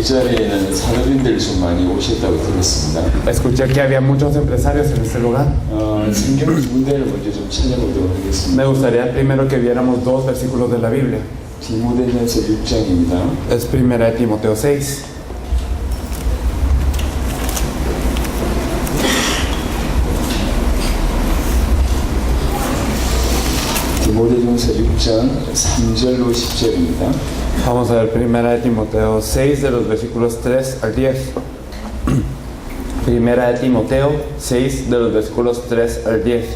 자리에는 산업인들이 좀 많이 오셨다고 들었습니다. Escuché que había muchos empresarios en este lugar. 성경 두 군데를 먼저 좀 찾아보도록 하겠습니다. Me gustaría primero que viéramos dos versículos de la Biblia. 디모데전서 6장입니다. Es primera de Timoteo 6. 디모데전서 6장 3절로 10절입니다. Vamos a ver primera de Timoteo 6 de los versículos 3 al 10. Primera de Timoteo 6 de los versículos 3 al 10.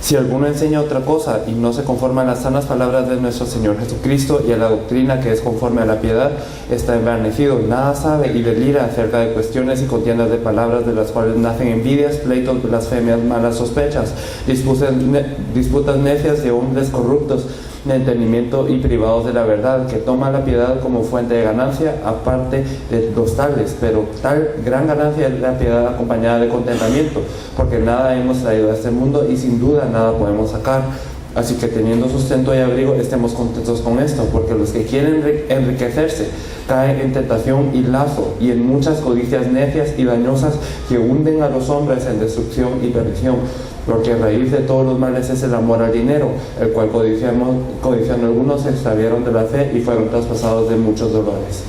Si alguno enseña otra cosa y no se conforma a las sanas palabras de nuestro Señor Jesucristo y a la doctrina que es conforme a la piedad, está envanecido, nada sabe y delira acerca de cuestiones y contiendas de palabras de las cuales nacen envidias, pleitos, blasfemias, malas sospechas, disputas necias y hombres corruptos de entendimiento y privados de la verdad, que toman la piedad como fuente de ganancia, aparte de los tales, pero tal gran ganancia es la piedad acompañada de contentamiento, porque nada hemos traído a este mundo y sin duda nada podemos sacar. Así que teniendo sustento y abrigo, estemos contentos con esto, porque los que quieren enriquecerse caen en tentación y lazo y en muchas codicias necias y dañosas que hunden a los hombres en destrucción y perdición. Porque raíz de todos los males es el amor al dinero, el cual codiciando algunos se extraviaron de la fe y fueron traspasados de muchos dolores.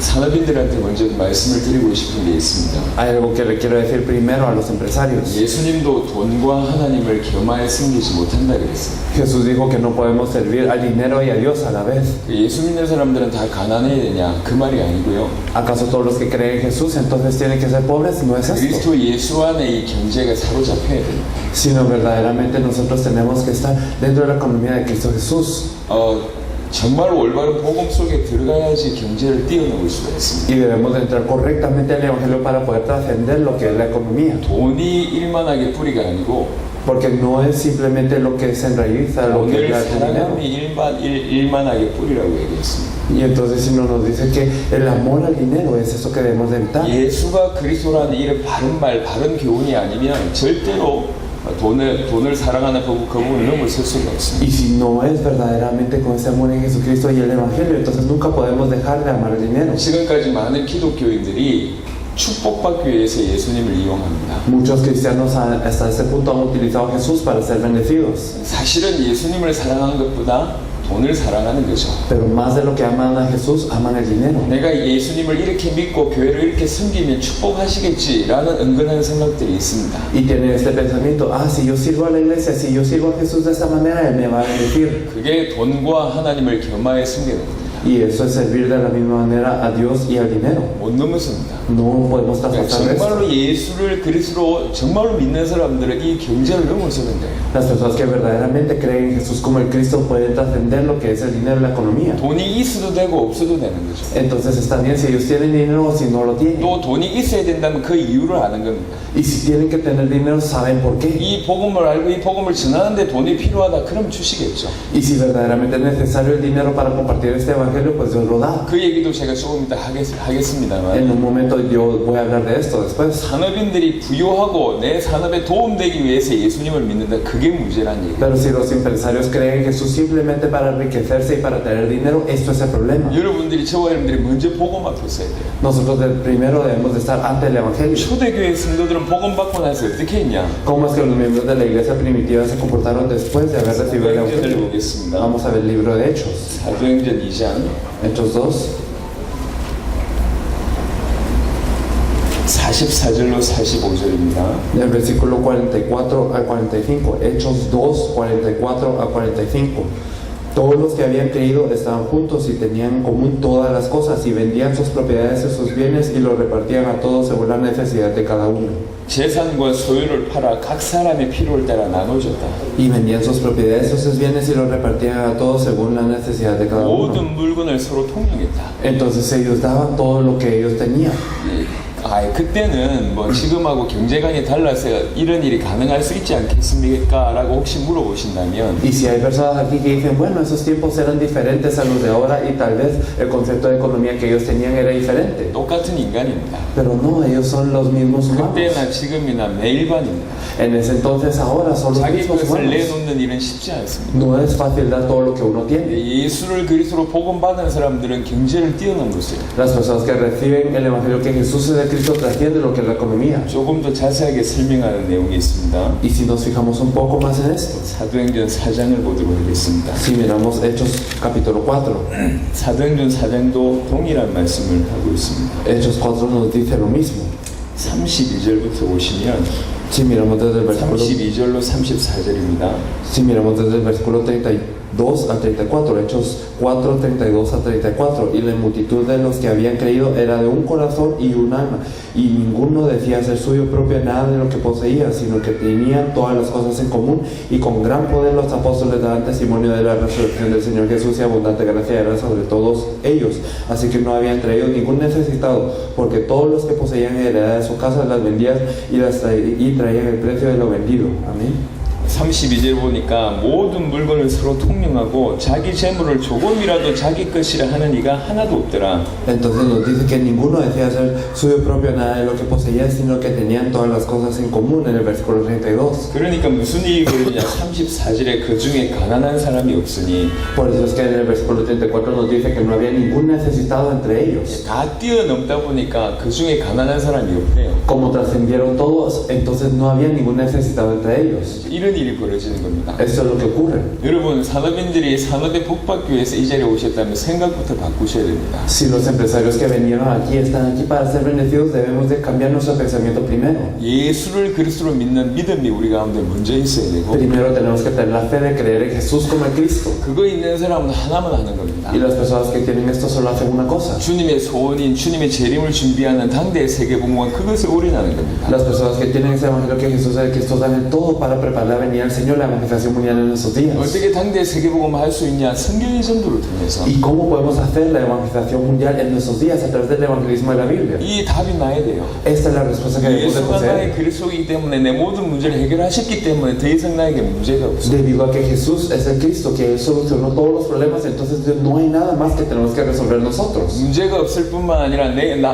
산업인들한테 먼저 말씀을 드리고 싶은 게 있습니다. Hay algo que le quiero decir primero a los empresarios. 예수님도 돈과 하나님을 겸하여 섬기지 못한다 그랬어요. Jesús dijo que no podemos servir al dinero y a Dios a la vez. 예수 믿는 사람들은 다 가난해야 되냐? 그 말이 아니고요. ¿Acaso todos los que creen en Jesús entonces tienen que ser pobres? No es esto. 그리스도 예수 안에 이 경제가 사로잡혀야 됩니다. Sino verdaderamente nosotros tenemos que estar dentro de la economía de Cristo Jesús. 정말 올바른 복음 속에 들어가야지 경제를 뛰어넘을 수가 있습니다. Y debemos de entrar correctamente al Evangelio para poder trascender lo que es la economía. 돈이 일만하게 뿌리가 아니고 Porque no es simplemente lo que se enraiza, lo que es el dinero. 일만하게 뿌리라고 얘기했습니다. Y entonces si no nos dice que el amor al dinero es eso que debemos de evitar. 예수가 그리스도라는 이런 바른 말, 바른 교훈이 아니면 절대로 돈을 사랑하는 그 부분을 넘어설 수가 없습니다. Y si no es verdaderamente con ese amor en Jesucristo y el Evangelio, entonces nunca podemos dejar de amar el dinero. 지금까지 많은 기독교인들이 축복받기 위해서 예수님을 이용합니다. Muchos cristianos hasta ese punto han utilizado a Jesús para ser bendecidos. 사실은 예수님을 사랑하는 것보다 돈을 사랑하는 거죠. Pero más de lo que aman a Jesús, aman el dinero. 내가 예수님을 이렇게 믿고 교회를 이렇게 섬기면 축복하시겠지라는 은근한 생각들이 있습니다. Y tienen este pensamiento, si yo sirvo a la iglesia, si yo sirvo a Jesús de esta manera, Él me va a bendecir. 그게 돈과 하나님을 겸하여 섬기는 겁니다. Y eso es servir de la misma manera a Dios y al dinero. 못 넘어섭니다. No podemos traspasar esto. 정말로 예수를 그리스도로 정말로 믿는 사람들은 이 경제를 넘어서는 거예요. Las personas que verdaderamente creen en Jesús como el Cristo pueden trascender lo que es el dinero y la economía. 돈이 있어도 되고 없어도 되는 거죠. Entonces está bien si ellos tienen dinero o si no lo tienen. 또 돈이 있어야 된다면 그 이유를 아는 겁니다. Y si tienen que tener dinero, saben por qué. 이 복음을 알고 이 복음을 전하는데 돈이 필요하다. 그럼 주시겠죠. Y si verdaderamente es necesario el dinero para compartir este evangelio, pues Dios lo da. 그 얘기도 제가 조금 이따 하겠습니다만. En un momento yo voy a hablar de esto después. 산업인들이 부유하고 내 산업에 도움되기 위해서 예수님을 믿는다. 그게 문제란 얘기예요. Pero si los empresarios creen en Jesús simplemente para enriquecerse y para tener dinero, esto es el problema. 여러분들이 저와 여러분들이 먼저 복음 앞에 서야 돼요. Nosotros primero debemos de estar ante el evangelio. 초대교회 성도들은 복음 받고 나서 어떻게 했냐? ¿Cómo es que los miembros de la iglesia primitiva se comportaron después de haber recibido el evangelio? 보겠습니다. Vamos a ver el libro de Hechos. 사도행전 2장 Hechos 2. 44절로 45절입니다. Del versículo 44 al 45. Hechos 2, 44 a 45. Todos los que habían creído estaban juntos y tenían en común todas las cosas y vendían sus propiedades y sus bienes y los repartían a todos según la necesidad de cada uno. 재산과 소유를 팔아 각 사람의 필요를 따라 나눠줬다. Y vendían sus propiedades y sus bienes y los repartían a todos según la necesidad de cada uno. 모든 물건을 서로 통용했다. Entonces ellos daban todo lo que ellos tenían. 그때는 뭐 지금하고 경제관이 달라서 이런 일이 가능할 수 있지 않겠습니까? 라고 혹시 물어보신다면 Y si hay personas aquí que dicen, bueno, esos tiempos eran diferentes a los de ahora y tal vez el concepto de economía que ellos tenían era diferente. 똑같은 인간입니다. Pero no, ellos son los mismos humanos. 그때나 지금이나 매일반입니다. En ese entonces, ahora son los 자기 mismos 것을 humanos. 내놓는 일은 쉽지 않습니다. No es fácil dar todo lo que uno tiene. 예수를 그리스도로 복음받은 사람들은 경제를 뛰어넘었어요. Las personas que reciben el Evangelio que Jesús es de Cristo trasciende lo que es la economía. 조금 더 자세하게 설명하는 내용이 있습니다. Y si nos fijamos un poco más en esto, 사도행전 4장을 보도록 하겠습니다. si miramos Hechos capítulo 4, 사도행전 4장도 동일한 말씀을 하고 있습니다. Hechos 4 nos dice lo mismo. 32절부터 보시면 Si miramos desde el versículo, 32절로 34절입니다. si miramos desde el versículo 32 al 34, Hechos 4, 32 a 34, y la multitud de los que habían creído era de un corazón y un alma, y ninguno decía ser suyo propio nada de lo que poseía, sino que tenían todas las cosas en común, y con gran poder los apóstoles daban testimonio de la resurrección del Señor Jesús, y abundante gracia era sobre todos ellos. Así que no había entre ellos ningún necesitado, porque todos los que poseían heredad de su casa las vendían y traían el precio de lo vendido. Amén. 32절 보니까 모든 물건을 서로 통용하고 자기 재물을 조금이라도 자기 것이라 하는 이가 하나도 없더라. Entonces nos dice que ninguno decía ser suyo propio nada de lo que poseía, sino que tenían todas las cosas en común en el versículo 32. 그러니까 무슨 일이 벌어지냐 34절에 그 중에 가난한 사람이 없으니 Por eso es que en el versículo 34 nos dice que no había ningún necesitado entre ellos. 다 뛰어넘다 보니까 그 중에 가난한 사람이 없대요. Como trascendieron todos, entonces no había ningún necesitado entre ellos. 이런 일이 벌어지는 겁니다. Esto es lo que ocurre. 여러분 산업인들이 산업에 복받기 위해서 이 자리에 오셨다면 생각부터 바꾸셔야 됩니다. Si los empresarios que vinieron aquí están aquí para ser bendecidos, debemos de cambiar nuestro pensamiento primero. 예수를 그리스도로 믿는 믿음이 우리 가운데 먼저 있어야 되고 Primero tenemos que tener la fe de creer en Jesús como el Cristo. 그거 있는 사람은 하나만 하는 겁니다. Y las personas que tienen esto solo hacen una cosa. 주님의 소원인 주님의 재림을 준비하는 당대의 세계복음은 그것에 올인하는 겁니다. Las personas que tienen ese evangelio que Jesús es el Cristo dan el todo para preparar la venida del Señor, la evangelización mundial en esos días. 어떻게 당대의 세계복음을 할 수 있냐? 성경의 전도를 통해서. ¿Y cómo podemos hacer la evangelización mundial en nuestros días a través del evangelismo de la Biblia? 이 답이 나야 돼요. Esta es la respuesta que debemos de 예수가 나의 poseer. 그리스도이기 때문에 내 모든 문제를 해결하셨기 때문에 더 이상 나에게 문제가 없어요. Debido a que Jesús es el Cristo, que Él solucionó todos los problemas, entonces no hay nada más que tenemos que resolver nosotros. 문제가 없을 뿐만 아니라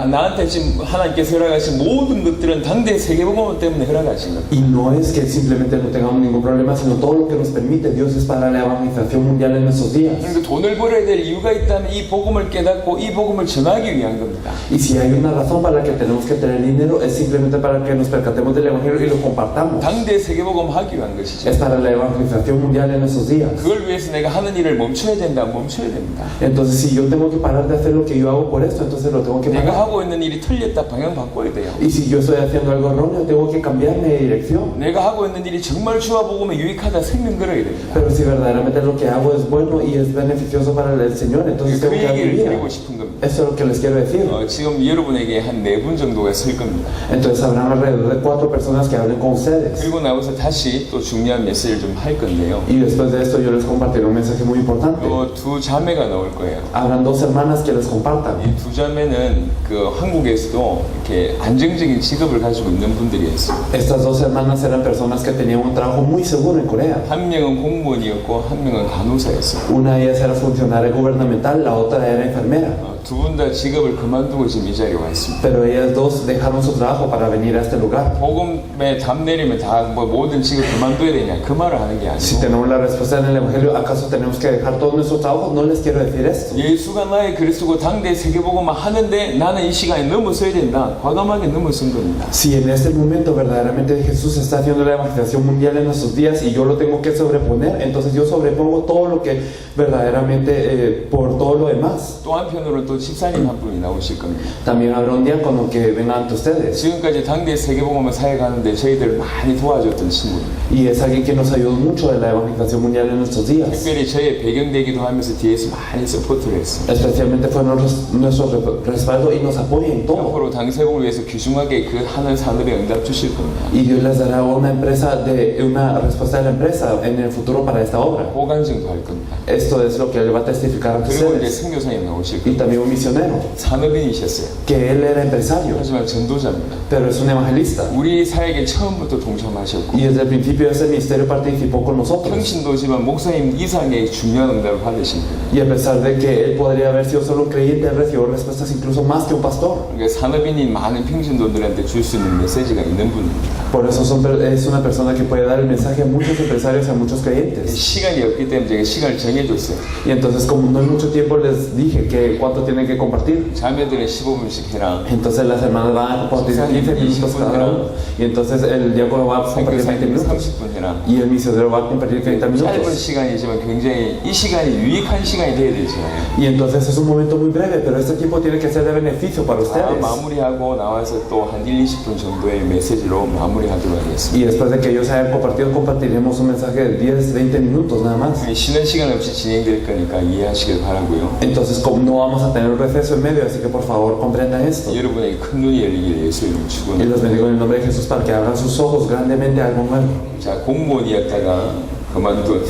나한테 지금 하나님께서 허락하신 모든 것들은 당대의 세계복음 때문에 허락하신 겁니다. Y no es que simplemente no tengamos ningún problema, sino todo lo que nos permite Dios es para la evangelización mundial en nuestros días. 그러니까 돈을 벌어야 될 이유가 있다면 이 복음을 깨닫고 이 복음을 전하기 위한 겁니다. Y si hay una razón para la que tenemos que tener dinero, es simplemente para que nos percatemos del evangelio y lo compartamos. 당대의 세계복음 하기 위한 것이죠. Es para la evangelización mundial en nuestros días. 그걸 위해서 내가 하는 일을 멈춰야 된다. 멈춰야 됩니다. Entonces, si yo tengo que parar de hacer lo que yo hago por esto, entonces lo tengo que 내가 parar. 하고 있는 일이 틀렸다. 방향 바꿔야 돼요. Y si yo estoy haciendo algo erróneo, tengo que cambiarme de dirección. 내가 하고 있는 일이 정말 주와 복음에 유익하다. 생명 걸어야 됩니다. Pero si verdaderamente lo que hago es bueno y es beneficioso para el Señor, entonces 그 tengo que dar mi 얘기를 vida. 드리고 싶은 겁니다. Eso es lo que les quiero decir. 지금 여러분에게 한 4분 정도가 설 겁니다. Entonces habrán alrededor de 4 personas que hablen con ustedes. 그리고 나와서 다시 또 중요한 메시지를 좀 할 건데요. Y después de esto yo les compartiré un mensaje muy importante. 두 자매가 나올 거예요. Habrán 2 hermanas que les compartan. 이 두 자매는 그 한국에서도 이렇게 안정적인 직업을 가지고 있는 분들이었어요. Estas 2 hermanas eran personas que tenían un trabajo muy seguro en Corea. 한 명은 공무원이었고 한 명은 간호사였어요. Una de ellas era funcionaria gubernamental, la otra era enfermera. 두 분 다 직업을 그만두고 지금 이 자리에 와 있습니다. Pero ellas 2 dejaron su trabajo para venir a este lugar. 복음에 답 내리면 다 뭐 모든 직업 그만둬야 되냐 그 말을 하는 게 Si 아니고 tenemos la respuesta en el Evangelio, ¿acaso tenemos que dejar todos nuestros trabajos? No les quiero decir esto. 예수가 나의 그리스도고 당대 세계복음만 하는데 나는 이 시간에 넘어서야 된다. 과감하게 넘어선 겁니다. Si en este momento verdaderamente Jesús está haciendo la evangelización mundial en nuestros días y yo lo tengo que sobreponer, entonces yo sobrepongo todo lo que verdaderamente por todo lo demás. 또 한편으로는 또 집사님 한 분이 나오실 겁니다. También habrá un diácono que venga ante ustedes. 지금까지 당대 세계복음을 사역하는데 저희들 많이 도와줬던 친구입니다. Y es alguien que nos ayudó mucho en la evangelización mundial en nuestros días. 특별히 저의 배경되기도 하면서 뒤에서 많이 서포트를 했습니다. Especialmente fue nuestro respaldo y nos apoya en todo. 앞으로 당세복을 위해서 귀중하게 그 하는 산업에 응답 주실 겁니다. Y Dios les dará una empresa de una respuesta de la empresa en el futuro para esta obra. 호간증도 할 겁니다. Esto es lo que él va a testificar ante 그리고 이제 ustedes. 선교사님 나오실 Y 겁니다. también un misionero, 산업인이셨어요. que él era empresario, 하지만 전도자입니다. pero es un evangelista. 우리 사역에 처음부터 동참하셨고 Y desde el principio de ese ministerio participó con nosotros. 평신도지만 목사님 이상의 중요한 응답을 받으신 거예요. Y a pesar de que él podría haber sido solo un creyente, él recibió respuestas incluso más que un pastor. 그러니까 산업인인 많은 평신도들한테 줄 수 있는 메시지가 있는 분입니다. Por eso es una persona que puede dar el mensaje a muchos empresarios y a muchos creyentes. 시간이 없기 때문에 제가 시간을 정해줬어요. Y entonces, como no hay mucho tiempo, les dije que cuánto tienen que compartir. 자매들은 15분씩 해라. Entonces las hermanas van a compartir 15 minutos cada uno. Y entonces el diácono va a compartir 20 선교사님 minutos. 30분 해라. Y el misionero va a compartir 30 짧은 minutos. 시간이지만 굉장히 이 시간이 유익한 시간이 돼야 되잖아요. Y entonces es un momento muy breve, pero este tiempo tiene que ser de beneficio para 다 ustedes. 마무리하고 나와서 또 한 1, 20분 정도의 메시지로 마무리하도록 하겠습니다. Y después de que ellos hayan compartido, compartiremos un mensaje de 10, 20 minutos nada más. 쉬는 시간 없이 진행될 거니까 이해하시길 바라고요. Entonces, como no vamos a tener un receso en medio, así que por favor comprendan esto. 여러분에게 큰 눈이 열리길 예수 이름 Y 축원합니다. los bendigo en el nombre de Jesús para que abran sus ojos grandemente a algo nuevo. 자, 공무원이었다가 그만둔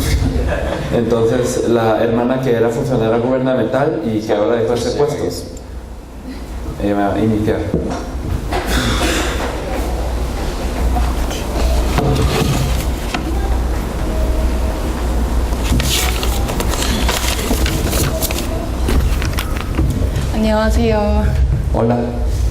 Entonces, la hermana que era funcionaria gubernamental y que ahora dejó ese puesto, ella va a iniciar. 안녕하세요. Hola,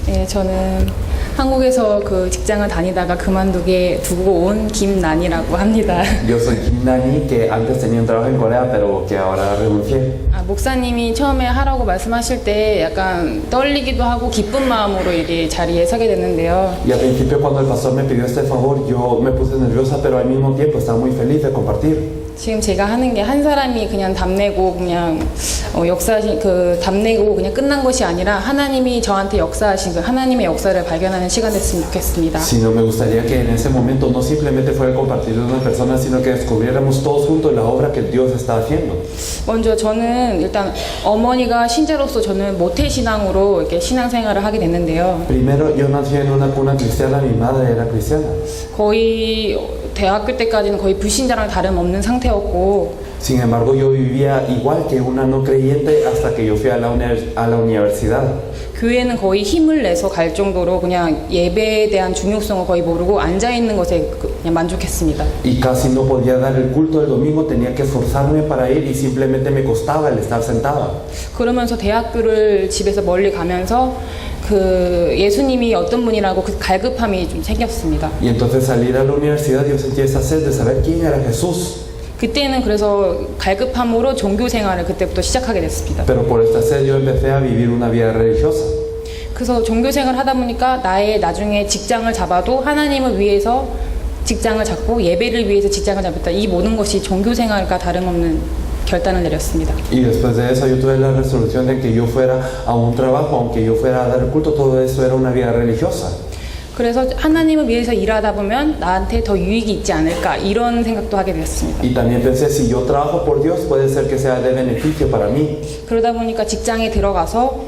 네, 저는 한국에서 그 직장을 다니다가 그만두게 두고 온 김난이라고 합니다. yo soy Kim Nani, que antes tenía un trabajo en Corea, pero que ahora renuncié. 아, 목사님이 처음에 하라고 말씀하실 때 약간 떨리기도 하고 기쁜 마음으로 이게 자리에 서게 됐는데요. Y al principio, cuando el pastor me pidió este favor, yo me puse nerviosa, pero al mismo tiempo estaba muy feliz de compartir. 지금 제가 하는 게 한 사람이 그냥 답내고 그냥 역사하신 그 답내고 그냥 끝난 것이 아니라 하나님이 저한테 역사하신 그 하나님의 역사를 발견하는 시간 됐으면 좋겠습니다. Sino me gustaría que en ese momento no simplemente fuera compartir de una persona, sino que descubriéramos todos juntos la obra que Dios está haciendo. 먼저 저는 일단 어머니가 신자로서 저는 모태 신앙으로 이렇게 신앙생활을 하게 됐는데요. Primero, yo nací en una cuna cristiana, mi madre era cristiana. 거의 대학교 때까지는 거의 불신자랑 다름없는 상태였고 Sin embargo, yo vivía igual que una no creyente hasta que yo fui a la universidad. 교회는 거의 힘을 내서 갈 정도로 그냥 예배에 대한 중요성을 거의 모르고 앉아있는 것에 그냥 만족했습니다. Y casi no podía dar el culto el domingo, tenía que esforzarme para ir y simplemente me costaba el estar sentada. 그러면서 대학교를 집에서 멀리 가면서 그 예수님이 어떤 분이라고 그 갈급함이 좀 생겼습니다. Y entonces salir a la universidad yo sentía esa sed de saber quién era Jesús. 그때는 그래서 갈급함으로 종교 생활을 그때부터 시작하게 됐습니다. Pero por esta sed yo empecé a vivir una vida religiosa. 그래서 종교 생활을 하다 보니까 나의 나중에 직장을 잡아도 하나님을 위해서 직장을 잡고 예배를 위해서 직장을 잡았다. 이 모든 것이 종교 생활과 다름없는 결단을 내렸습니다. Y después de eso yo tuve la resolución de que yo fuera a un trabajo, aunque yo fuera a dar el culto, todo eso era una vida religiosa. 그래서 하나님을 위해서 일하다 보면 나한테 더 유익이 있지 않을까 이런 생각도 하게 되었습니다. Y también pensé, si yo trabajo por Dios, puede ser que sea de beneficio para mí. 그러다 보니까 직장에 들어가서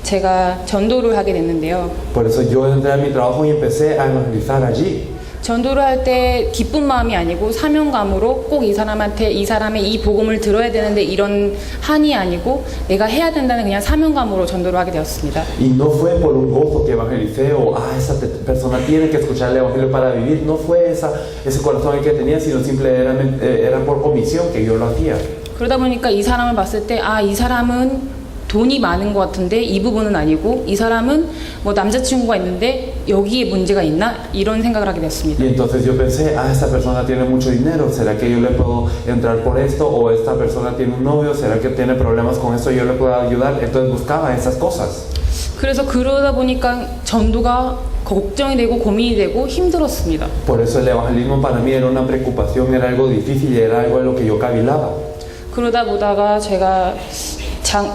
제가 전도를 하게 됐는데요. Por eso yo entré a mi trabajo y empecé a evangelizar allí. 전도를 할 때 기쁜 마음이 아니고 사명감으로 꼭 이 사람한테 이 사람의 이 복음을 들어야 되는데 이런 한이 아니고 내가 해야 된다는 그냥 사명감으로 전도를 하게 되었습니다. Y no fue por un gozo que evangelicé o esa persona tiene que escuchar el evangelio para vivir. No fue ese corazón el que tenía, sino simplemente era por comisión que yo lo hacía. 그러다 보니까 이 사람을 봤을 때 이 사람은 돈이 많은 것 같은데 이 부분은 아니고 이 사람은 뭐 남자친구가 있는데 여기에 문제가 있나? 이런 생각을 하게 됐습니다. Y entonces yo pensé, esta persona tiene mucho dinero, ¿será que yo le puedo entrar por esto? O esta persona tiene un novio, ¿será que tiene problemas con esto? Yo le puedo ayudar. Entonces buscaba esas cosas. 그래서 그러다 보니까 전도가 걱정이 되고 고민이 되고 힘들었습니다. Por eso el evangelismo para mí era una preocupación, era algo difícil, era algo en lo que yo cavilaba. 그러다 보다가 제가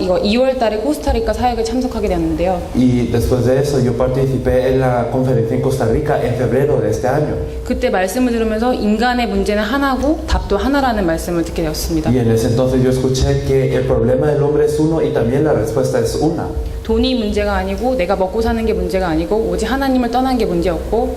이거 2월 달에 코스타리카 사역에 참석하게 됐는데요. Y después de eso yo participé en la conferencia en Costa Rica en febrero de este año. 그때 말씀을 들으면서 인간의 문제는 하나고 답도 하나라는 말씀을 듣게 되었습니다. Y en ese entonces yo escuché que el problema del hombre es uno y también la respuesta es una. 돈이 문제가 아니고 내가 먹고 사는 게 문제가 아니고 오직 하나님을 떠난 게 문제였고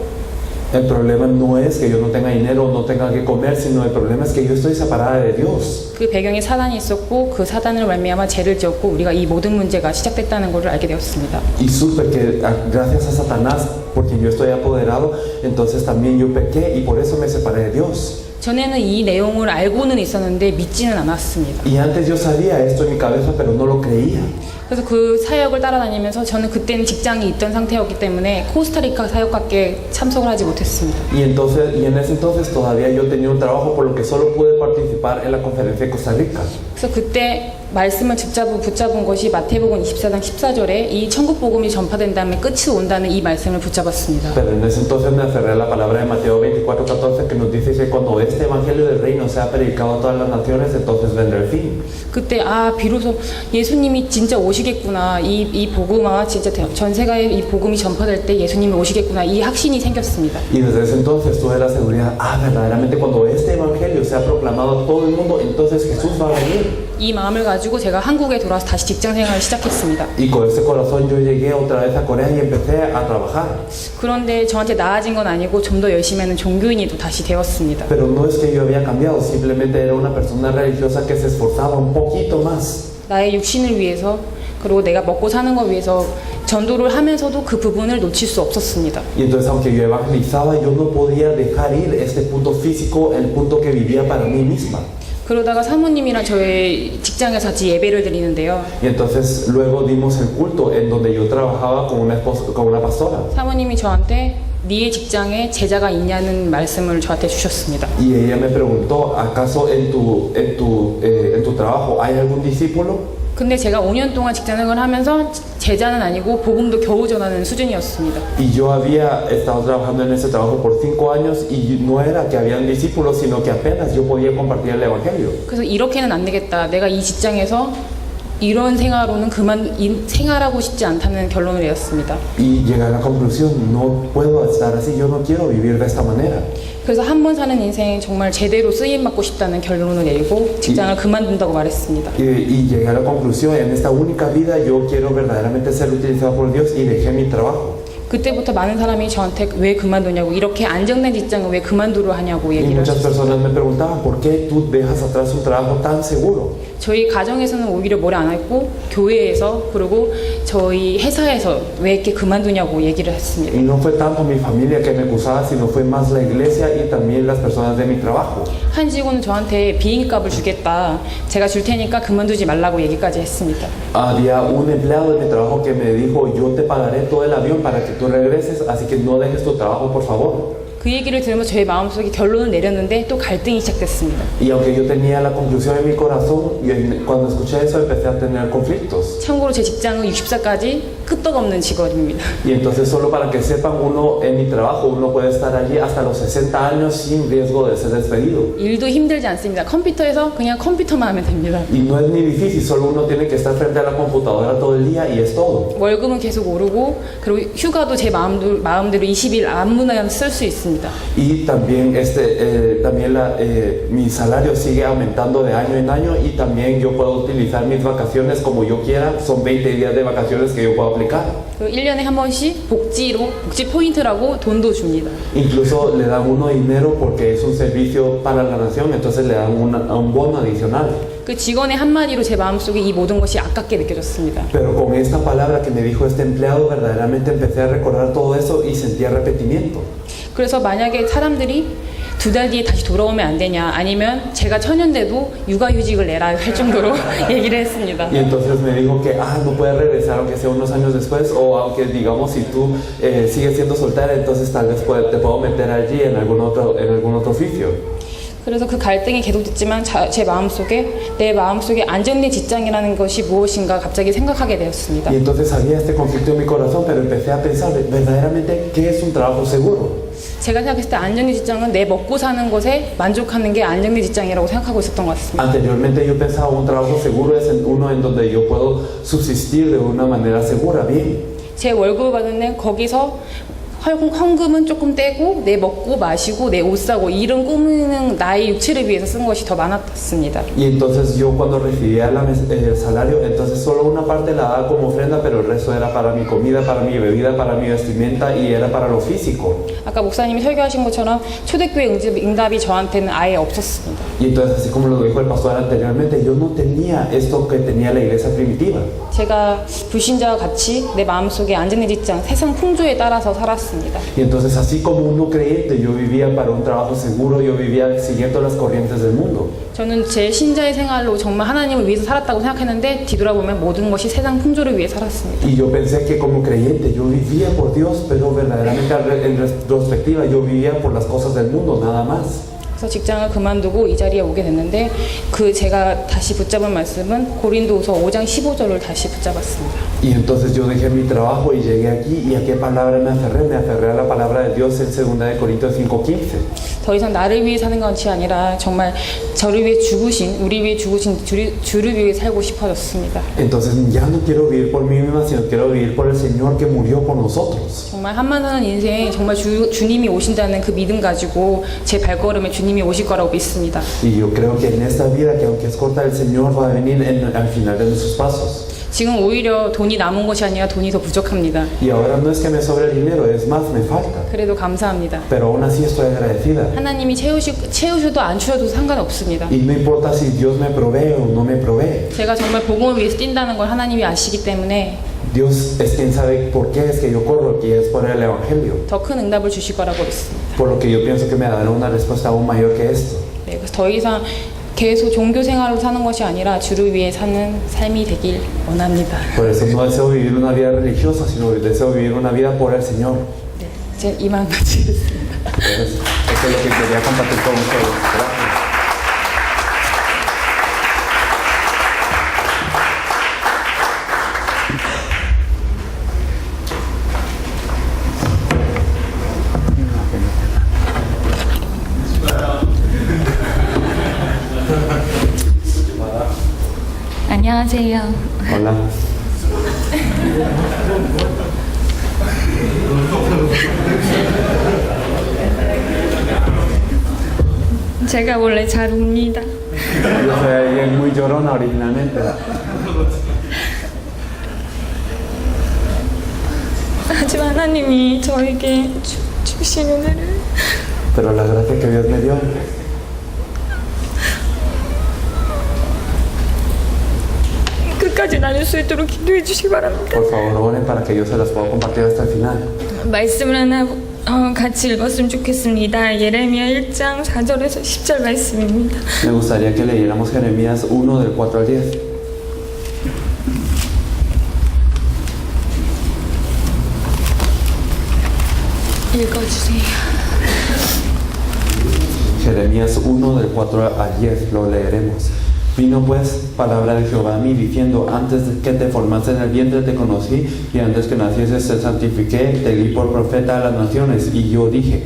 El problema no es que yo no tenga dinero o no tenga que comer, sino el problema es que yo estoy separada de Dios. 그 배경에 사단이 있었고 그 사단을 말미암아 죄를 지었고 우리가 이 모든 문제가 시작됐다는 것을 알게 되었습니다. Y supe que gracias a Satanás, porque yo estoy apoderado, entonces también yo pequé y por eso me separé de Dios. 전에는 이 내용을 알고는 있었는데 믿지는 않았습니다. Y antes yo sabía esto en mi cabeza, pero no lo creía. 그래서 그 사역을 따라다니면서 저는 그때는 직장이 있던 상태였기 때문에 코스타리카 사역학교에 참석을 하지 못했습니다. Y en ese entonces todavía yo tenía un trabajo, por lo que solo pude participar en la conferencia de Costa Rica. 그래서 그때 말씀을 붙잡은 것이 마태복음 24장 14절에 이 천국 복음이 전파된 다음에 끝이 온다는 이 말씀을 붙잡았습니다. Pero en ese entonces me aferré a la palabra de Mateo 24:14 que nos dice que cuando este evangelio del reino sea predicado a todas las naciones, entonces vendrá el fin. 그때 비로소 예수님이 진짜 오시겠구나, 이 복음화 진짜 전 세계에 이 복음이 전파될 때 예수님이 오시겠구나, 이 확신이 생겼습니다. Y desde ese entonces tuve la seguridad, verdaderamente cuando este evangelio sea proclamado a todo el mundo, entonces Jesús va a venir. 이 마음을 가지고 제가 한국에 돌아와서 다시 직장 생활을 시작했습니다. Y con ese corazón yo llegué otra vez a Corea y empecé a trabajar. 그런데 저한테 나아진 건 아니고 좀 더 열심히 하는 종교인이 또 다시 되었습니다. Pero no es que yo había cambiado, simplemente era una persona religiosa que se esforzaba un poquito más. 나의 육신을 위해서 그리고 내가 먹고 사는 걸 위해서 전도를 하면서도 그 부분을 놓칠 수 없었습니다. Y entonces aunque yo evangelizaba, yo no podía dejar ir este punto físico, el punto que vivía para mí misma. 그러다가 사모님이랑 저의 직장에서 같이 예배를 드리는데요. Y entonces luego dimos el culto en donde yo trabajaba con una pastora. 사모님이 저한테 네 직장에 제자가 있냐는 말씀을 저한테 주셨습니다. Y ella me preguntó, ¿acaso en tu trabajo hay algún discípulo? 근데 제가 5년 동안 직장생활을 하면서 제자는 아니고 복음도 겨우 전하는 수준이었습니다. Y yo había estado trabajando en ese trabajo por 5 años y no era que habían discípulos, sino que apenas yo podía compartir el evangelio. 그래서 이렇게는 안 되겠다. 내가 이 직장에서 이런 생활로는 생활하고 싶지 않다는 결론을 내렸습니다. Y llegué a la conclusión, no puedo estar así, yo no quiero vivir de esta manera. 그래서 한 번 사는 인생 정말 제대로 쓰임 받고 싶다는 결론을 내리고 직장을 그만둔다고 말했습니다. Y llegué a la conclusión, en esta única vida yo quiero verdaderamente ser utilizado por Dios y dejé mi trabajo. 그때부터 많은 사람이 저한테 왜 그만두냐고, 이렇게 안정된 직장을 왜 그만두려 하냐고 Y 얘기를 muchas 하셨어요. personas me preguntaban, ¿por qué tú dejas atrás un trabajo tan seguro? 저희 가정에서는 오히려 뭐래 안 했고 교회에서 그리고 저희 회사에서 왜 이렇게 그만두냐고 얘기를 했습니다. Y no fue tanto mi familia que me acusaba, sino fue más la iglesia y también las personas de mi trabajo. 한 직원은 저한테 비행값을 주겠다, 제가 줄 테니까 그만두지 말라고 얘기까지 했습니다. Había un empleado de mi trabajo que me dijo, yo te pagaré todo el avión para que tú regreses, así que no dejes tu trabajo, por favor. 그 얘기를 들으면서 저의 마음속에 결론을 내렸는데 또 갈등이 시작됐습니다. Y aunque yo tenía la conclusión en mi corazón, cuando escuché eso empecé a tener conflictos. 참고로 제 직장은 64까지 끄떡없는 직업입니다. Y entonces solo para que sepan, uno en mi trabajo, uno puede estar allí hasta los 60 años sin riesgo de ser despedido. 일도 힘들지 않습니다. 컴퓨터에서 그냥 컴퓨터만 하면 됩니다. Y no es ni difícil, solo uno tiene que estar frente a la computadora todo el día y es todo. 월급은 계속 오르고 그리고 휴가도 제 마음대로 20일 아무나 쓸 수 있습니다. Y también, mi salario sigue aumentando de año en año y también yo puedo utilizar mis vacaciones como yo quiera. Son 20 días de vacaciones que yo puedo aplicar. 1년에 한 번씩 복지 포인트라고 돈도 줍니다. Incluso le dan uno dinero porque es un servicio para la nación, entonces le dan un bono adicional. 그 직원의 한마디로 제 마음속에 이 모든 것이 아깝게 느껴졌습니다. Pero con esta palabra que me dijo este empleado, verdaderamente empecé a recordar todo eso y sentí arrepentimiento. 그래서 만약에 사람들이 2달 뒤에 다시 돌아오면 안 되냐, 아니면 제가 천연돼도 육아휴직을 내라 할 정도로 얘기를 했습니다. Y entonces me dijo que no puedes regresar aunque sea unos años después, o aunque digamos si tú sigues siendo soltera, entonces tal vez te puedo meter allí en algún otro oficio. 그래서 그 갈등이 계속됐지만 제 내 마음속에 안정된 직장이라는 것이 무엇인가 갑자기 생각하게 되었습니다. Y entonces había este conflicto en mi corazón, pero empecé a pensar verdaderamente qué es un trabajo seguro. 제가 생각했을 때 안정된 직장은 내 먹고 사는 것에 만족하는 게 안정된 직장이라고 생각하고 있었던 것 같습니다. Anteriormente yo pensaba un trabajo seguro es uno en donde yo puedo subsistir de una manera segura, bien. 제 월급을 받는 거기서 헌금은 조금 떼고 내 먹고 마시고 내 옷 사고 이런 꾸미는 나의 육체를 위해서 쓴 것이 더 많았습니다. Y entonces yo cuando recibía el salario, entonces solo una parte la daba como ofrenda, pero el resto era para mi comida, para mi bebida, para mi vestimenta y era para lo físico. 아까 목사님이 설교하신 것처럼 초대교회 응답이 저한테는 아예 없었습니다. Y entonces, así como lo dijo el pastor anteriormente, yo no tenía esto que tenía la iglesia primitiva. 제가 불신자와 같이 내 마음속에 안전의 직장, 세상 풍조에 따라서 살았습니다. Y entonces, así como un no creyente, yo vivía para un trabajo seguro, yo vivía siguiendo las corrientes del mundo. 저는 제 신자의 생활로 정말 하나님을 위해서 살았다고 생각했는데 뒤돌아보면 모든 것이 세상 풍조를 위해 살았습니다. Y yo pensé que como creyente yo vivía por Dios, pero verdaderamente en retrospectiva yo vivía por las cosas del mundo, nada más. 그래서 직장을 그만두고 이 자리에 오게 됐는데 제가 다시 붙잡은 말씀은 고린도후서 5장 15절을 다시 붙잡았습니다. Y entonces yo dejé mi trabajo y llegué aquí, y a qué palabra me aferré a la palabra de Dios en 2 Corintios 5:15. 더 이상 나를 위해 사는 것이 아니라 정말 저를 위해 죽으신, 우리 위해 죽으신 주를 위해 살고 싶어졌습니다. Entonces ya no quiero vivir por mí misma, sino quiero vivir por el Señor que murió por nosotros. 정말 한만 사는 인생, 정말 주님이 오신다는 그 믿음 가지고 제 발걸음에 주님이 오실 거라고 믿습니다. Y yo creo que en esta vida, que aunque es corta, el Señor va a venir al final de nuestros pasos. 지금 오히려 돈이 남은 것이 아니라 돈이 더 부족합니다. Y ahora no es que me sobre el dinero, es más, me falta. 그래도 감사합니다. Pero aún así estoy agradecida. 하나님이 채우셔도 안 채워도 상관없습니다. Y no importa si Dios me provee o no me provee. 제가 정말 복음을 위해서 뛴다는 걸 하나님이 아시기 때문에 Dios es quien sabe por qué es que yo corro, que es por el Evangelio. 더 큰 응답을 주실 거라고 믿습니다. Por lo que yo pienso que me dará una respuesta aún mayor que esto. 네, 그래서 더 이상 계속 종교 생활로 사는 것이 아니라 주를 위해 사는 삶이 되길 원합니다. Por eso no deseo vivir una vida religiosa, sino deseo vivir una vida por el Señor. 네, 이제 이만 마치겠습니다. Entonces, eso es lo que quería compartir con ustedes. Gracias. 안녕하세요. Hola. 제가 원래 잘 웁니다. Yo soy alguien muy llorona originalmente. 하지만 하나님이 저에게 주신 은혜를 Pero la gracia que Dios me dio, 끝까지 나눌 수 있도록 기도해 주시기 바랍니다. por favor, oren para que yo se las pueda compartir hasta el final. 말씀을 하나 같이 읽었으면 좋겠습니다. 예레미야 1장 4절에서 10절 말씀입니다. Me gustaría que leyéramos Jeremías 1 del 4 al 10. 읽어주세요. Jeremías 1 del 4 al 10, lo leeremos. Vino pues palabra de Jehová a mí diciendo: antes de que te formaste en el vientre te conocí, y antes que nacieses te santifiqué, te di por profeta a las naciones. Y yo dije: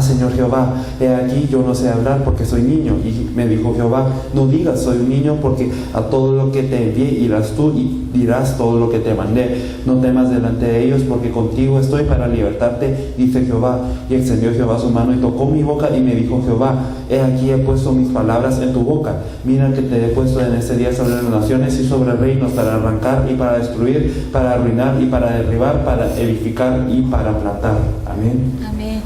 Señor Jehová, he aquí yo no sé hablar porque soy niño. Y me dijo Jehová: no digas soy un niño, porque a todo lo que te envié irás tú y dirás todo lo que te mandé. No temas delante de ellos, porque contigo estoy para libertarte, dice Jehová. Y extendió Jehová su mano y tocó mi boca, y me dijo Jehová: he aquí he puesto mis palabras en tu boca. Mira que te he puesto en este día sobre las naciones y sobre reinos, para arrancar y para destruir, para arruinar y para derribar, para edificar y para plantar. Amén. 아멘.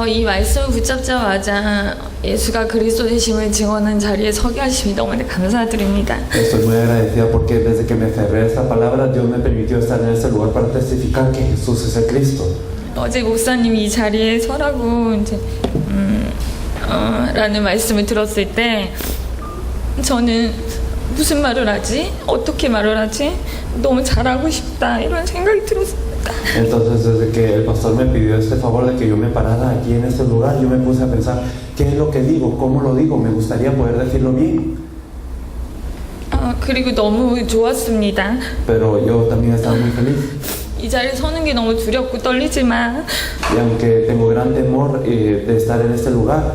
이 말씀을 붙잡자마자 예수가 그리스도 되심을 증언한 자리에 서게 하심이 너무나 감사드립니다. Estoy muy agradecida porque desde que me aferré a esta palabra, Dios me permitió estar en este lugar para testificar que Jesús es el Cristo. 어제 목사님이 이 자리에 서라고 이제 라는 말씀을 들었을 때 저는 무슨 말을 하지? 어떻게 말을 하지? 너무 잘하고 싶다 이런 생각이 들었습니다. Entonces, desde que el pastor me pidió este favor de que yo me parara aquí en este lugar, yo me puse a pensar: ¿qué es lo que digo? ¿Cómo lo digo? Me gustaría poder decirlo bien. 그리고 너무 좋았습니다. Pero yo también estaba muy feliz. 이 자리에 서는 게 너무 두렵고 떨리지만 Y aunque tengo gran temor de estar en este lugar,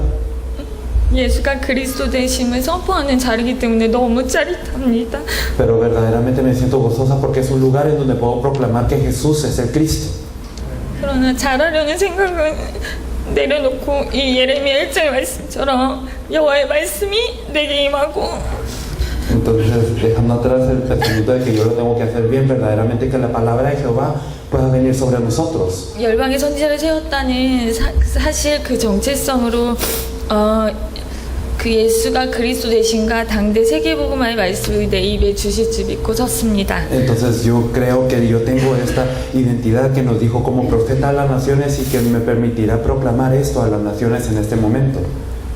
예수가 그리스도 되심을 선포하는 자리이기 때문에 너무 짜릿합니다. pero verdaderamente me siento gozosa porque es un lugar en donde puedo proclamar que Jesús es el Cristo. 그러나 잘하려는 생각은 내려놓고 이 예레미야 1장 말씀처럼 여호와의 말씀이 내게 임하고 Entonces, dejando atrás el pensamiento de que yo lo tengo que hacer bien, verdaderamente que la palabra de Jehová pueda venir sobre nosotros. 열방의 선지자를 세웠다는 사실 그 정체성으로 그 예수가 그리스도 되신가 당대 세계복음화의 말씀을 내 입에 주실 줄 믿고 섰습니다. Entonces yo creo que yo tengo esta identidad que nos dijo como profeta a las naciones y que me permitirá proclamar esto a las naciones en este momento.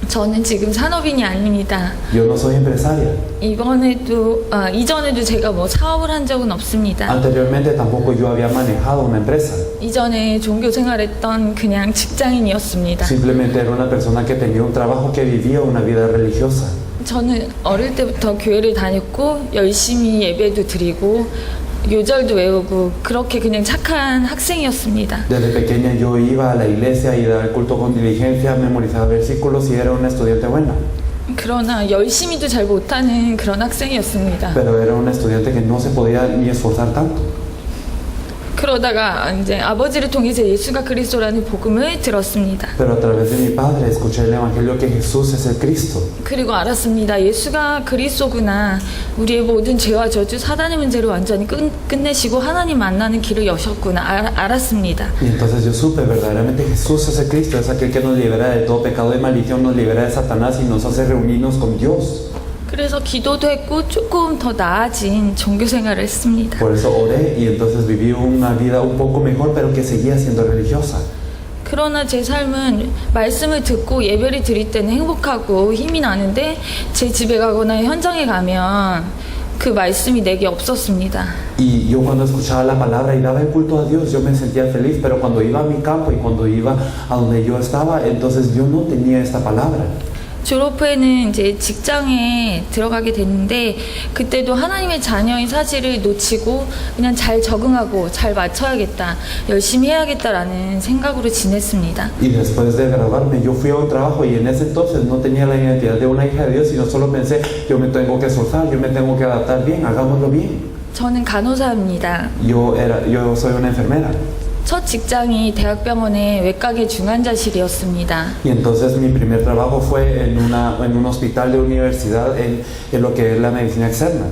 저는 지금 산업인이 아닙니다. Yo no soy empresaria. 이전에도 제가 뭐 사업을 한 적은 없습니다. Anteriormente tampoco yo había manejado una empresa. 이전에 종교 생활했던 그냥 직장인이었습니다. Simplemente era una persona que tenía un trabajo que vivía una vida religiosa. 저는 어릴 때부터 교회를 다녔고 열심히 예배도 드리고 요절도 외우고 그렇게 그냥 착한 학생이었습니다. Desde pequeña yo iba a la iglesia y daba el culto con diligencia, memorizaba versículos y era una estudiante buena. 그러나 열심히도 잘 못하는 그런 학생이었습니다. Pero era una estudiante que no se podía ni esforzar tanto. 그러다가 이제 아버지를 통해서 예수가 그리스도라는 복음을 들었습니다. Pero a través de mi padre escuché el evangelio que Jesús es el Cristo. 그리고 알았습니다. 예수가 그리스도구나. 우리의 모든 죄와 저주, 사단의 문제를 완전히 끝내시고 하나님 만나는 길을 여셨구나. 알았습니다. Y entonces yo supe verdaderamente Jesús es el Cristo, es aquel que nos libera de todo pecado y maldición, nos libera de Satanás y nos hace reunirnos con Dios. 그래서 기도도 했고 조금 더 나아진 종교 생활을 했습니다. Por eso oré y entonces viví una vida un poco mejor, pero que seguía siendo religiosa. 그러나 제 삶은 말씀을 듣고 예배를 드릴 때는 행복하고 힘이 나는데 제 집에 가거나 현장에 가면 그 말씀이 내게 없었습니다. Y yo cuando escuchaba la palabra y daba el culto a Dios, yo me sentía feliz, pero cuando iba a mi campo y cuando iba a donde yo estaba, entonces yo no tenía esta palabra. 졸업 후에는 이제 직장에 들어가게 됐는데 그때도 하나님의 자녀인 사실을 놓치고 그냥 잘 적응하고 잘 맞춰야겠다, 열심히 해야겠다라는 생각으로 지냈습니다. Y después de graduarme, yo fui a un trabajo y en ese entonces no tenía la identidad de una hija de Dios, sino solo pensé, yo me tengo que esforzar, yo me tengo que adaptar bien, hagámoslo bien. 저는 간호사입니다. Yo soy una enfermera. 첫 직장이 대학병원의 외과계 중환자실이었습니다. Y entonces mi primer trabajo fue en un hospital de universidad en lo que es la medicina externa.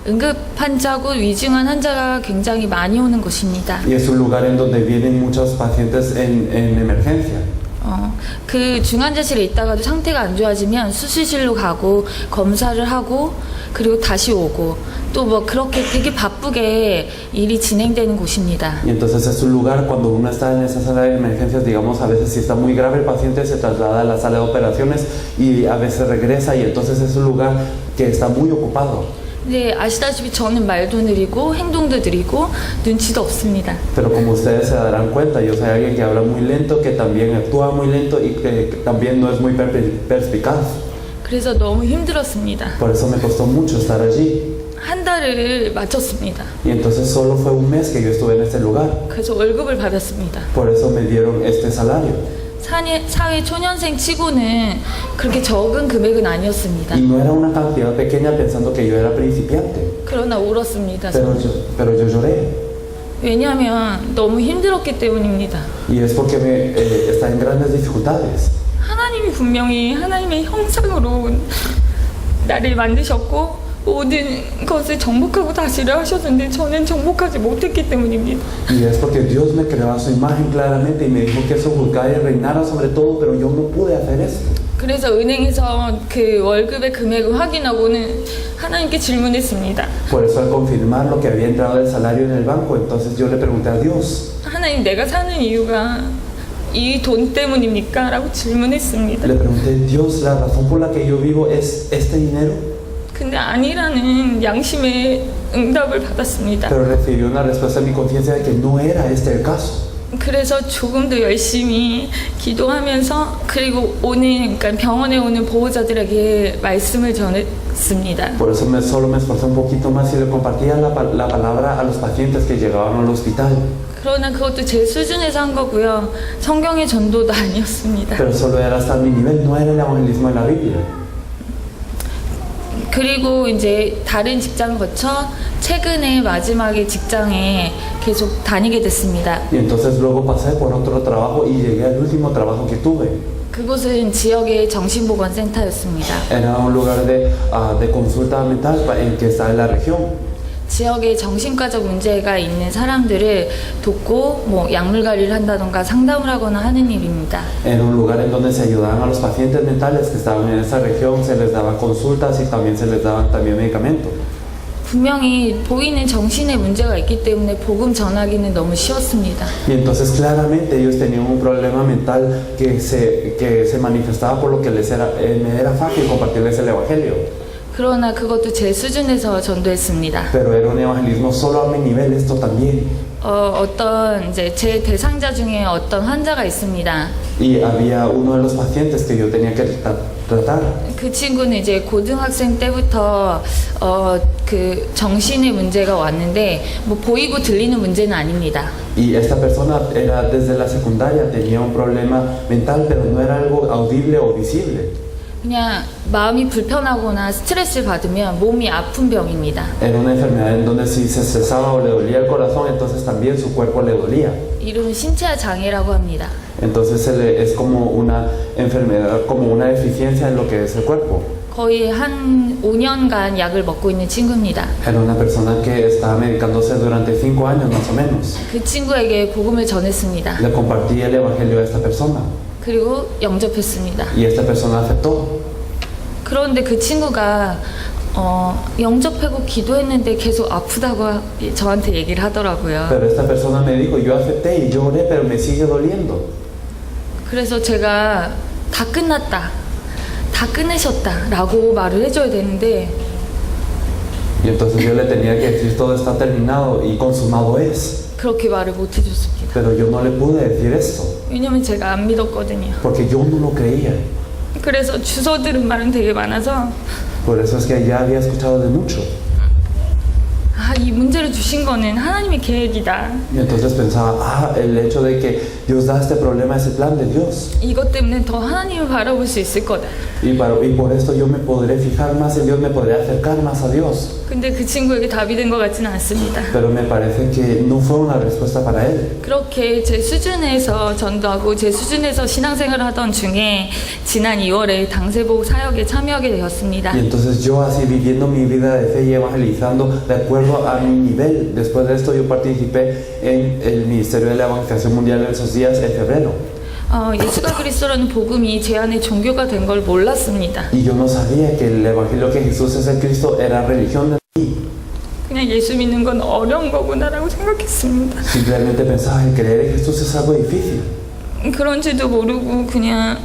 응급 환자고 위중한 환자가 굉장히 많이 오는 곳입니다. Y es un lugar en donde vienen muchos pacientes en emergencia. 그 중환자실에 있다가도 상태가 안 좋아지면 수술실로 가고 검사를 하고 그리고 다시 오고 또 뭐 그렇게 되게 바쁘게 일이 진행되는 곳입니다. Y entonces es un lugar cuando uno está en esa sala de emergencias, digamos, a veces si está muy grave el paciente se traslada a la sala de operaciones y a veces regresa y entonces es un lugar que está muy ocupado. 네, 아시다시피 저는 말도 느리고 행동도 느리고 눈치도 없습니다. Pero como ustedes se darán cuenta, yo soy alguien que habla muy lento, que también actúa muy lento y que también no es muy perspicaz. 그래서 너무 힘들었습니다. Por eso me costó mucho estar allí. 한 달을 마쳤습니다. Y entonces solo fue un mes que yo estuve en este lugar. 그래서 월급을 받았습니다. Por eso me dieron este salario. 사회 초년생 치고는 그렇게 적은 금액은 아니었습니다. Y no era una cantidad pequeña pensando que yo era principiante. 그러나 울었습니다. Pero yo lloré. 왜냐하면 너무 힘들었기 때문입니다. Y es porque está en grandes dificultades. 하나님이 분명히 하나님의 형상으로 나를 만드셨고 모든 것을 정복하고 다시를 하셨는데 저는 정복하지 못했기 때문입니다. Y es porque Dios me creó a su imagen claramente y me dijo que sojuzgara y reinara sobre todo, pero yo no pude hacer esto. 그래서 은행에서 그 월급의 금액을 확인하고는 하나님께 질문했습니다. Por eso al confirmar lo que había entrado del salario en el banco, entonces yo le pregunté a Dios. 하나님, 내가 사는 이유가 이 돈 때문입니까? 라고 질문했습니다. Le pregunté, Dios, ¿la razón por la que yo vivo es este dinero? 근데 아니라는 양심의 응답을 받았습니다. Pero recibí una respuesta en mi conciencia de que no era este el caso. 그래서 조금 더 열심히 기도하면서 그리고 그러니까 병원에 오는 보호자들에게 말씀을 전했습니다. Por eso solo me esforcé un poquito más y le compartía la palabra a los pacientes que llegaban al hospital. 그러나 그것도 제 수준에서 한 거고요. 성경의 전도도 아니었습니다. Pero solo era hasta mi nivel, no era el evangelismo de la Biblia. 그리고 이제 다른 직장을 거쳐 최근에 마지막에 직장에 계속 다니게 됐습니다. Y entonces luego pasé por otro trabajo y llegué al último trabajo que tuve. 그곳은 지역의 정신보건센터였습니다. Era un lugar de consulta mental en que está en la región. 지역에 정신과적 문제가 있는 사람들을 돕고 뭐 약물관리를 한다던가 상담을 하거나 하는 일입니다. Era un lugar en donde se ayudaban a los pacientes mentales que estaban en esa región, se les daban consultas y también se les daban también medicamentos. 분명히 보이는 정신의 문제가 있기 때문에 복음 전하기는 너무 쉬웠습니다. Y entonces claramente ellos tenían un problema mental que se manifestaba por lo que me era fácil compartirles el evangelio. 그러나 그것도 제 수준에서 전도했습니다. Pero era un evangelismo solo a mi nivel, esto también. 어떤 이제 제 대상자 중에 어떤 환자가 있습니다. Y había uno de los pacientes que yo tenía que tratar. 그 친구는 이제 고등학생 때부터 그 정신의 문제가 왔는데 뭐 보이고 들리는 문제는 아닙니다. Y esta persona era desde la secundaria, tenía un problema mental, pero no era algo audible o visible. 그냥 마음이 불편하거나 스트레스를 받으면 몸이 아픈 병입니다. Era una enfermedad en donde si se estresaba o le dolía el corazón, entonces también su cuerpo le dolía. 이름은 신체화 장애라고 합니다. Entonces es como una enfermedad, como una deficiencia en lo que es el cuerpo. 거의 한 5년간 약을 먹고 있는 친구입니다. Era una persona que estaba medicándose durante 5 años más o menos. 그 친구에게 복음을 전했습니다. Le compartí el evangelio a esta persona 그리고 영접했습니다. y esta persona aceptó. 그런데 그 친구가 영접하고 기도했는데 계속 아프다고 저한테 얘기를 하더라고요. Pero esta persona me dijo, yo acepté y yo oré, pero me sigue doliendo. 그래서 제가 다 끝났다, 다 끝내셨다 라고 말을 해줘야 되는데 Y entonces yo le tenía que decir, todo está terminado y consumado es. 그렇게 말을 못 해줬습니다. Pero yo no le pude decir esto, 왜냐면 제가 안 믿었거든요. porque yo no lo creía. 그래서 주워 들은 말은 되게 많아서 Por eso es que ya había escuchado de mucho. 이 문제를 주신 거는 하나님의 계획이다. Y entonces pensaba, el hecho de que Dios da este problema es el plan de Dios. 이것 때문에 더 하나님을 바라볼 수 있을 거다. Y por esto yo me podré fijar más en Dios, me podré acercar más a Dios. 근데 그 친구에게 답이 된 것 같지는 않습니다. Pero me parece que no fue una respuesta para él. 그렇게 제 수준에서 전도하고 제 수준에서 신앙생활을 하던 중에 지난 2월에 당세복 사역에 참여하게 되었습니다. Y entonces yo así viviendo mi vida de fe y evangelizando de acuerdo a mi nivel. Después de esto yo participé en el Ministerio de la Evangelización Mundial en esos días en febrero. 예수가 그리스도라는 복음이 제 안에 종교가 된 걸 몰랐습니다. Y yo no sabía que el Evangelio que Jesús es el Cristo era religión de mí. 그냥 예수 믿는 건 어려운 거구나라고 생각했습니다. Simplemente pensaba en creer en Jesús es algo difícil. 그런지도 모르고 그냥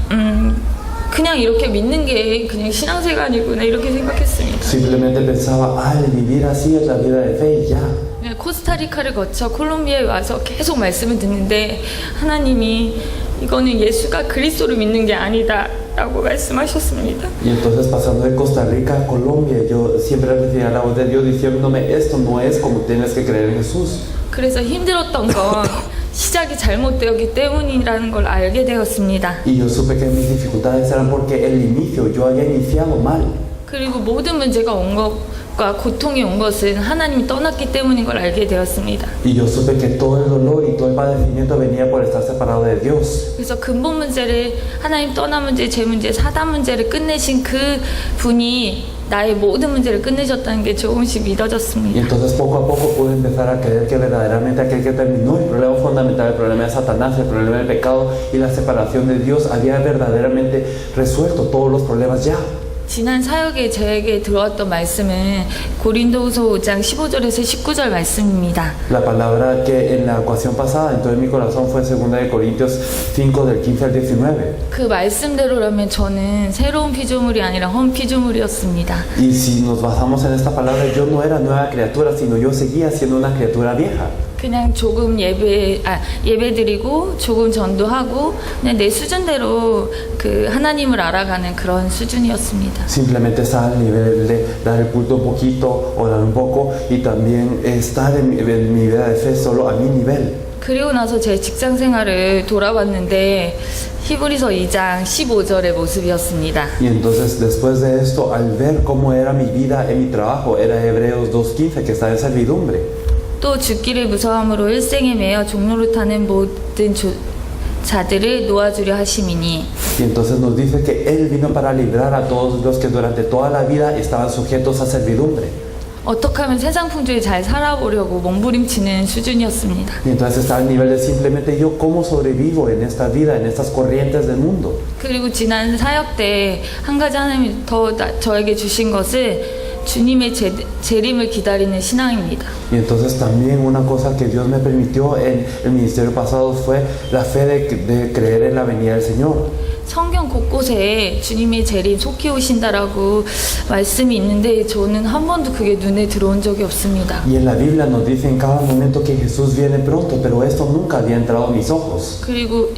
이렇게 믿는 게 그냥 신앙생활이구나 이렇게 생각했습니다. Simplemente pensaba, el vivir así es la vida de fe y ya. 코스타리카를 거쳐 콜롬비아에 와서 계속 말씀을 듣는데 하나님이 이거는 예수가 그리스도를 믿는 게 아니다 라고 말씀하셨습니다. Y entonces pasando de Costa Rica a Colombia, yo siempre recibía la voz de Dios diciéndome, esto no es como tienes que creer en Jesús. 그래서 힘들었던 건 시작이 잘못되었기 때문이라는 걸 알게 되었습니다. Y yo supe que mis dificultades eran porque el inicio, yo había iniciado mal. 그리고 모든 문제가 온 것과 고통이 온 것은 하나님이 떠났기 때문인 걸 알게 되었습니다. Y yo supe que todo el dolor y todo el padecimiento venía por estar separado de Dios. 그래서 근본 문제를 하나님 떠난 문제, 제 문제, 사단 문제를 끝내신 그 분이 나의 모든 문제를 끝내셨다는 게 조금씩 Y 믿어졌습니다. entonces poco a poco pude empezar a creer que verdaderamente aquel que terminó el problema fundamental, el problema de Satanás, el problema del pecado y la separación de Dios, había verdaderamente resuelto todos los problemas ya. 지난 사역에 저에게 들어왔던 말씀은 고린도후서 5장 15절에서 19절 말씀입니다. La palabra que en la ocasión pasada entró en mi corazón fue 2 de Corintios 5 del 15 al 19. 그 말씀대로라면 저는 새로운 피조물이 아니라 헌 피조물이었습니다. Y si nos basamos en esta palabra, yo no era nueva criatura, sino yo seguía siendo una criatura vieja. 그냥 조금 예배드리고 조금 전도하고 그냥 내 수준대로 그 하나님을 알아가는 그런 수준이었습니다. Simplemente estar al nivel de dar el culto un poquito, orar un poco y también estar en mi vida de fe solo a mi nivel. 그리고 나서 제 직장 생활을 돌아봤는데 히브리서 2장 15절의 모습이었습니다. Y entonces después de esto, al ver cómo era mi vida en mi trabajo, era Hebreos 2:15, que está en servidumbre. 또 죽기를 무서함으로 일생에 매여 종로를 타는 모든 자들을 놓아주려 하심이니 Y entonces nos dice que Él vino para librar a todos los que durante toda la vida estaban sujetos a servidumbre. 어떻게 하면 세상 풍조에 잘 살아보려고 몸부림치는 수준이었습니다. Y entonces está al nivel de simplemente yo cómo sobrevivo en esta vida, en estas corrientes del mundo. 그리고 지난 사역 때 한 가지 하나님이 더 저에게 주신 것은 주님의 재림을 기다리는 신앙입니다. Y entonces también una cosa que Dios me permitió en el ministerio pasado fue la fe de creer en la venida del Señor. 성경 곳곳에 주님의 재림 속히 오신다라고 말씀이 있는데 저는 한 번도 그게 눈에 들어온 적이 없습니다. Y en la Biblia nos dice en cada momento que Jesús viene pronto, pero esto nunca había entrado a mis ojos. 그리고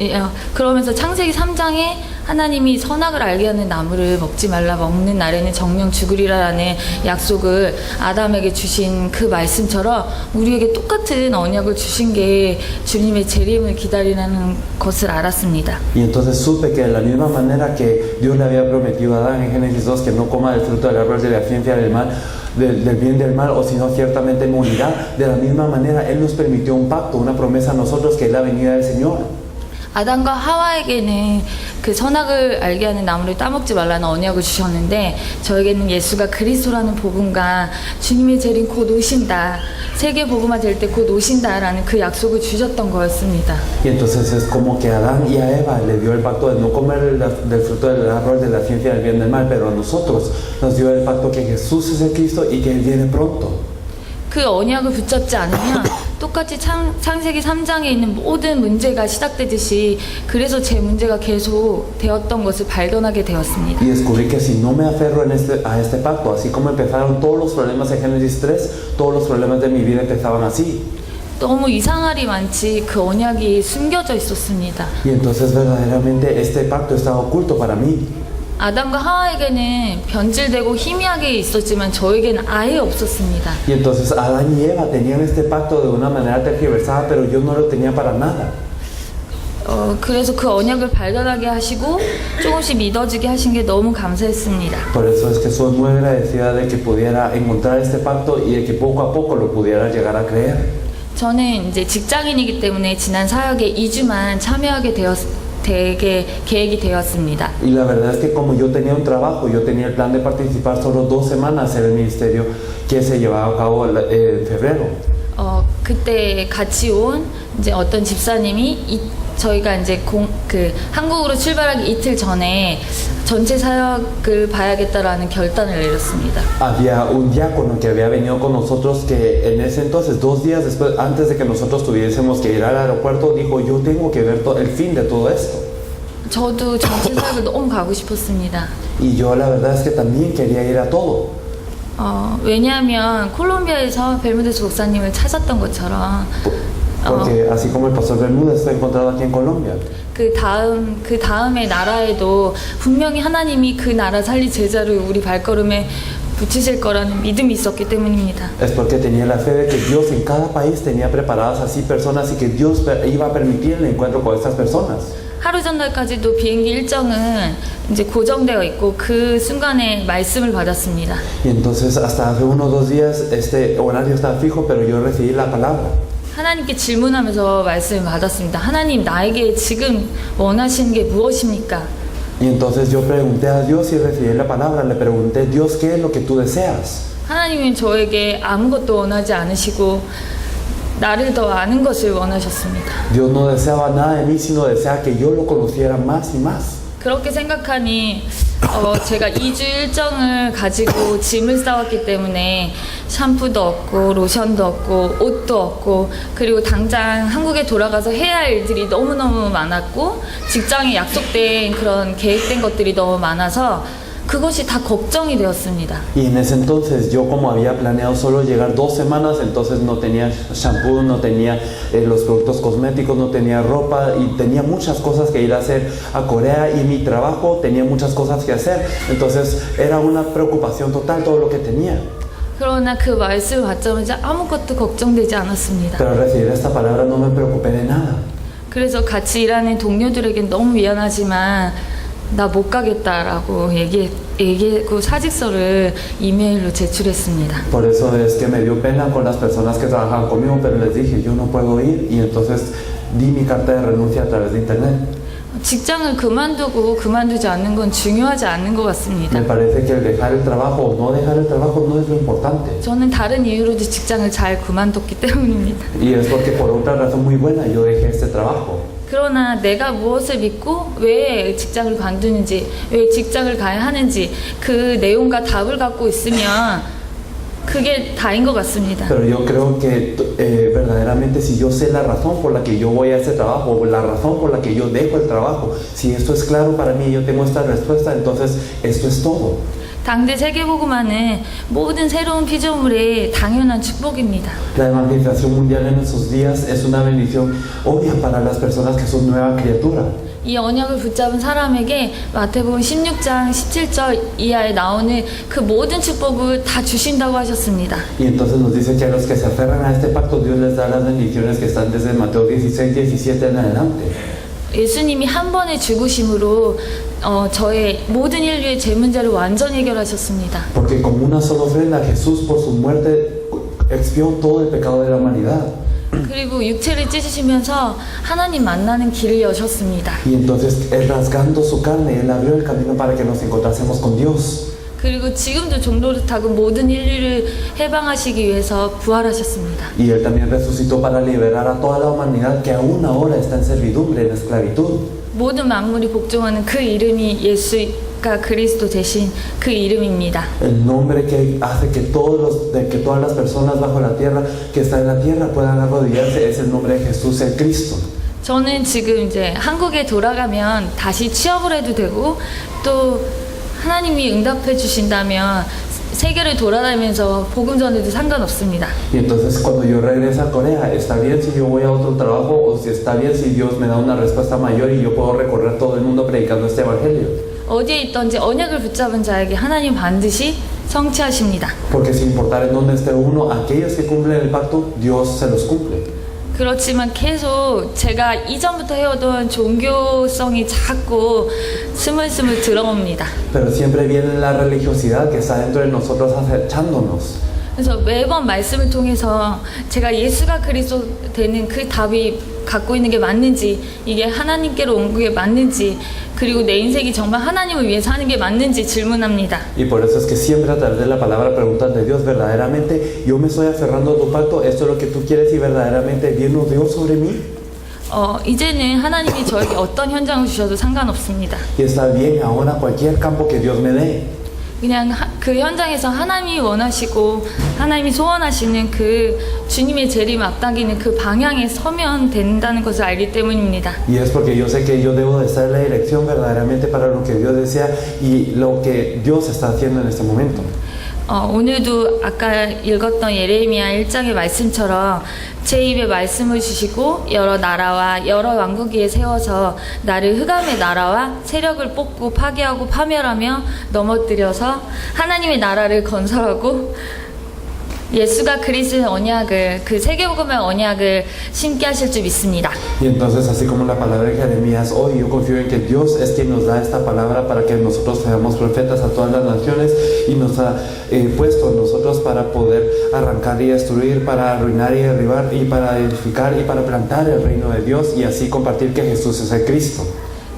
그러면서 창세기 3장에 하나님이 선악을 알게 하는 나무를 먹지 말라, 먹는 날에는 정령 죽으리라라는 약속을 아담에게 주신 그 말씀처럼 우리에게 똑같은 언약을 주신 게 주님의 재림을 기다리라는 것을 알았습니다. Y entonces supe que de la misma manera que Dios le había prometido a Adán en Génesis 2 que no coma del fruto del árbol de la ciencia del mal, del bien del mal, o si no ciertamente morirá, de la misma manera Él nos permitió un pacto, una promesa a nosotros que es la venida del Señor. 아담과 하와에게는 그 선악을 알게 하는 나무를 따먹지 말라는 언약을 주셨는데 저에게는 예수가 그리스도라는 복음과 주님의 재림 곧 오신다, 세계 복음화 될 때 곧 오신다라는 그 약속을 주셨던 거였습니다. Y entonces es como que a Adán y a Eva le dio el pacto de no comer del fruto del árbol de la ciencia del bien del mal, pero a nosotros nos dio el pacto que Jesús es el Cristo y que Él viene pronto. 그 언약을 붙잡지 않으면 똑같이 창세기 3장에 있는 모든 문제가 시작되듯이 그래서 제 문제가 계속 되었던 것을 발견하게 되었습니다. Y descubrí que si no me aferro a este pacto, así como empezaron todos los problemas en Génesis 3, todos los problemas de mi vida empezaban así. 너무 이상할이 많지 그 언약이 숨겨져 있었습니다. Y entonces verdaderamente este pacto estaba oculto para mí. 아담과 하와에게는 변질되고 희미하게 있었지만 저에게는 아예 없었습니다. Y entonces Adán y Eva tenían este pacto de una manera tergiversada, pero yo no lo tenía para nada. 그래서 그 언약을 발견하게 하시고 조금씩 믿어지게 하신 게 너무 감사했습니다. Por eso es que soy muy agradecida de que pudiera encontrar este pacto y de que poco a poco lo pudiera llegar a creer. 저는 이제 직장인이기 때문에 지난 사역에 2주만 참여하게 계획이 되었습니다. Y la verdad es que como yo tenía un trabajo, yo tenía el plan de participar solo 2 semanas en el ministerio que se llevaba a cabo en febrero. 그때 같이 온 이제 어떤 집사님이 저희가 이제 한국으로 출발하기 이틀 전에 전체 사역을 봐야겠다라는 결단을 내렸습니다. Había un diácono que había venido con nosotros que en ese entonces, 2 días después, antes de que nosotros tuviésemos que ir al aeropuerto, dijo, yo tengo que ver el fin de todo esto. 저도 전체 사역을 너무 가고 싶었습니다. Y yo la verdad es que también quería ir a todo. 왜냐하면 콜롬비아에서 벨무데스 목사님을 찾았던 것처럼 Porque así como el pastor Bermúdez fue encontrado aquí en Colombia. 그 다음의 나라에도 분명히 하나님이 그 나라 살릴 제자를 우리 발걸음에 붙이실 거라는 믿음이 있었기 때문입니다. Es porque tenía la fe de que Dios en cada país tenía preparadas así personas y que Dios iba a permitir el encuentro con estas personas. 하루 전날까지도 비행기 일정은 이제 고정되어 있고 그 순간에 말씀을 받았습니다. Y entonces hasta hace 1 o 2 días este horario estaba fijo, pero yo recibí la palabra. 하나님께 질문하면서 말씀을 받았습니다. 하나님, 나에게 지금 원하시는 게 무엇입니까? Y entonces yo pregunté a Dios y recibí la palabra. Le pregunté, Dios, ¿qué es lo que tú deseas? 하나님은 저에게 아무것도 원하지 않으시고 나를 더 아는 것을 원하셨습니다. Dios no deseaba nada de mí, sino desea que yo lo conociera más y más. 그렇게 생각하니 제가 2주 일정을 가지고 짐을 싸왔기 때문에 샴푸도 없고 로션도 없고 옷도 없고 그리고 당장 한국에 돌아가서 해야 할 일들이 너무너무 많았고 직장에 약속된 그런 계획된 것들이 너무 많아서 그것이 다 걱정이 되었습니다. Y en ese entonces yo como había planeado solo llegar 2 semanas, entonces no tenía shampoo, no tenía los productos cosméticos, no tenía ropa y tenía muchas cosas que ir a hacer a Corea y en mi trabajo tenía muchas cosas que hacer. Entonces era una preocupación total todo lo que tenía. 그러나 그 말씀을 받자마자 아무것도 걱정되지 않았습니다. Pero al recibir esta palabra no me preocupé de nada. 그래서 같이 일하는 동료들에게 너무 미안하지만 나 못 가겠다라고 얘기하고 사직서를 이메일로 제출했습니다. Por eso es que me dio pena con las personas que trabajaban conmigo, pero les dije, yo no puedo ir, y entonces di mi carta de renuncia a través de internet. 직장을 그만두고 그만두지 않는 건 중요하지 않는 것 같습니다. Me parece que el dejar el trabajo o no dejar el trabajo no es lo importante. 저는 다른 이유로도 직장을 잘 그만뒀기 때문입니다. Y es porque por otra razón muy buena yo dejé este trabajo. 그러나 내가 무엇을 믿고 왜 직장을 관두는지, 왜 직장을 가야 하는지 그 내용과 답을 갖고 있으면 그게 다인 것 같습니다. Pero yo creo que verdaderamente si yo sé la razón por la que yo voy a ese trabajo o la razón por la que yo dejo el trabajo, si esto es claro para mí y yo tengo esta respuesta, entonces esto es todo. 당대 세계복음화는 모든 새로운 피조물의 당연한 축복입니다. La evangelización mundial en esos días es una bendición obvia para las personas que son nueva criatura. 이 언약을 붙잡은 사람에게 마태복음 16장 17절 이하에 나오는 그 모든 축복을 다 주신다고 하셨습니다. Y entonces nos dice que a los que se aferran a este pacto Dios les da las bendiciones que están desde Mateo 16, 17 en adelante. 예수님이 한 번의 죽으심으로 저의 모든 인류의 죄 문제를 완전히 해결하셨습니다. Porque con una sola ofrenda Jesús por su muerte expió todo el pecado de la humanidad. 그리고 육체를 찢으시면서 하나님 만나는 길을 여셨습니다. Y entonces él rasgando su carne, él abrió el camino para que nos encontrásemos con Dios. 그리고 지금도 종로를 타고 모든 인류를 해방하시기 위해서 부활하셨습니다. Y él también resucitó para liberar a toda la humanidad que aún ahora está en servidumbre, en esclavitud. 모든 만물이 복종하는 그 이름이 예수가 그리스도 되신 그 이름입니다. El nombre que hace que todas las personas bajo la tierra, que están en la tierra, puedan arrodillarse es el nombre de Jesús el Cristo. 저는 지금 이제 한국에 돌아가면 다시 취업을 해도 되고 또 하나님이 응답해 주신다면 세계를 돌아다니면서 복음 전해도 상관없습니다. Y entonces cuando yo regrese a Corea, está bien si yo voy a otro trabajo o si está bien si Dios me da una respuesta mayor y yo puedo recorrer todo el mundo predicando este evangelio. 어디에 있든지 언약을 붙잡은 자에게 하나님 반드시 성취하십니다. Porque sin importar en dónde esté uno, aquellos que cumplen el pacto, Dios se los cumple. 그렇지만 계속 제가 이전부터 해오던 종교성이 자꾸 스물스물 들어옵니다. Pero siempre viene la religiosidad que está dentro de nosotros acechándonos. 그래서 매번 말씀을 통해서 제가 예수가 그리스도 되는 그 답이 갖고 있는 게 맞는지, 이게 하나님께로 온 게 맞는지, 그리고 내 인생이 정말 하나님을 위해 사는 게 맞는지 질문합니다. Y por eso es que siempre a través de la palabra preguntan de Dios, verdaderamente yo me estoy aferrando a tu pacto, esto es lo que tú quieres y verdaderamente vino Dios sobre mí. 이제는 하나님이 저에게 어떤 현장을 주셔도 상관없습니다. Y está bien ahora cualquier campo que Dios me dé. 그냥 그 현장에서 하나님이 원하시고 하나님이 소원하시는 그 주님의 재림 앞당기는 그 방향에 서면 된다는 것을 알기 때문입니다. Y es porque yo sé que yo debo de estar en la dirección verdaderamente para lo que Dios desea y lo que Dios está haciendo en este momento. 오늘도 아까 읽었던 예레미야 1장의 말씀처럼 제 입에 말씀을 주시고 여러 나라와 여러 왕국 위에 세워서 나를 흑암의 나라와 세력을 뽑고 파괴하고 파멸하며 넘어뜨려서 하나님의 나라를 건설하고 예수가 그리스도의 언약을, 그 세계복음의 언약을 심게 하실 줄 믿습니다. Y entonces, así como la palabra de Jeremías hoy, yo confío en que Dios es quien nos da esta palabra para que nosotros seamos profetas a todas las naciones y nos ha puesto a nosotros para poder arrancar y destruir, para arruinar y derribar y para edificar y para plantar el reino de Dios y así compartir que Jesús es el Cristo.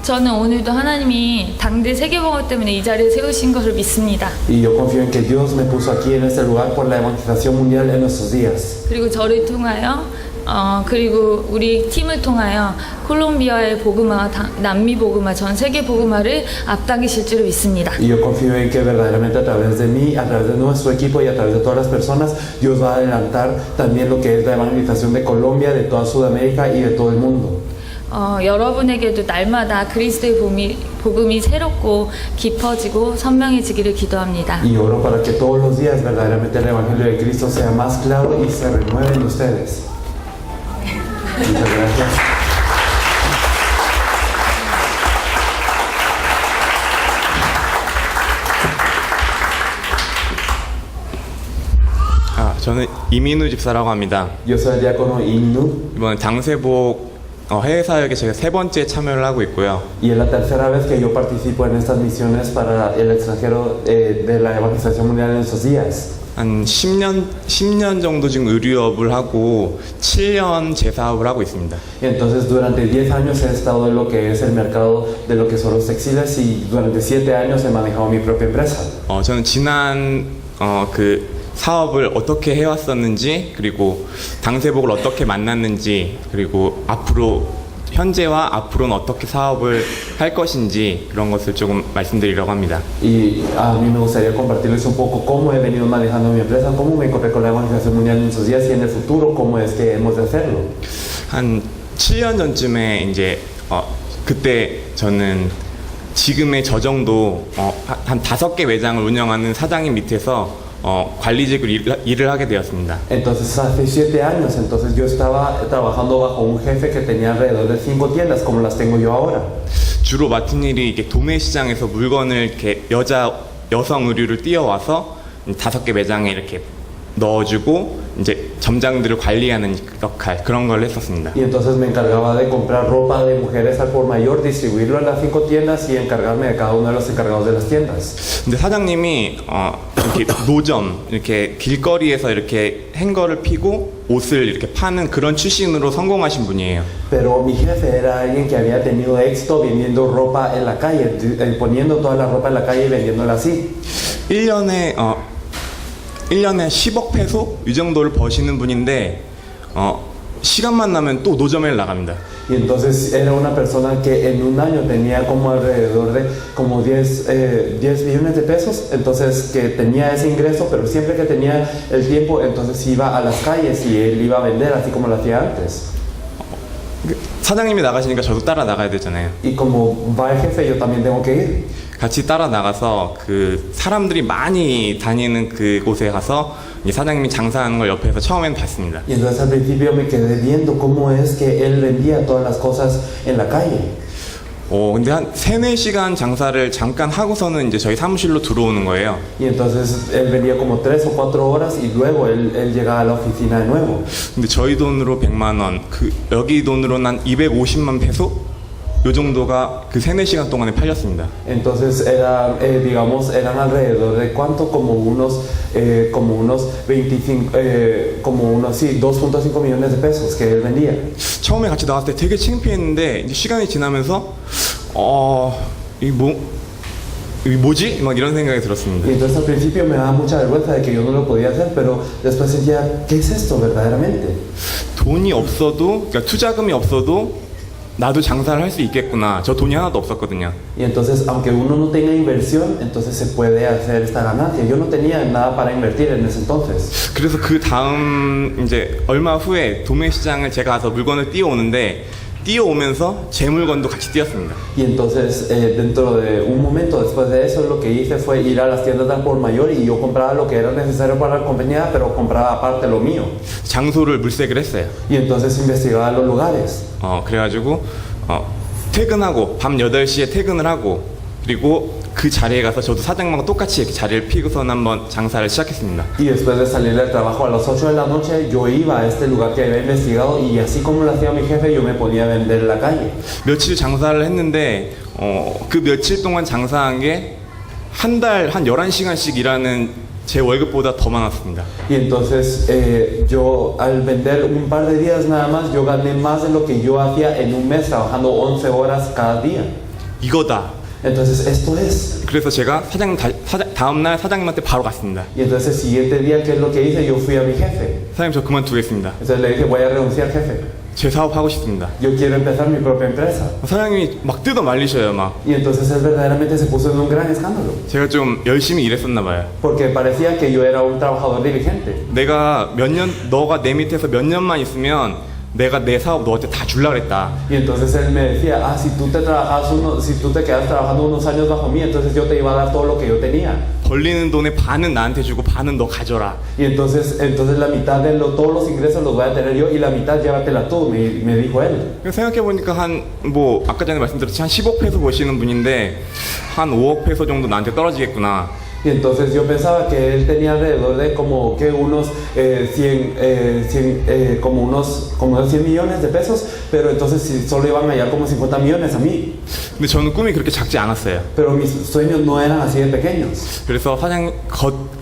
저는 오늘도 하나님이 당대 세계복음 때문에 이 자리에 세우신 것을 믿습니다. Y yo confío en que Dios me puso aquí en este lugar por la evangelización mundial en nuestros días. 그리고 저를 통하여 그리고 우리 팀을 통하여 콜롬비아의 복음화, 남미 복음화, 전 세계 복음화를 앞당기실 줄 믿습니다. Y yo confío en que verdaderamente a través de mí, a través de nuestro equipo y a través de todas las personas, Dios va a adelantar también lo que es la evangelización de Colombia, de toda Sudamérica y de todo el mundo. 여러분에게도 날마다 그리스도의 복음이 새롭고 깊어지고 선명해지기를 기도합니다. Y oro para que todos los días verdaderamente el evangelio de Cristo sea más claro y se renueve en ustedes. Muchas gracias. 저는 이민우 집사라고 합니다. Yo soy el diácono Innu 이번 장세복 해외 사역에 제가 3번째 참여를 하고 있고요. y es la tercera vez que yo participo en estas misiones para el extranjero de la evangelización mundial en estos días. 한 10년 정도 지금 의류업을 하고 7년 제사업을 하고 있습니다. Y entonces durante 10 años he estado en lo que es el mercado de lo que son los textiles y durante 7 años he manejado mi propia empresa. 저는 지난 그 사업을 어떻게 해왔었는지, 그리고 당세복을 어떻게 만났는지, 그리고 현재와 앞으로는 어떻게 사업을 할 것인지 그런 것을 조금 말씀드리려고 합니다. Y a mí me gustaría compartirles un poco cómo he venido manejando mi empresa, cómo me encontré con la evangelización mundial en esos días y en el futuro cómo es que hemos de hacerlo. 한 7년 전쯤에 이제 그때 저는 지금의 저 정도 한 5개 매장을 운영하는 사장님 밑에서 관리직으로 일을 하게 되었습니다. Entonces hace 7 años, entonces yo estaba trabajando bajo un jefe que tenía alrededor de 5 tiendas como las tengo yo ahora. 주로 맡은 일이 이게 도매 시장에서 물건을 이렇게 여성 의류를 띄어와서 5개 매장에 이렇게 넣어주고 이제 점장들을 관리하는 역할, 그런 걸 했었습니다. Y entonces me encargaba de comprar ropa de mujeres al por mayor, distribuirlo en las 5 tiendas y encargarme de cada uno de los encargados de las tiendas. 근데 사장님이 이렇게 노점, 이렇게 길거리에서 이렇게 행거를 피고 옷을 이렇게 파는 그런 출신으로 성공하신 분이에요. Pero mi jefe era alguien que había tenido éxito vendiendo ropa en la calle, poniendo toda la ropa en la calle y vendiéndola así. 1년에 10억 페소 이 정도를 버시는 분인데 시간만 나면 또 노점에 나갑니다. Y entonces era una persona que en un año tenía como alrededor de como 10 millones de pesos, entonces que tenía ese ingreso, pero siempre que tenía el tiempo, entonces iba a las calles y él iba a vender así como lo hacía antes. 사장님이 나가시니까 저도 따라 나가야 되잖아요. Y como va el jefe, yo también tengo que ir. 같이 따라 나가서 그 사람들이 많이 다니는 그곳에 가서 이 사장님이 장사하는 걸 옆에서 처음엔 봤습니다. Y entonces al principio me quedé viendo cómo es que él vendía todas las cosas en la calle. 근데 한 3-4시간 장사를 잠깐 하고서는 이제 저희 사무실로 들어오는 거예요. Y entonces él vendía como 3 o 4 horas y luego él llegaba a la oficina de nuevo. 근데 저희 돈으로 100만 원, 여기 돈으로는 한 250만 페소? 요 정도가 그 3-4시간 동안에 팔렸습니다. Entonces era, digamos, eran alrededor de cuánto, como unos 25, como unos, sí, 2.5 millones de pesos que él vendía. 처음에 같이 나왔을 때 되게 창피했는데 이제 시간이 지나면서 이게 뭐지? 막 이런 생각이 들었습니다. Y entonces al principio me daba mucha vergüenza de que yo no lo podía hacer, pero después sentía, ¿qué es esto verdaderamente? 돈이 없어도, 그러니까 투자금이 없어도 나도 장사를 할 수 있겠구나. 저 돈이 하나도 없었거든요. Y entonces, aunque uno no tenga inversión, entonces se puede hacer esta ganancia. Yo no tenía nada para invertir en ese entonces. 그래서 그 다음 이제 얼마 후에 도매 시장을 제가 가서 물건을 띄워오는데 뛰어오면서 제 물건도 같이 뛰었습니다. Y entonces, dentro de un momento después de eso, lo que hice fue ir a las tiendas al por mayor y yo compraba lo que era necesario para la compañía, pero compraba aparte lo mío. 장소를 물색을 했어요. Y entonces investigaba los lugares. 그래가지고 퇴근하고 밤 8시에 퇴근을 하고 그리고 그 자리에 가서 저도 사장님하고 똑같이 이렇게 자리를 피고선 한번 장사를 시작했습니다. Y después de salir del trabajo a las 8 de la noche, yo iba a este lugar que había investigado y así como lo hacía mi jefe, yo me ponía a vender en la calle. 며칠 장사를 했는데 그 며칠 동안 장사한 게 한 달 한 11시간씩 일하는 제 월급보다 더 많았습니다. Y entonces yo al vender un par de días nada más, yo gané más de lo que yo hacía en un mes trabajando 11 horas cada día. 이거다. Entonces esto es. 그래서 제가 다음날 사장님한테 바로 갔습니다. Y entonces el siguiente día, ¿qué es lo que hice? Yo fui a mi jefe. 사장님 저 그만두겠습니다. Entonces le dije, voy a renunciar, jefe. 제 사업 하고 싶습니다. Yo quiero empezar mi propia empresa. 사장님이 막 뜯어 말리셔요, 막. Y entonces él verdaderamente se puso en un gran escándalo. 제가 좀 열심히 일했었나 봐요. Porque parecía que yo era un trabajador diligente. 너가 내 밑에서 몇 년만 있으면 내가 내 사업 너한테 다 줄라 그랬다. Y entonces él me decía, si tú te quedas trabajando unos años bajo mí, entonces yo te iba a dar todo lo que yo tenía. 벌리는 돈의 반은 나한테 주고 반은 너 가져라. Y entonces la mitad de todos los ingresos los voy a tener yo y la mitad llévatela tú, me dijo él. 생각해 보니까 아까 전에 말씀드렸듯이 한 10억 페소 버시는 분인데 한 5억 페소 정도 나한테 떨어지겠구나. Y entonces yo pensaba que él tenía alrededor de como que unos 100 millones de pesos, pero entonces si solo iban a hallar como 50 millones a mí. 근데 저는 꿈이 그렇게 작지 않았어요. Pero mis sueños no eran así de pequeños. 그래서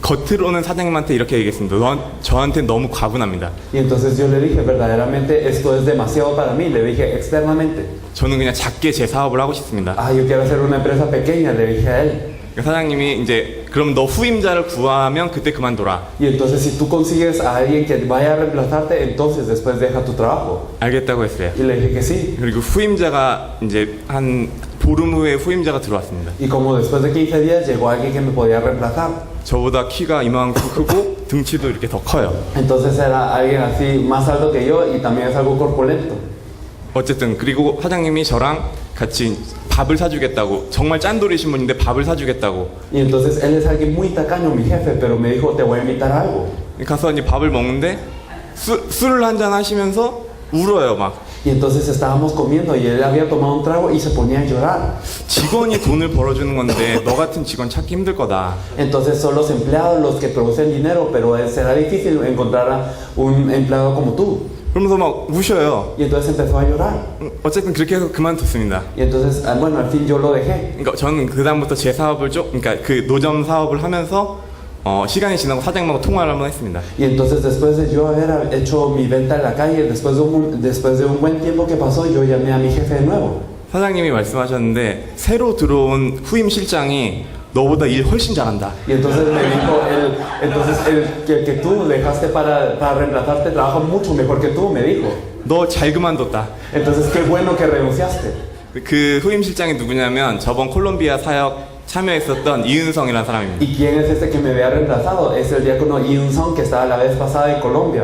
겉으로는 사장님한테 이렇게 얘기했습니다. 저한테 너무 과분합니다. Y entonces yo le dije, verdaderamente esto es demasiado para mí. Le dije externamente, 저는 그냥 작게 제 사업을 하고 싶습니다. yo quiero hacer una empresa pequeña, le dije a él. 사장님이 이제 그럼 너 후임자를 구하면 그때 그만둬라. Y entonces si tú consigues a alguien que vaya a reemplazarte, entonces después deja tu trabajo. 알겠다고 했어요. Y le dije que sí. 그리고 후임자가 이제 한 보름 후에 후임자가 들어왔습니다. Y como después de 15 días llegó alguien que me podía reemplazar. 저보다 키가 이만큼 크고 등치도 이렇게 더 커요. Entonces era alguien así más alto que yo y también es algo corpulento. 어쨌든 그리고 사장님이 저랑 같이 밥을 사주겠다고, 정말 짠돌이신 분인데 밥을 사주겠다고. Y entonces él es alguien muy tacaño, mi jefe, pero me dijo, te voy a invitar a algo. 가서 이제 밥을 먹는데 술을 한잔 하시면서 울어요 막. Y entonces estábamos comiendo y él había tomado un trago y se ponía a llorar. 직원이 돈을 벌어주는 건데 너 같은 직원 찾기 힘들 거다. Entonces son los empleados los que producen dinero, pero será difícil encontrar a un empleado como tú. 그러면서 막 우셔요. Y entonces empezó a llorar. 어쨌든 그렇게 해서 그만뒀습니다. Y entonces, bueno, al fin yo lo dejé. 그러니까 저는 그 다음부터 제 사업을 그러니까 그 노점 사업을 하면서 시간이 지나고 사장님하고 통화를 한번 했습니다. Y entonces después de yo haber hecho mi venta en la calle, después de un buen tiempo que pasó, yo llamé a mi jefe de nuevo. 사장님이 말씀하셨는데 새로 들어온 후임 실장이 너보다 일 훨씬 잘한다. Y entonces me dijo, el que tú dejaste para reemplazarte trabaja mucho mejor que tú, me dijo. 너 잘 그만뒀다. Entonces qué bueno que renunciaste. 그 후임 실장이 누구냐면 저번 콜롬비아 사역 참여했었던 이은성이라는 사람입니다. ¿Y quién es este que me había reemplazado? Es el diácono Yun-song que estaba la vez pasada en Colombia.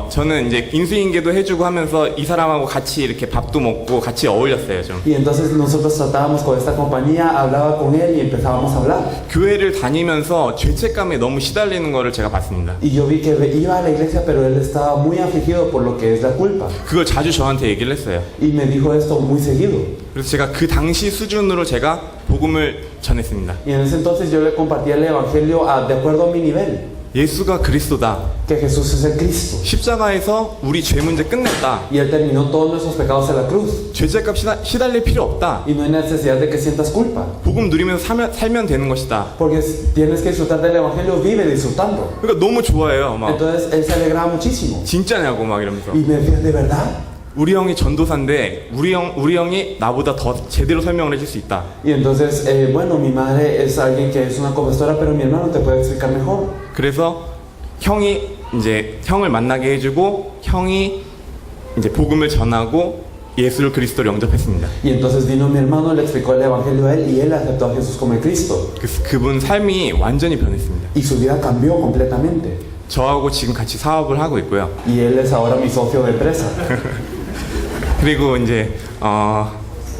저는 이제 인수인계도 해주고 하면서 이 사람하고 같이 이렇게 밥도 먹고 같이 어울렸어요 좀. Y entonces nosotros tratábamos con esta compañía, hablaba con él y empezábamos a hablar. 교회를 다니면서 죄책감에 너무 시달리는 거를 제가 봤습니다. Y yo vi que iba a la iglesia, pero él estaba muy afligido por lo que es la culpa. 그걸 자주 저한테 얘기를 했어요. Y me dijo esto muy seguido. 그래서 제가 그 당시 수준으로 제가 복음을 전했습니다. Y en ese entonces yo le compartía el evangelio de acuerdo a mi nivel. 예수가 그리스도다. Que Jesús es el Cristo. 십자가에서 우리 죄 문제 끝냈다. Y él terminó todos nuestros pecados en la cruz. 죄책감 시달릴 필요 없다. Y no hay necesidad de que sientas culpa. 복음 누리면서 살면 되는 것이다. Porque tienes que disfrutar del evangelio, vive disfrutando. 그러니까 너무 좋아해요. 막 Entonces él se alegraba muchísimo. 진짜냐고 막 이러면서. Y me decía, ¿de verdad? 우리 형이 전도사인데 우리 형이 나보다 더 제대로 설명을 해줄 수 있다. Y entonces, bueno, mi madre es alguien que es una confesora, pero mi hermano te puede explicar mejor. 그래서 형을 만나게 해주고 형이 이제 복음을 전하고 예수를 그리스도로 영접했습니다. Y entonces vino mi hermano, le explicó el evangelio a él y él aceptó a Jesús como el Cristo. 그래서 그분 삶이 완전히 변했습니다. Y su vida cambió completamente. 저하고 지금 같이 사업을 하고 있고요. Y él es ahora mi socio de empresa. 그리고 이제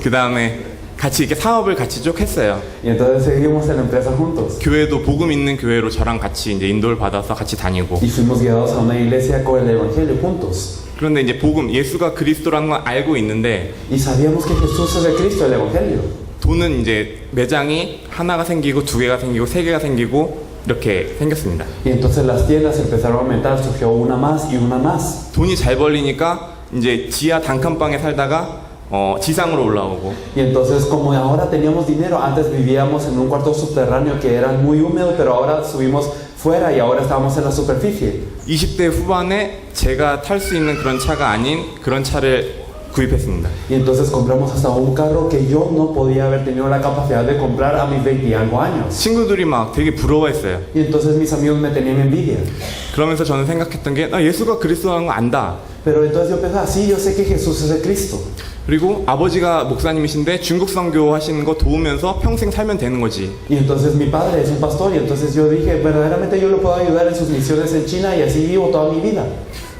그 다음에 같이 이렇게 사업을 같이 쭉 했어요. Y entonces seguimos en la empresa juntos. 교회도 복음 있는 교회로 저랑 같이 이제 인도를 받아서 같이 다니고. Y fuimos guiados a una iglesia con el evangelio juntos. 그런데 이제 복음, 예수가 그리스도라는 건 알고 있는데 Y sabíamos que Jesús es el Cristo, el evangelio. 돈은 이제 매장이 하나가 생기고 두 개가 생기고 세 개가 생기고 이렇게 생겼습니다. Y entonces las tiendas empezaron a aumentar, surgió una más y una más. 돈이 잘 벌리니까 이제 지하 단칸방에 살다가 지상으로 올라오고. Y entonces como ahora teníamos dinero, antes vivíamos en un cuarto subterráneo que era muy húmedo, pero ahora subimos fuera y ahora estamos en la superficie. 20대 후반에 제가 탈 수 있는 그런 차가 아닌 그런 차를 구입했습니다. Y entonces compramos hasta un carro que yo no podía haber tenido la capacidad de comprar a mis 20 y algo años. 친구들이 막 되게 부러워했어요. Y entonces mis amigos me tenían envidia. 그러면서 저는 생각했던 게 예수가 그리스도라는 거 안다. Pero entonces yo pensaba, sí, yo sé que Jesús es el Cristo. 그리고 아버지가 목사님이신데 중국 선교 하시는 거 도우면서 평생 살면 되는 거지. Y entonces mi padre es un pastor y entonces yo dije, verdaderamente yo lo puedo ayudar en sus misiones en China y así vivo toda mi vida.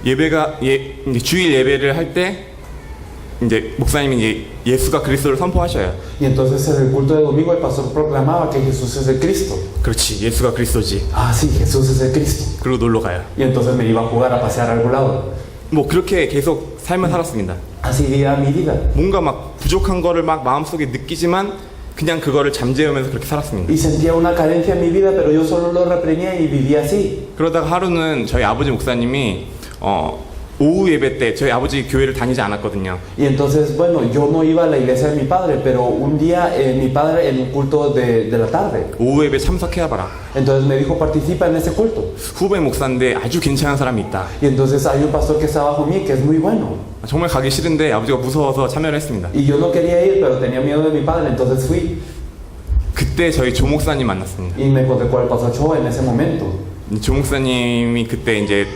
이제 주일 예배를 할 때 이제 목사님이 이제 예수가 그리스도를 선포하셔요. Y entonces en el culto de domingo el pastor proclamaba que Jesús es el Cristo. 그렇지, 예수가 그리스도지. Ah, sí, Jesús es el Cristo. 그리고 놀러 가요. Y entonces me iba a jugar, a pasear a algún lado. 뭐 그렇게 계속 삶을 살았습니다. Así vivía mi vida. 뭔가 막 부족한 거를 막 마음속에 느끼지만 그냥 그거를 잠재우면서 그렇게 살았습니다. Y sentía una carencia en mi vida, pero yo solo lo reprimía y vivía así. 그러다가 하루는 저희 아버지 목사님이 오후 예배 때 저희 아버지 교회를 다니지 않았거든요. Y entonces, bueno, yo no iba a la iglesia de mi padre, pero un día mi padre en un culto de la tarde. 오후 예배 참석해야 봐라. Entonces me dijo, participa en ese culto. 후배 목사인데 아주 괜찮은 사람이 있다. Y entonces hay un pastor que está bajo mí que es muy bueno. 정말 가기 싫은데 아버지가 무서워서 참여를 했습니다. Y yo no quería ir, pero tenía miedo de mi padre, entonces fui. 그때 저희 조 목사님 만났습니다. Y me encontré con el pastor Cho en ese momento. 조 목사님이 그때 이제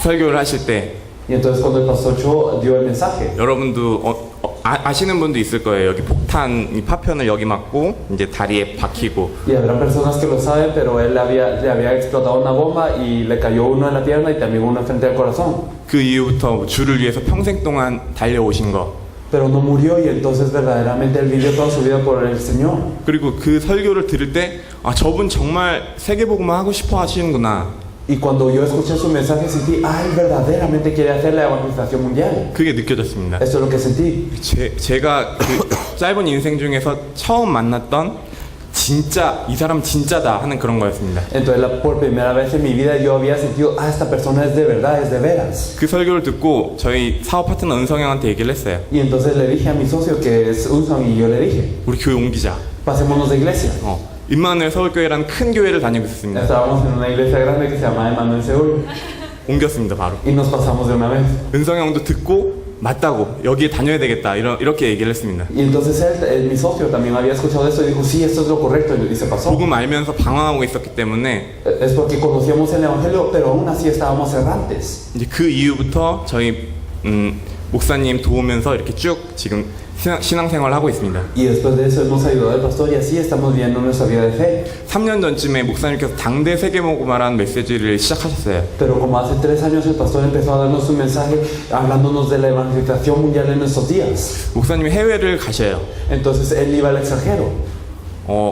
설교를 하실 때 Y entonces cuando el pastor Cho dio el mensaje, 여러분도 아시는 분도 있을 거예요. 여기 폭탄 이 파편을 여기 맞고 이제 다리에 박히고 y habrá personas que lo saben, pero él le había explotado una bomba y le cayó uno en la pierna y también uno frente al corazón. 그 이후부터 주를 위해서 평생 동안 달려오신 거. Pero no murió y entonces verdaderamente él vivió toda su vida por el Señor. 그리고 그 설교를 들을 때 저분 정말 세계복음화 하고 싶어 하시는구나. Y cuando yo escuché su mensaje sentí, él verdaderamente quiere hacer la evangelización mundial. 그게 느껴졌습니다. Esto es lo que sentí. 제가 그 짧은 인생 중에서 처음 만났던 진짜 이 사람 진짜다 하는 그런 거였습니다. Entonces por primera vez en mi vida yo había sentido, esta persona es de verdad, es de veras. 그 설교를 듣고 저희 사업 파트너 은성 형한테 얘기를 했어요. Y entonces le dije a mi socio que es Unson y yo le dije, 우리 교회 옮기자. pasémonos de iglesia. 임마누엘 서울교회라는 큰 교회를 다니고 있었습니다. Estábamos en una iglesia grande que se llama Emmanuel Seúl 옮겼습니다 바로. y nos pasamos de una vez. 은성 형도 듣고 맞다고 여기에 다녀야 되겠다 이렇게 얘기를 했습니다. Y entonces mi socio también había escuchado esto y dijo, sí, esto es lo correcto, y se pasó. 복음 알면서 방황하고 있었기 때문에 Es porque conocíamos el evangelio, pero aún así estábamos errantes. 이제 그 이후부터 저희 목사님 도우면서 이렇게 쭉 지금 신앙생활을 하고 있습니다. Y después de eso hemos ayudado al pastor y así estamos viviendo nuestra vida de fe. 3년 전쯤에 목사님께서 당대 세계복음화라는 메시지를 시작하셨어요. Pero como hace 3 años el pastor empezó a darnos un mensaje hablándonos de la evangelización mundial en nuestros días. 목사님이 해외를 가셔요. Entonces él iba al extranjero.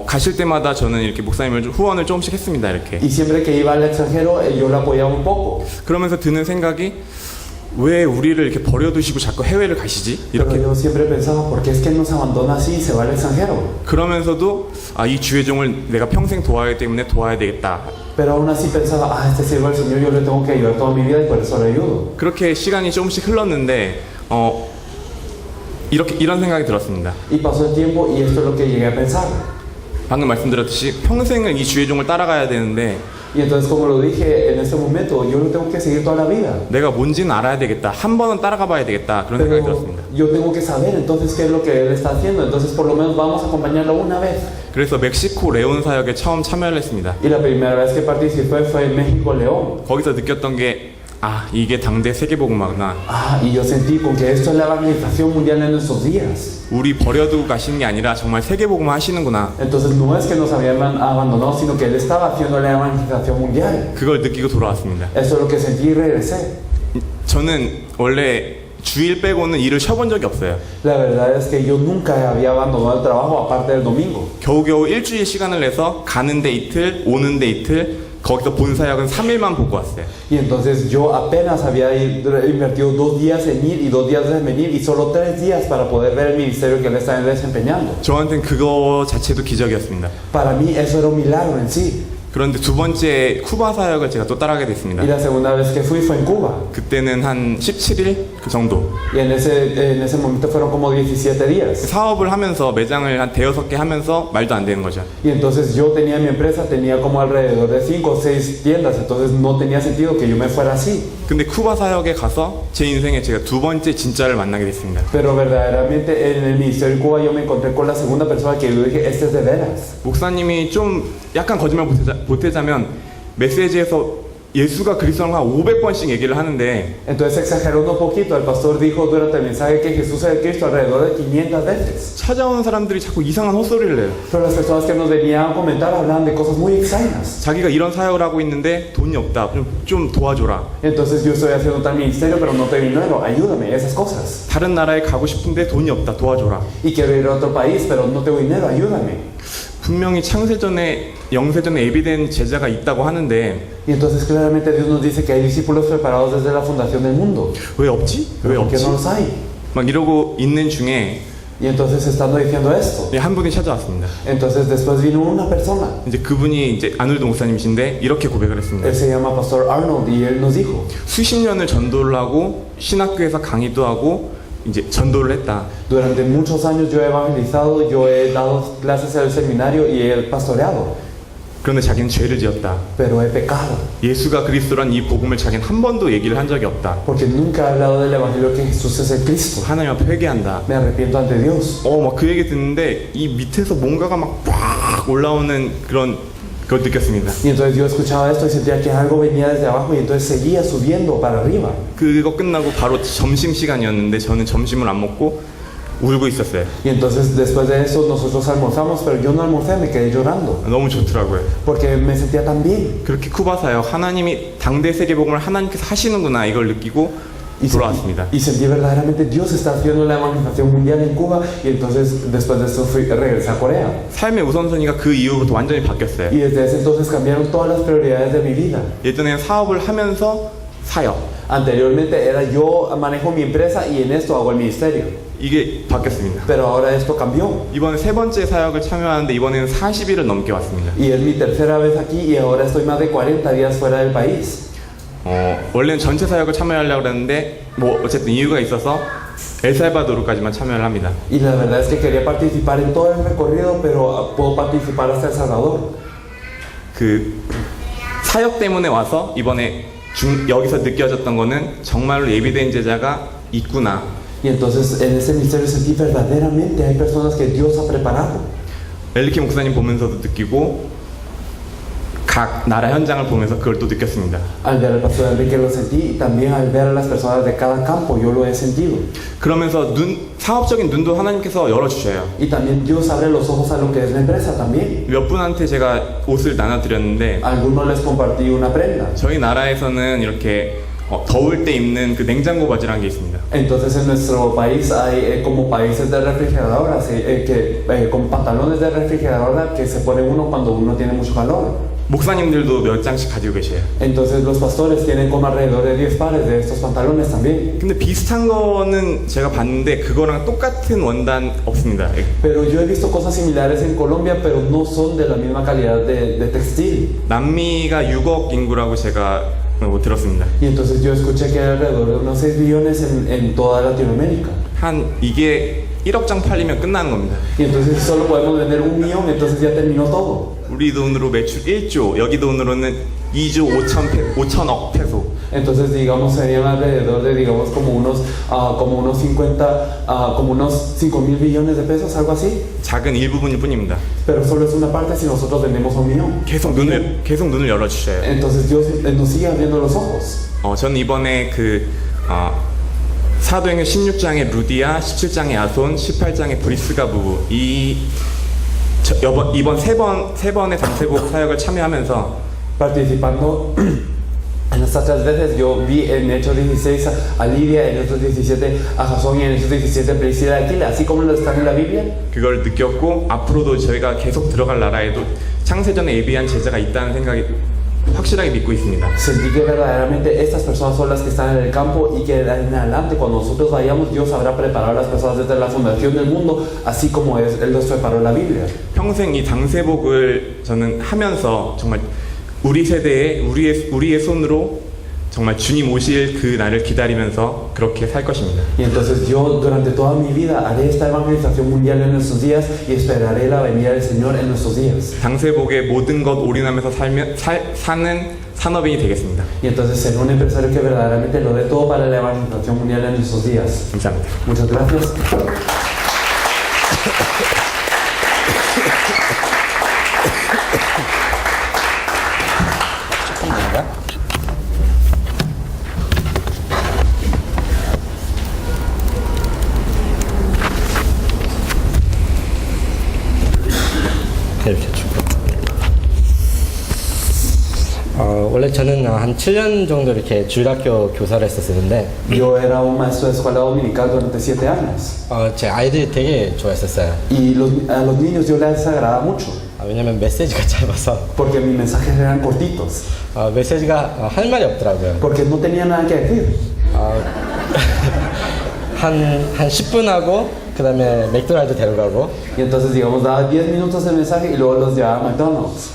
가실 때마다 저는 이렇게 목사님을 좀 후원을 조금씩 했습니다. 이렇게. Y siempre que iba al extranjero yo lo apoyaba un poco. 그러면서 드는 생각이 왜 우리를 이렇게 버려두시고 자꾸 해외를 가시지? Pero 이렇게. yo siempre pensaba, ¿por qué es que nos abandona así y se va al extranjero? 그러면서도 이 주의종을 내가 평생 도와야 하기 때문에 도와야 되겠다. Pero aún así pensaba, este siervo del Señor yo le tengo que ayudar toda mi vida y por eso le ayudo. 그렇게 시간이 조금씩 흘렀는데 이런 생각이 들었습니다. Y pasó el tiempo y esto es lo que llegué a pensar. 방금 말씀드렸듯이 평생을 이 주의종을 따라가야 되는데 Y entonces, como lo dije en este momento, yo lo tengo que seguir toda la vida. 내가 뭔지는 알아야 되겠다. 한 번은 따라가 봐야 되겠다. 그런 생각이 Pero 들었습니다. yo tengo que saber entonces qué es lo que él está haciendo. Entonces, por lo menos vamos a acompañarlo una vez. 그래서 멕시코 레온 사역에 처음 참여를 했습니다. Y la primera vez que participé fue en México, León. 거기서 느꼈던 게 이게 당대 세계복음화구나. Y yo sentí con que esto es la evangelización mundial en nuestros días. 우리 버려두고 가시는 게 아니라 정말 세계복음화 하시는구나. Entonces no es que nos habían abandonado, sino que él estaba haciendo la evangelización mundial. 그걸 느끼고 돌아왔습니다. Eso es lo que sentí y regresé. 저는 원래 주일 빼고는 일을 쉬어본 적이 없어요. La verdad es que yo nunca había abandonado el trabajo aparte del domingo. 겨우겨우 일주일 시간을 내서 가는데 이틀, 오는데 이틀, 거기서 본 사역은 3일만 보고 왔어요. Y entonces yo apenas había invertido 2 días en ir y 2 días en venir y solo 3 días para poder ver el ministerio que él estaba desempeñando. 저한테는 그거 자체도 기적이었습니다. Para mí eso era un milagro en sí. 그런데 두 번째 쿠바 사역을 제가 또 따라가게 됐습니다. Y la segunda vez que fui fue en Cuba. 그때는 한 17일 그 정도. Y en ese momento fueron como 17 días. 사업을 하면서 매장을 한 5-6개 하면서 말도 안 되는 거죠. Y entonces yo tenía mi empresa, tenía como alrededor de 5 o 6 tiendas, entonces no tenía sentido que yo me fuera así. 근데 쿠바 사역에 가서 제 인생에 제가 두 번째 진짜를 만나게 됐습니다. Pero verdaderamente en el ministerio de Cuba yo me encontré con la segunda persona que yo dije, este es de veras. 목사님이 좀 약간 거짓말 보태자면 메시지에서 예수가 그리스도라는 걸 500번씩 얘기를 하는데 Entonces exagerando un poquito, el pastor dijo durante el mensaje que Jesús es el Cristo alrededor de 500 veces. 찾아오는 사람들이 자꾸 이상한 헛소리를 내요. Pero las personas que nos venían a comentar hablaban de cosas muy extrañas. 자기가 이런 사역을 하고 있는데 돈이 없다. 좀 도와줘라. Entonces yo estoy haciendo tal ministerio, pero no tengo dinero, ayúdame, esas cosas. 다른 나라에 가고 싶은데 돈이 없다. 도와줘라. Y quiero ir a otro país, pero no tengo dinero, ayúdame. 분명히 창세전에 영세전에 예비된 제자가 있다고 하는데 Y entonces claramente Dios nos dice que hay discípulos preparados desde la fundación del mundo. 왜 없지? 왜 ¿Por qué 없지? no los hay? 막 이러고 있는 중에 Y entonces estando diciendo esto, 한 분이 찾아왔습니다. entonces después vino una persona. 이제 그분이 이제 아놀드 목사님이신데 이렇게 고백을 했습니다. Él se llama Pastor Arnold y él nos dijo, 수십 년을 전도를 하고 신학교에서 강의도 하고 이제 전도를 했다. durante muchos años yo he evangelizado, yo he dado clases en el seminario y he pastoreado, 그런데 자기는 죄를 지었다. pero he pecado. 예수가 그리스도란 이 복음을 자기는 한 번도 얘기를 한 적이 없다. Porque nunca he hablado del evangelio que Jesús es el Cristo. 하나님 앞에 회개한다. Me arrepiento ante Dios. 막 그 얘기 듣는데 이 밑에서 뭔가가 막 빡 올라오는 그걸 느꼈습니다. Y entonces yo escuchaba esto y sentía que algo venía desde abajo y entonces seguía subiendo para arriba. 그거 끝나고 바로 점심 시간이었는데 저는 점심을 안 먹고 울고 있었어요. Y entonces después de eso nosotros almorzamos, pero yo no almorcé, me quedé llorando. 너무 좋더라고요. Porque me sentía tan bien. 그렇게 쿠바사요. 하나님이 당대 세계복음을 하나님께서 하시는구나 이걸 느끼고 돌아왔습니다. Y sentí verdaderamente Dios está haciendo la evangelización mundial en Cuba y entonces después de eso regresé a Corea. 삶의 우선순위가 그 이후부터 완전히 바뀌었어요. Y desde ese entonces cambiaron todas las prioridades de mi vida. 예전에 사업을 하면서 사역 Anteriormente era yo manejo mi empresa y en esto hago el ministerio. 이게 바뀌었습니다. Pero ahora esto cambió. 이번에 세 번째 사역을 참여하는데 이번에는 40일을 넘게 왔습니다. Y es mi tercera vez aquí y ahora estoy más de 40 días fuera del país. 원래는 전체 사역을 참여하려고 했는데 뭐 어쨌든 이유가 있어서 엘살바도르까지만 참여를 합니다. Y la verdad es que quería participar en todo el recorrido, pero puedo participar hasta El Salvador. 그 사역 때문에 와서 이번에 여기서 느껴졌던 거는 정말로 예비된 제자가 있구나. Y entonces en ese misterio sentí verdaderamente hay personas que Dios ha preparado. 엘리키 목사님 보면서도 느끼고 각 나라 현장을 보면서 그걸 또 느꼈습니다. Al ver al pastor Enrique lo sentí y también al ver a las personas de cada campo yo lo he sentido. 그러면서 사업적인 눈도 하나님께서 열어주셔요. Y también Dios abre los ojos a lo que es la empresa también. 몇 분한테 제가 옷을 나눠드렸는데 A algunos les compartí una prenda. 저희 나라에서는 이렇게 더울 때 입는 그 냉장고 바지라는 게 있습니다. Entonces en nuestro país hay como países de refrigeradoras, con pantalones de refrigeradora que se pone uno cuando uno tiene mucho calor. 목사님들도 몇 장씩 가지고 계세요. Entonces los pastores tienen como alrededor de 10 pares de estos pantalones también. 근데 비슷한 거는 제가 봤는데 그거랑 똑같은 원단 없습니다. Pero yo he visto cosas similares en Colombia, pero no son de la misma calidad de textil. 남미가 6억 인구라고 제가 들었습니다. Y entonces yo escuché que hay alrededor de unos 6 millones en toda Latinoamérica. 이게 1억 장 팔리면 끝나는 겁니다. Y entonces si solo podemos vender 1 millón, entonces ya terminó todo. 우리 돈으로 매출 1조, 여기 돈으로는 2조 5천억 페소. Entonces digamos serían alrededor de digamos como unos 5.000 billones de pesos, algo así. 작은 일부분일 뿐입니다. Pero solo es una parte si nosotros vendemos 1 millón. 계속 눈을 열어주셔요. Entonces Dios nos sigue abriendo los ojos. 저는 이번에 사도행전 16장의 루디아, 17장의 야손, 18장의 브리스가 부부 이번 세 번의 단세복 사역을 참여하면서 Participando en estas 3 veces yo vi en Hechos 16 a Lidia, en Hechos 17 a Jasón y en Hechos 17 a Priscila y Aquila, así como lo están en la Biblia. 그걸 느꼈고 앞으로도 저희가 계속 들어갈 나라에도 창세전에 예비한 제자가 있다는 생각이 확실하게 믿고 있습니다. Sentí que verdaderamente estas personas son las que están en el campo y que en adelante cuando nosotros vayamos Dios habrá preparado a las personas desde la fundación del mundo, así como Él nos preparó en la Biblia. 평생 이 당세복을 저는 하면서 정말 우리 세대에 우리의 손으로 정말 주님 오실 그 날을 기다리면서 그렇게 살 것입니다. Y entonces yo durante toda mi vida haré esta evangelización mundial en nuestros días y esperaré la venida del Señor en nuestros días. 당세복에 모든 것 올인하면서 사는 산업인이 되겠습니다. Y entonces seré un empresario que verdaderamente lo dé todo para la evangelización mundial en nuestros días. 감사합니다. Muchas gracias. 이렇게 주고. 원래 저는 한 7년 정도 이렇게 주일학교 교사를 했었는데 Yo era un maestro de escuela dominical durante 7 años. 제 아이들이 되게 좋아했었어요. Y a los niños yo les agradaba mucho. 왜냐면 메시지가 짧아서 Porque mis mensajes eran cortitos. 메시지가 할 말이 없더라고요. Porque no tenía nada que decir. 한 10분 하고 그 다음에 맥도날드 데려가고 Y entonces, digamos, daba 10 minutos el mensaje y luego los llevaba a McDonald's.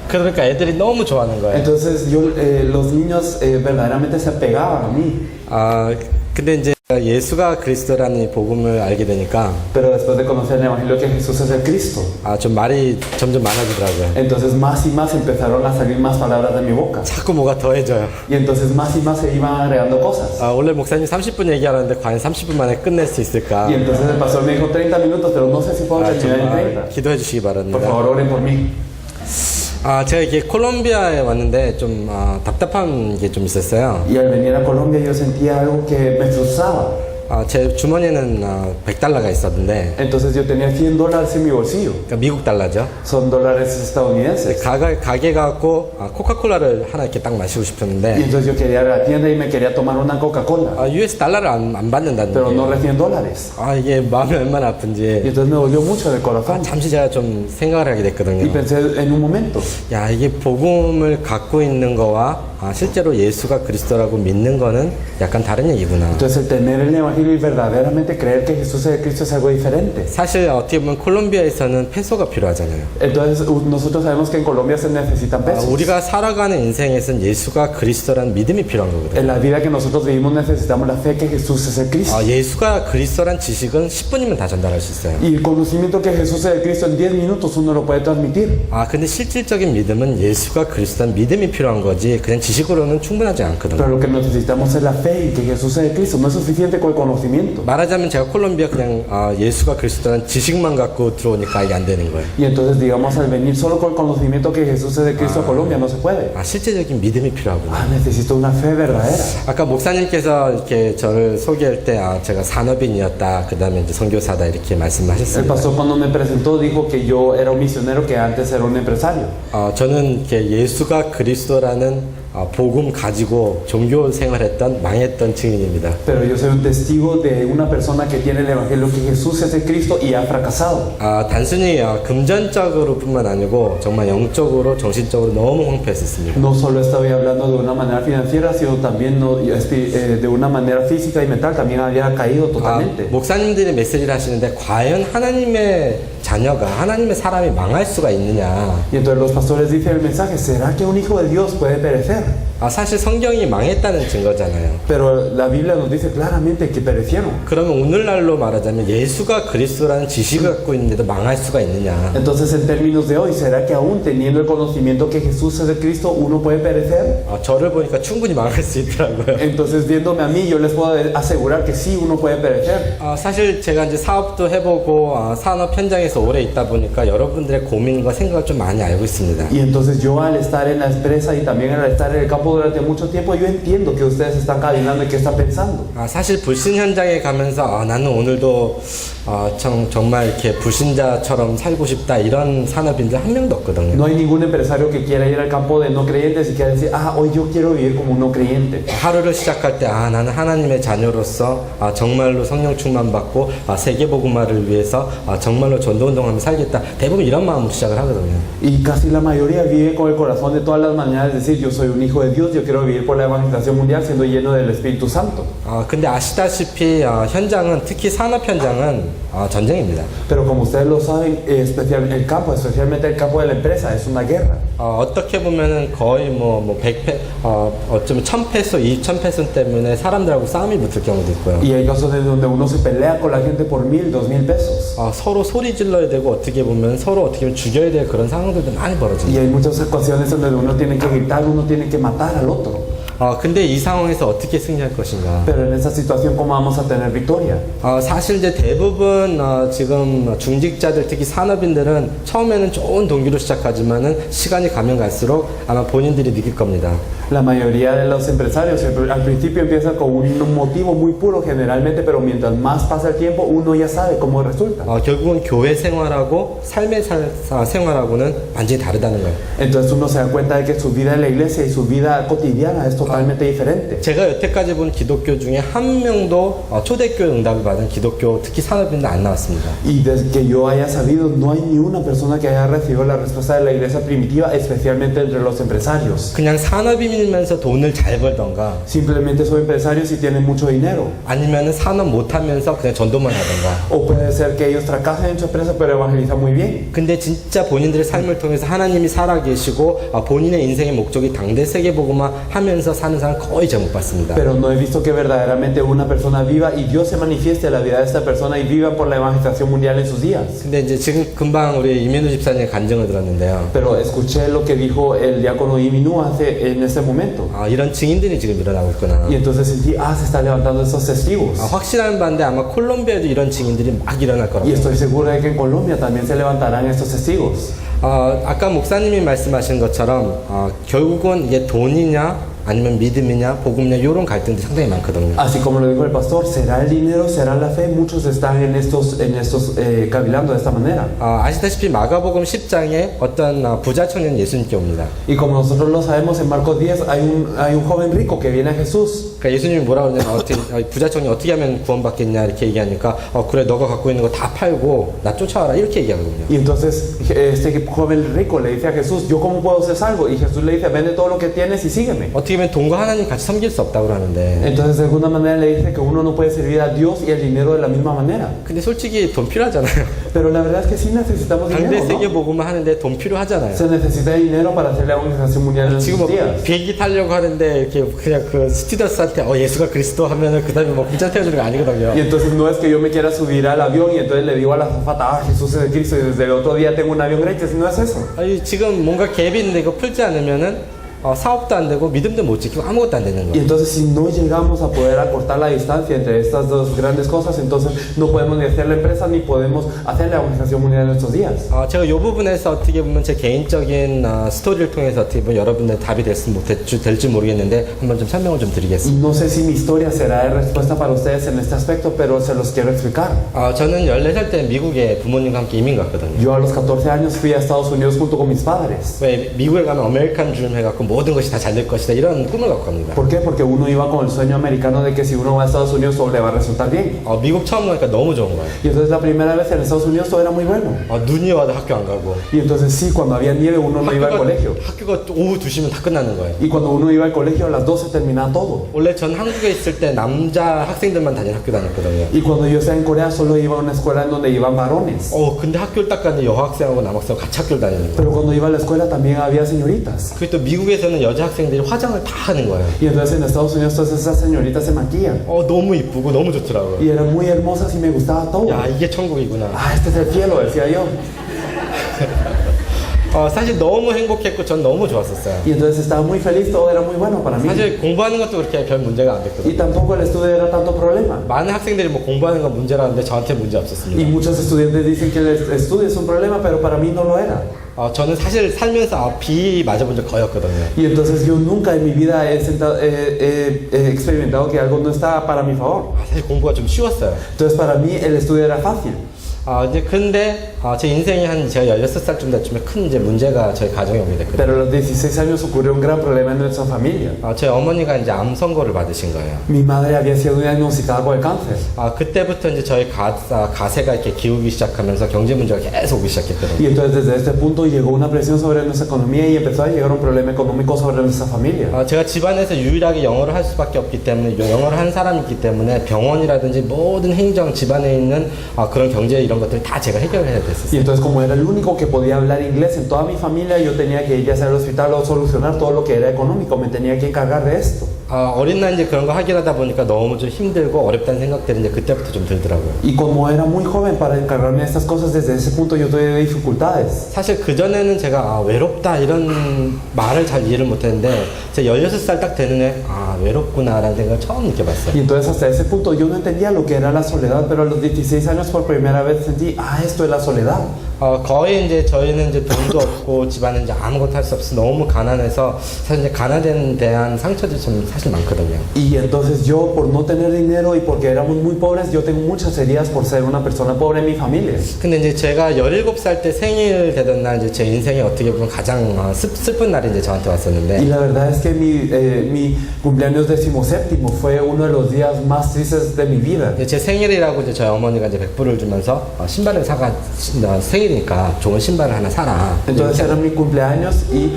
그러니까 애들이 너무 좋아하는 거예요. Entonces, los niños verdaderamente se apegaban a mí. 근데 이제 예수가 그리스도라는 이 복음을 알게 되니까 Pero después de conocer el Evangelio que Jesús es el Cristo, 좀 말이 점점 많아지더라고요. entonces más y más empezaron a salir más palabras de mi boca. 자꾸 뭐가 더해져요. Y entonces más y más se iban agregando cosas. 원래 목사님 30분 얘기하는데 과연 30분 만에 끝낼 수 있을까? Y entonces el pastor me dijo 30 minutos, pero no sé si puedo terminar en 30. 기도해 주시기 Por 바랍니다. favor, oren por mí. 제가 이게 콜롬비아에 왔는데 좀 답답한 게 좀 있었어요. Y al venir a Colombia yo sentía algo que me frustraba. 제 주머니에는 $100가 있었는데, Entonces yo tenía $100 en mi bolsillo. 그러니까 미국 달러죠. Son dólares estadounidenses. 가게 가고 코카콜라를 하나 이렇게 딱 마시고 Y 싶었는데, entonces yo quería ir a la tienda y me quería tomar una Coca-Cola. US 달러를 안 받는다는 Pero no 거예요. reciben dólares. 이게 마음이 얼마나 Y 아픈지 entonces me dolió mucho el corazón. 잠시 제가 좀 생각을 하게 Y 됐거든요. pensé en un momento. 야, 이게 복음을 갖고 있는 거와 실제로 예수가 그리스도라고 믿는 거는 약간 다른 얘기구나. Entonces el tener el Evangelio y verdaderamente creer que Jesús es el Cristo es algo diferente. 사실 어떻게 보면 콜롬비아에서는 페소가 필요하잖아요. Entonces nosotros sabemos que en Colombia se necesitan pesos. 우리가 살아가는 인생에서는 예수가 그리스도라는 믿음이 필요한 거거든요. En la vida que nosotros vivimos necesitamos la fe que Jesús es el Cristo. 예수가 그리스도란 지식은 10분이면 다 전달할 수 있어요. Y el conocimiento que Jesús es el Cristo en 10 minutos uno lo puede transmitir. 근데 실질적인 믿음은 예수가 그리스도란 믿음이 필요한 거지 그냥 지식으로는 충분하지 않거든요. Pero lo que necesitamos es la fe y que Jesús es el Cristo. No es suficiente con el conocimiento. 말하자면 제가 콜롬비아 그냥 예수가 그리스도란 지식만 갖고 들어오니까 이게 안 되는 거예요. Y entonces digamos al venir solo con el conocimiento que Jesús es el Cristo a Colombia no se puede. 실제적인 믿음이 필요하구나. Necesito una fe verdadera. 아까 목사님께서 이렇게 저를 소개할 때 제가 산업인이었다, 그 다음에 이제 선교사다 이렇게 El 말씀하셨습니다. pastor cuando me presentó dijo que yo era un misionero que antes era un empresario. 저는 이렇게 예수가 그리스도라는 복음 가지고 종교 생활했던 망했던 증인입니다. Pero yo soy un testigo de una persona que tiene el evangelio que Jesús es el Cristo y ha fracasado. 단순히 금전적으로뿐만 아니고 정말 영적으로 정신적으로 너무 황폐했었습니다. No solo estoy hablando de una manera financiera, sino también de una manera física y mental. También había caído totalmente. 목사님들이 메시지를 하시는데 과연 하나님의 자녀가 하나님의 사람이 망할 수가 있느냐? Y entonces los pastores dicen el mensaje: ¿será que un hijo de Dios puede perecer? 사실 성경이 망했다는 증거잖아요. Pero la Biblia nos dice claramente que perecieron. 그러면 오늘날로 말하자면 예수가 그리스도라는 지식을 갖고 있는데도 망할 수가 있느냐? Entonces, en términos de hoy, ¿será que aún teniendo el conocimiento que Jesús es el Cristo, uno puede perecer? 저를 보니까 충분히 망할 수 있더라고요. Entonces, viéndome a mí, yo les puedo asegurar que sí, uno puede perecer. 사실 제가 이제 사업도 해보고 산업 현장에서 오래 있다 보니까 여러분들의 고민과 생각을 좀 많이 알고 있습니다. Y entonces yo al estar en la empresa y también al estar en el campo durante mucho tiempo, yo entiendo que ustedes están cavilando y que están pensando. 사실 불신 현장에 가면서 나는 오늘도 정말 이렇게 불신자처럼 살고 싶다 이런 산업인들 한 명도 없거든요. No hay ningún empresario que quiera ir al campo de no creyentes y quiera decir: hoy yo quiero vivir como un no creyente. 하루를 시작할 때 나는 하나님의 자녀로서 정말로 성령 충만 받고 세계복음화를 위해서 정말로 전도운동하며 살겠다. 대부분 이런 마음으로 시작을 하거든요. Y casi la mayoría vive con el corazón de todas las mañanas decir: yo soy un hijo de Dios, yo quiero vivir por la evangelización mundial siendo lleno del Espíritu Santo. 근데 아시다시피 현장은 특히 산업 현장은 전쟁입니다. Pero como ustedes lo saben, especialmente el campo de la empresa, es una guerra. 어떻게 보면은 거의 100패, 어쩌면 1000페소, 2000페소 때문에 사람들하고 싸움이 붙을 경우도 있고요. Y hay casos donde uno se pelea con la gente por 1000, 2000 pesos. 서로 소리 질러야 되고 어떻게 보면 서로 어떻게 보면 죽여야 될 그런 상황들도 많이 Y 벌어집니다. hay muchas ocasiones donde uno tiene que gritar, uno tiene que matar al otro. 근데 이 상황에서 어떻게 승리할 것인가? Pero en esa situación, ¿cómo vamos a tener victoria? 사실 이제 대부분 지금 중직자들 특히 산업인들은 처음에는 좋은 동기로 시작하지만은 시간이 가면 갈수록 아마 본인들이 느낄 겁니다. La mayoría de los empresarios al principio empiezan con un motivo muy puro generalmente, pero mientras más pasa el tiempo uno ya sabe cómo resulta. 결국은 교회 생활하고 삶의 생활하고는 완전히 다르다는 거예요. Entonces uno se da cuenta de que su vida en la iglesia y su vida cotidiana es totalmente diferente. 제가 여태까지 본 기독교 중에 한 명도 초대교회 응답을 받은 기독교 특히 산업인들 안 나왔습니다. Y desde que yo haya sabido, no hay ni una persona que haya recibido la respuesta de la iglesia primitiva, especialmente entre los empresarios. 그냥 산업인이면서 돈을 잘 벌던가 Simplemente son empresarios y tienen mucho dinero. 아니면 산업 못하면서 그냥 전도만 하던가. O puede ser que ellos fracasen en su empresa, pero evangelizan muy bien. 근데 진짜 본인들의 삶을 통해서 하나님이 살아계시고 본인의 인생의 목적이 당대 세계보고만 하면서 사는 사람 거의 잘 못 봤습니다. Pero no he visto que verdaderamente una persona viva y Dios se manifieste en la vida de esta persona y viva por la evangelización mundial en sus días. 근데 이제 지금 금방 우리 이민우 집사님의 간증을 들었는데요. Pero escuché lo que dijo el diácono Iminu en ese momento. 이런 증인들이 지금 일어나고 있구나. Y entonces sentí, se están levantando esos testigos. 확실한 바인데 아마 콜롬비아도 이런 증인들이 막 일어날 거라고. Y estoy seguro de que en Colombia también se levantarán estos testigos. 아까 목사님이 말씀하신 것처럼 결국은 이게 돈이냐 아니면 믿음이냐 복음이냐 이런 갈등들이 상당히 많거든요. Así como lo dijo el pastor, ¿será el dinero, será la fe? Muchos están en estos cavilando de esta manera. 아시다시피 마가복음 10장에 어떤 부자 청년 예수님께 옵니다. Y como nosotros lo sabemos, en Marcos 10 hay un joven rico que viene a Jesús. 그러니까 예수님이 뭐라 그러냐면 부자 청년이 어떻게 하면 구원받겠냐 이렇게 얘기하니까 그래 너가 갖고 있는 거 다 팔고 나 쫓아와라 이렇게 얘기하거든요. Y entonces este joven rico le dice a Jesús, ¿yo cómo puedo ser salvo? Y Jesús le dice, vende todo lo que tienes y sígueme. 어떻게 보면 돈과 하나님 같이 섬길 수 없다고 그러는데 Entonces de alguna manera le dice que uno no puede servir a Dios y el dinero de la misma manera. 근데 솔직히 돈 필요하잖아요. Pero la verdad es que sí necesitamos 당대 dinero, 세계 ¿no? 복음을 하는데 돈 필요하잖아요. Se necesita dinero para hacer la evangelización mundial en 지금 sus días. 비행기 타려고 하는데 이렇게 그냥 그 스튜어디스한테 예수가 그리스도 하면은 그다음에 뭐 문자 태워주는 거 아니거든요. Y entonces no es que yo me quiera subir al avión y entonces le digo a la azafata, Jesús es el Cristo y desde el otro día tengo un avión gratis. No es eso. 지금 뭔가 갭이 있는데 이거 풀지 않으면은 사업도 안 되고 믿음도 못 지키고 아무것도 안 되는 Y 거예요. entonces si no llegamos a poder acortar la distancia entre estas dos grandes cosas, entonces no podemos ni hacer la empresa ni podemos hacer la evangelización mundial en estos días. 제가 이 부분에서 어떻게 보면 제 개인적인 스토리를 통해서 어떻게 보면 여러분들 답이 될지 모르겠는데 한번 좀 설명을 좀 Y 드리겠습니다. no sé si mi historia será de respuesta para ustedes en este aspecto, pero se los quiero explicar. 저는 14살 때 미국에 부모님과 함께 이민 갔거든요. Yo a los 14 años fui a Estados Unidos junto con mis padres. 왜 미국에 가면 아메리칸 드림 해갖고 모든 것이 다 잘 될 것이다 이런 꿈을 갖고 갑니다. ¿Por qué? Porque uno iba con el sueño americano de que si uno va a Estados Unidos todo le va a resultar bien. 미국 처음 가니까 너무 좋은 거예요. Y entonces la primera vez en Estados Unidos todo era muy bueno. 눈이 와도 학교 안 가고 Y entonces sí, cuando había nieve uno no iba al colegio. 학교가 오후 2시면 다 끝나는 거예요. Y cuando uno iba al colegio a las 12 terminaba todo. 원래 전 한국에 있을 때 남자 학생들만 다니는 학교 다녔거든요. Y cuando yo estaba en Corea solo iba a una escuela en donde iban varones. 근데 학교를 딱 갔는데 여학생하고 남학생 같이 학교를 다니는 거예요. Pero cuando iba a la escuela también había señoritas. 그리고 또 미국에서는 여자 학생들이 화장을 다 하는 거예요. Y entonces en Estados Unidos todas esas señoritas se maquillan. 너무 이쁘고 너무 좋더라고요. Y eran muy hermosas y me gustaba todo. 야, 이게 천국이구나. Este es el cielo, decía yo. 사실 너무 행복했고 전 너무 좋았었어요. Y entonces estaba muy feliz, todo era muy bueno para mí. 사실 공부하는 것도 그렇게 별 문제가 안 Y 됐거든요. tampoco el estudio era tanto problema. 많은 학생들이 뭐 공부하는 건 문제라는데 저한테 문제 Y 없었습니다. muchos estudiantes dicen que el estudio es un problema, pero para mí no lo era. 저는 사실 살면서 비 맞아본 적 거의 없거든요. Y entonces yo nunca en mi vida he experimentado que algo no estaba para mi favor. 사실 공부가 좀 쉬웠어요. Entonces para mí el estudio era fácil. 이제 근데 제 인생이 제가 16살쯤 됐으면 큰 이제 문제가 저희 가정에 오게 됐거든요. Pero a los 16 años ocurrió un gran problema en nuestra familia. 저희 어머니가 이제 암 선고를 받으신 거예요. Mi madre había sido diagnosticada con el cáncer. 그때부터 이제 저희 가세가 이렇게 기우기 시작하면서 경제 문제가 계속 오기 시작했거든요. Y entonces desde este punto llegó una presión sobre nuestra economía y empezó a llegar un problema económico sobre nuestra familia. 제가 집안에서 유일하게 영어를 할 수밖에 없기 때문에 영어를 한 사람이기 때문에 병원이라든지 모든 행정 집안에 있는 그런 경제 이런 것들 다 제가 해결해야 Y 됐었어요. entonces como era el único que podía hablar inglés en toda mi familia, yo tenía que ir ya sea al hospital o solucionar todo lo que era económico, me tenía que encargar de esto. 어린 나이 이제 그런 거 해결하다 보니까 너무 좀 힘들고 어렵다는 생각들이 이제 그때부터 좀 들더라고요. Y como era muy joven para encargarme de estas cosas, desde ese punto yo tuve dificultades. 사실 그전에는 제가 외롭다 이런 말을 잘 이해를 못했는데 제 16살 딱 되는 애 외롭구나라는 생각을 처음 느껴봤어요. Y entonces hasta ese punto yo no entendía lo que era la soledad, pero a los 16 años por primera vez sentí, esto es la soledad. 거의 이제 저희는 이제 돈도 없고 집안은 이제 아무것도 할 수 없어 너무 가난해서 사실 이제 가난에 대한 상처들이 좀 사실 많거든요. Y entonces yo, por no tener dinero y porque éramos muy pobres, yo tengo muchas heridas por ser una persona pobre en mi familia. 근데 이제 제가 17살 때 생일 되던 날 이제 제 인생에 어떻게 보면 가장 슬픈 날이 이제 저한테 Y 왔었는데 la verdad es que mi cumpleaños 17º fue uno de los días más tristes de mi vida. 이제 제 생일이라고 이제 저희 어머니가 이제 100불을 주면서 신발을 생일이니까 좋은 신발을 하나 사라. Entonces era mi cumpleaños y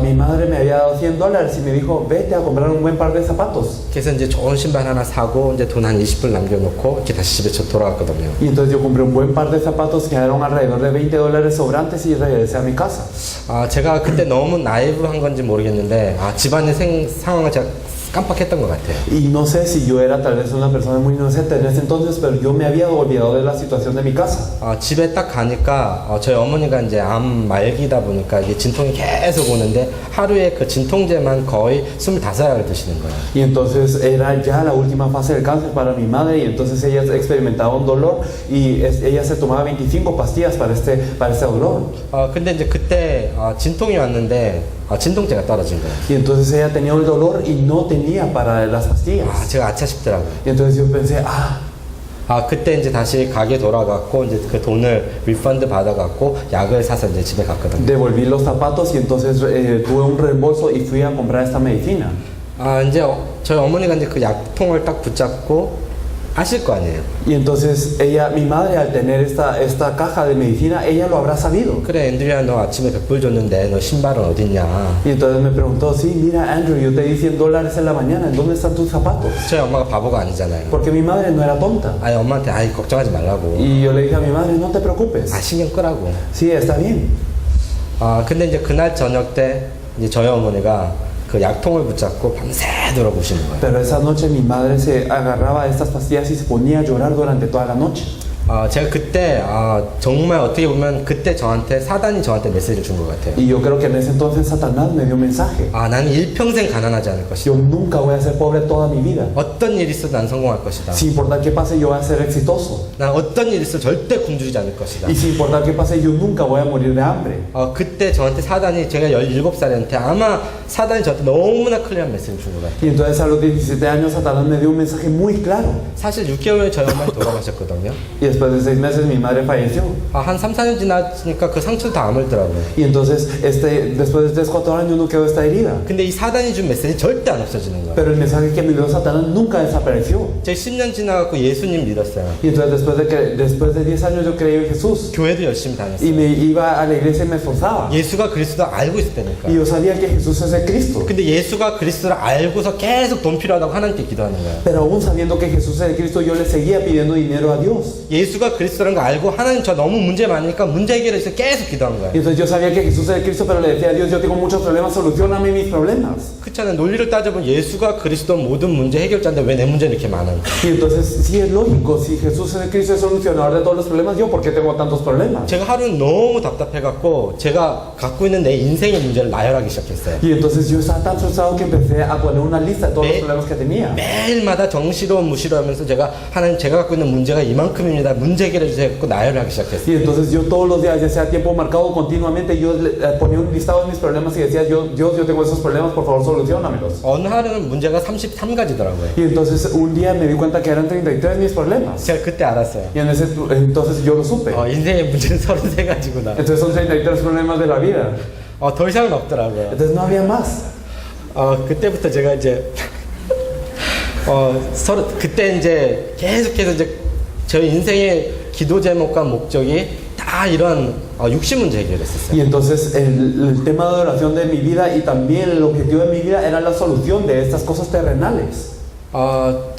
mi madre me había dado $100 y me dijo, vete a comprar un buen par de zapatos. 그래서 이제 좋은 신발 하나 사고 이제 돈 한 20불 남겨놓고 이렇게 다시 집에 돌아갔거든요. Y entonces yo compré un buen par de zapatos, quedaron alrededor de $20 sobrantes y regresé a mi casa. 제가 그때 너무 나이브한 건지 모르겠는데 집안의 상황을 제가 깜빡했던 것 같아요. Y no sé si yo era tal vez una persona muy inocente en ese entonces, pero yo me había olvidado de la situación de mi casa. 집에 딱 가니까 저희 어머니가 이제 암 말기다 보니까 이게 진통이 계속 오는데 하루에 그 진통제만 거의 25알을 드시는 거예요. Y entonces era ya la última fase del cáncer para mi madre y entonces ella experimentaba un dolor y ella se tomaba 25 pastillas para este dolor. 근데 이제 그때 진통이 왔는데 진통제가 떨어진 거예요. Y entonces ella tenía el dolor y no tenía para las pastillas. 제가 아차 싶더라고요. Y entonces yo pensé, 그때 이제 다시 가게 돌아갔고 이제 그 돈을 리펀드 받아갖고 약을 사서 이제 집에 갔거든요. devolví los zapatos y entonces tuve un reembolso y fui a comprar esta medicina. 이제 저희 어머니가 이제 그 약통을 딱 붙잡고 아실 거 아니에요. Y entonces mi madre al tener esta caja de medicina, ella lo habrá sabido. 그래 앤드류야 너 아침에 100불 줬는데 너 신발은 어딨냐. Y entonces me preguntó, sí, mira Andrew, yo te di $100 en la mañana, ¿en dónde están tus zapatos? 저희 엄마가 바보가 아니잖아요. Porque mi madre no era tonta. 엄마한테 걱정하지 말라고. Y yo le dije a mi madre, no te preocupes. 신경 끄라고. Sí, está bien. 근데 이제 그날 저녁 때 이제 저희 어머니가 그 약통을 붙잡고 밤새도록 우시는 거예요. Pero esa noche mi madre se agarraba a estas pastillas y se ponía a llorar durante toda la noche. 제가 그때 정말 어떻게 보면 그때 사단이 저한테 메시지를 준 것 같아요. Y yo creo que en ese entonces Satanás me dio un mensaje. 나는 일평생 가난하지 않을 것이다. Yo nunca voy a ser pobre toda mi vida. 어떤 일이 있어도 난 성공할 것이다. Sin importar qué pase, yo voy a ser exitoso. 난 어떤 일이 있어도 절대 굶주리지 않을 것이다. Y sin importar qué pase, yo nunca voy a morir de hambre. 그때 저한테 사단이 제가 17살이었는데 아마 사단이 저한테 너무나 클리어한 메시지를 준 것 같아요. Y entonces a los 17 años Satanás me dio un mensaje muy claro. 사실 6개월 후에 저희 엄마는 돌아가셨거든요. Y después de 6 meses mi madre falleció. 한 3, 4년 지나니까 그 상처도 다 아물더라고요. Y entonces después de 3, 4 años no quedó esta herida. 근데 이 사단이 준 메시지 절대 안 없어지는 거예요. Pero el mensaje que me dio Satanás nunca desapareció. 제가 10년 지나갖고 예수님 믿었어요. Y entonces después de 10 años yo creí en Jesús. 교회도 열심히 다녔어요. Y me iba a la iglesia y me esforzaba. 예수가 그리스도 알고 있을 때니까. Y yo sabía que Jesús es el Cristo. 근데 예수가 그리스도를 알고서 계속 돈 필요하다고 하나님께 기도하는 거예요. Pero aún sabiendo que Jesús es el Cristo, yo le seguía pidiendo dinero a Dios. 예수가 그리스도라는 거 알고 하나님 저 너무 문제 많으니까 문제 해결을 위해서 계속 기도한 거예요. Y entonces yo sabía que Jesús es el Cristo, pero le decía a Dios, yo tengo muchos problemas, solucioname mis problemas. 그렇잖아요. 논리를 따져보면 예수가 그리스도 모든 문제 해결자인데 왜 내 문제는 이렇게 많은 거예요? Y entonces sí es lógico, si Jesús es el Cristo, es solucionador de todos los problemas, ¿yo por qué tengo tantos problemas? 제가 하루는 너무 답답해갖고 제가 갖고 있는 내 인생의 문제를 나열하기 시작했어요. Y entonces yo estaba tan frustrado que empecé a poner una lista de todos los problemas que tenía. 매일마다 정시로 무시로 하면서 제가 하나님 제가 갖고 있는 문제가 이만큼입니다. 문제 해결해 주세요. 나열을 하기 시작했어요. Y entonces yo todos los días, ya sea tiempo marcado continuamente, yo ponía un listado de mis problemas y decía, Dios, yo tengo esos problemas, por favor solucionamelos. 어느 하루는 문제가 33가지더라고요. Y entonces un día me di cuenta que eran 33 mis problemas. 제가 그때 알았어요. Y entonces yo lo supe. 인생의 문제는 33가지구나. Entonces son 33 problemas de la vida. 더 이상은 없더라고요. Entonces no había más. 그때부터 제가 이제 그때 이제 계속해서 이제 저희 인생의 기도 제목과 목적이 다 이런 60문제 해결했었어요. Y entonces el tema de oración de mi vida y también el objetivo de mi vida era la solución de estas cosas terrenales.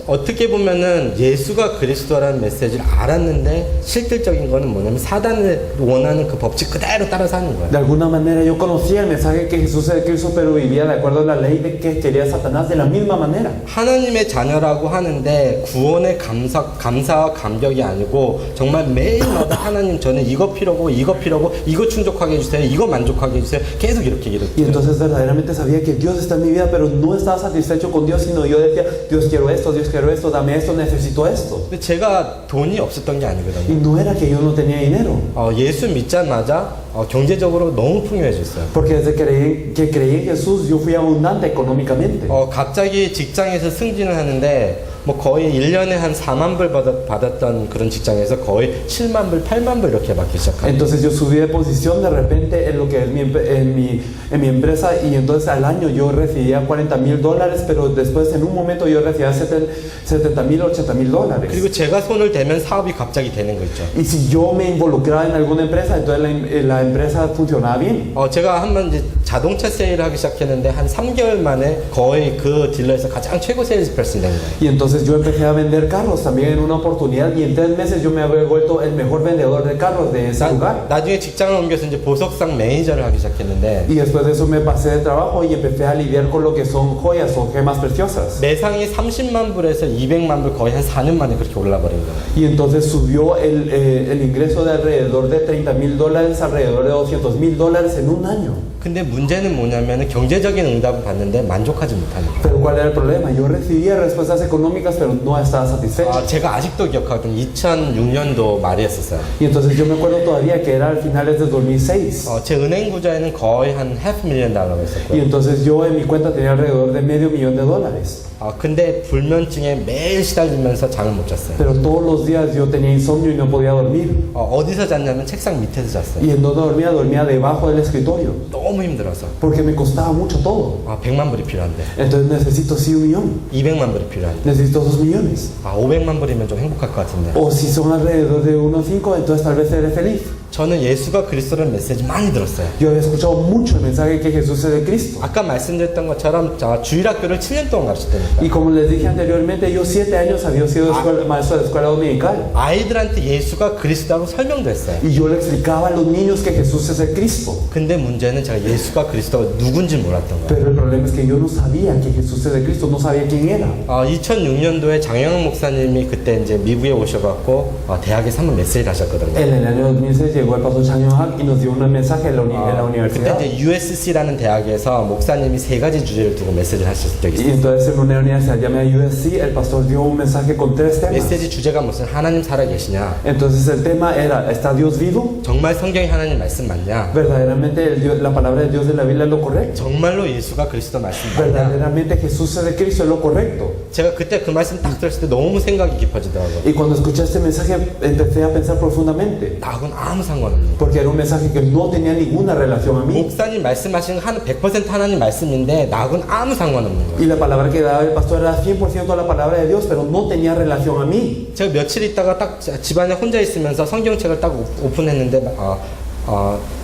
어떻게 보면은 예수가 그리스도라는 메시지를 알았는데 실질적인 거는 뭐냐면 사단을 원하는 그 법칙 그대로 따라서 하는 거예요. De alguna manera yo conocía el mensaje que Jesús es el Cristo, pero vivía de acuerdo a la ley de que quería Satanás de la misma manera. 하나님의 자녀라고 하는데 구원의 감사와 감격이 아니고 정말 매일마다 하나님 저는 이거 필요고 이거 충족하게 해주세요, 이거 만족하게 해주세요, 계속 이렇게 Y entonces verdaderamente sabía que Dios está en mi vida, pero no estaba satisfecho con Dios, sino yo decía, Dios Dios quiero esto, dame esto, necesito esto. 근데 제가 돈이 없었던 게 Y 아니거든요. no era que yo no tenía dinero, 예수 믿자마자 경제적으로 너무 풍요해졌어요. porque desde que creí en Jesús yo fui abundante económicamente. 갑자기 직장에서 승진을 하는데 뭐 거의 1년에 한 4만 불 받았던 그런 직장에서 거의 7만 불, 8만 불 이렇게 받기 시작합니다. Entonces yo subí de posición de repente en lo que es en mi empresa y entonces al año yo recibía $40,000, pero después en un momento yo recibía $70,000, $80,000. 그리고 제가 손을 대면 사업이 갑자기 되는 거 있죠. Y si yo me involucraba en alguna empresa, entonces la empresa funcionaba bien. 제가 한번 이제 자동차 세일을 하기 시작했는데 한 3개월 만에 거의 그 딜러에서 가장 최고 세일즈 퍼슨 된 거예요. Y entonces yo empecé a vender carros también en una oportunidad y en 3 meses yo me había vuelto el mejor vendedor de carros de ese lugar. 나중에 직장을 옮겨서 이제 보석상 매니저를 하기 시작했는데 Y después de eso me pasé de trabajo y empecé a lidiar con lo que son joyas o gemas preciosas. 매상이 30만 불에서 200만 불 거의 한 4년 만에 그렇게 올라버린 거예요. Y entonces subió el ingreso de alrededor de $30,000 alrededor de $200,000 en un año. 근데 문제는 뭐냐면 경제적인 응답을 받는데 만족하지 못하는 거예요. Pero ¿cuál era el problema? Yo recibía respuestas económicas pero no estaba satisfecho. 제가 아직도 기억하거든요. 2006년도 말이었었어요. Y entonces yo me acuerdo todavía que era al finales de 2006. 제 은행 구좌에는 거의 한 $500,000가 Y 있었고요. entonces yo en mi cuenta tenía alrededor de $500,000. 근데 불면증에 매일 시달리면서 잠을 못 잤어요. Pero todos los días yo tenía insomnio y no podía dormir. 어디서 잤냐면 책상 밑에서 잤어요. Y en donde dormía debajo del escritorio. 너무 힘들어서. Porque me costaba mucho todo. 100만 불이 필요한데. Entonces necesito sí 1,000,000. 200만 불이 필요한데. Necesito 2,000,000. 500만 불이면 좀 행복할 것 같은데. O si son alrededor de 1,5, entonces tal vez seré feliz. 저는 예수가 그리스도라는 메시지 많이 들었어요. Yo había escuchado mucho el mensaje que Jesús es el Cristo. 아까 말씀드렸던 것처럼 주일학교를 7년 동안 가르쳤다니까. Y como les dije anteriormente, yo 7 años había sido maestro de escuela dominical. 아이들한테 예수가 그리스도라고 설명도 했어요. Y yo le explicaba a los niños que Jesús es el Cristo. 근데 문제는 제가 예수가 그리스도가 누군지 몰랐던 거예요. Pero el problema es que yo no sabía que Jesús es el Cristo, no sabía quién era. 2006년도에 장영학 목사님이 그때 이제 미국에 오셔갖고 대학에서 한번 메시지를 하셨거든요. En el año 2006 llegó el pastor Chang Yong-hak y nos dio un mensaje en la 그때 universidad. 이제 USC라는 대학에서 목사님이 3가지 주제를 두고 메시지를 하셨을 적이 Y 있어요. entonces en una universidad llamada USC, el pastor dio un mensaje con 3 temas. 메시지 주제가 무슨 하나님 살아계시냐? Entonces el tema era, ¿está Dios vivo? 정말 성경이 하나님 말씀 맞냐? ¿Verdaderamente la palabra de Dios de la Biblia es lo correcto? 정말로 예수가 그리스도 말씀 맞냐? ¿Verdaderamente Jesús es el Cristo es lo correcto? 제가 그때 그 말씀 딱 들었을 때 너무 생각이 깊어지더라고요. Y cuando escuché este mensaje empecé a pensar profundamente. 나하고는 아무 상관없는 거예요. Porque era un mensaje que no tenía ninguna relación a mí. 목사님 말씀하시는 100% 하나님 말씀인데 나하고는 아무 상관없는 거예요. Y la palabra que daba el pastor era 100% la palabra de Dios, pero no tenía relación a mí. 제가 며칠 있다가 딱 집안에 혼자 있으면서 성경책을 딱 오픈했는데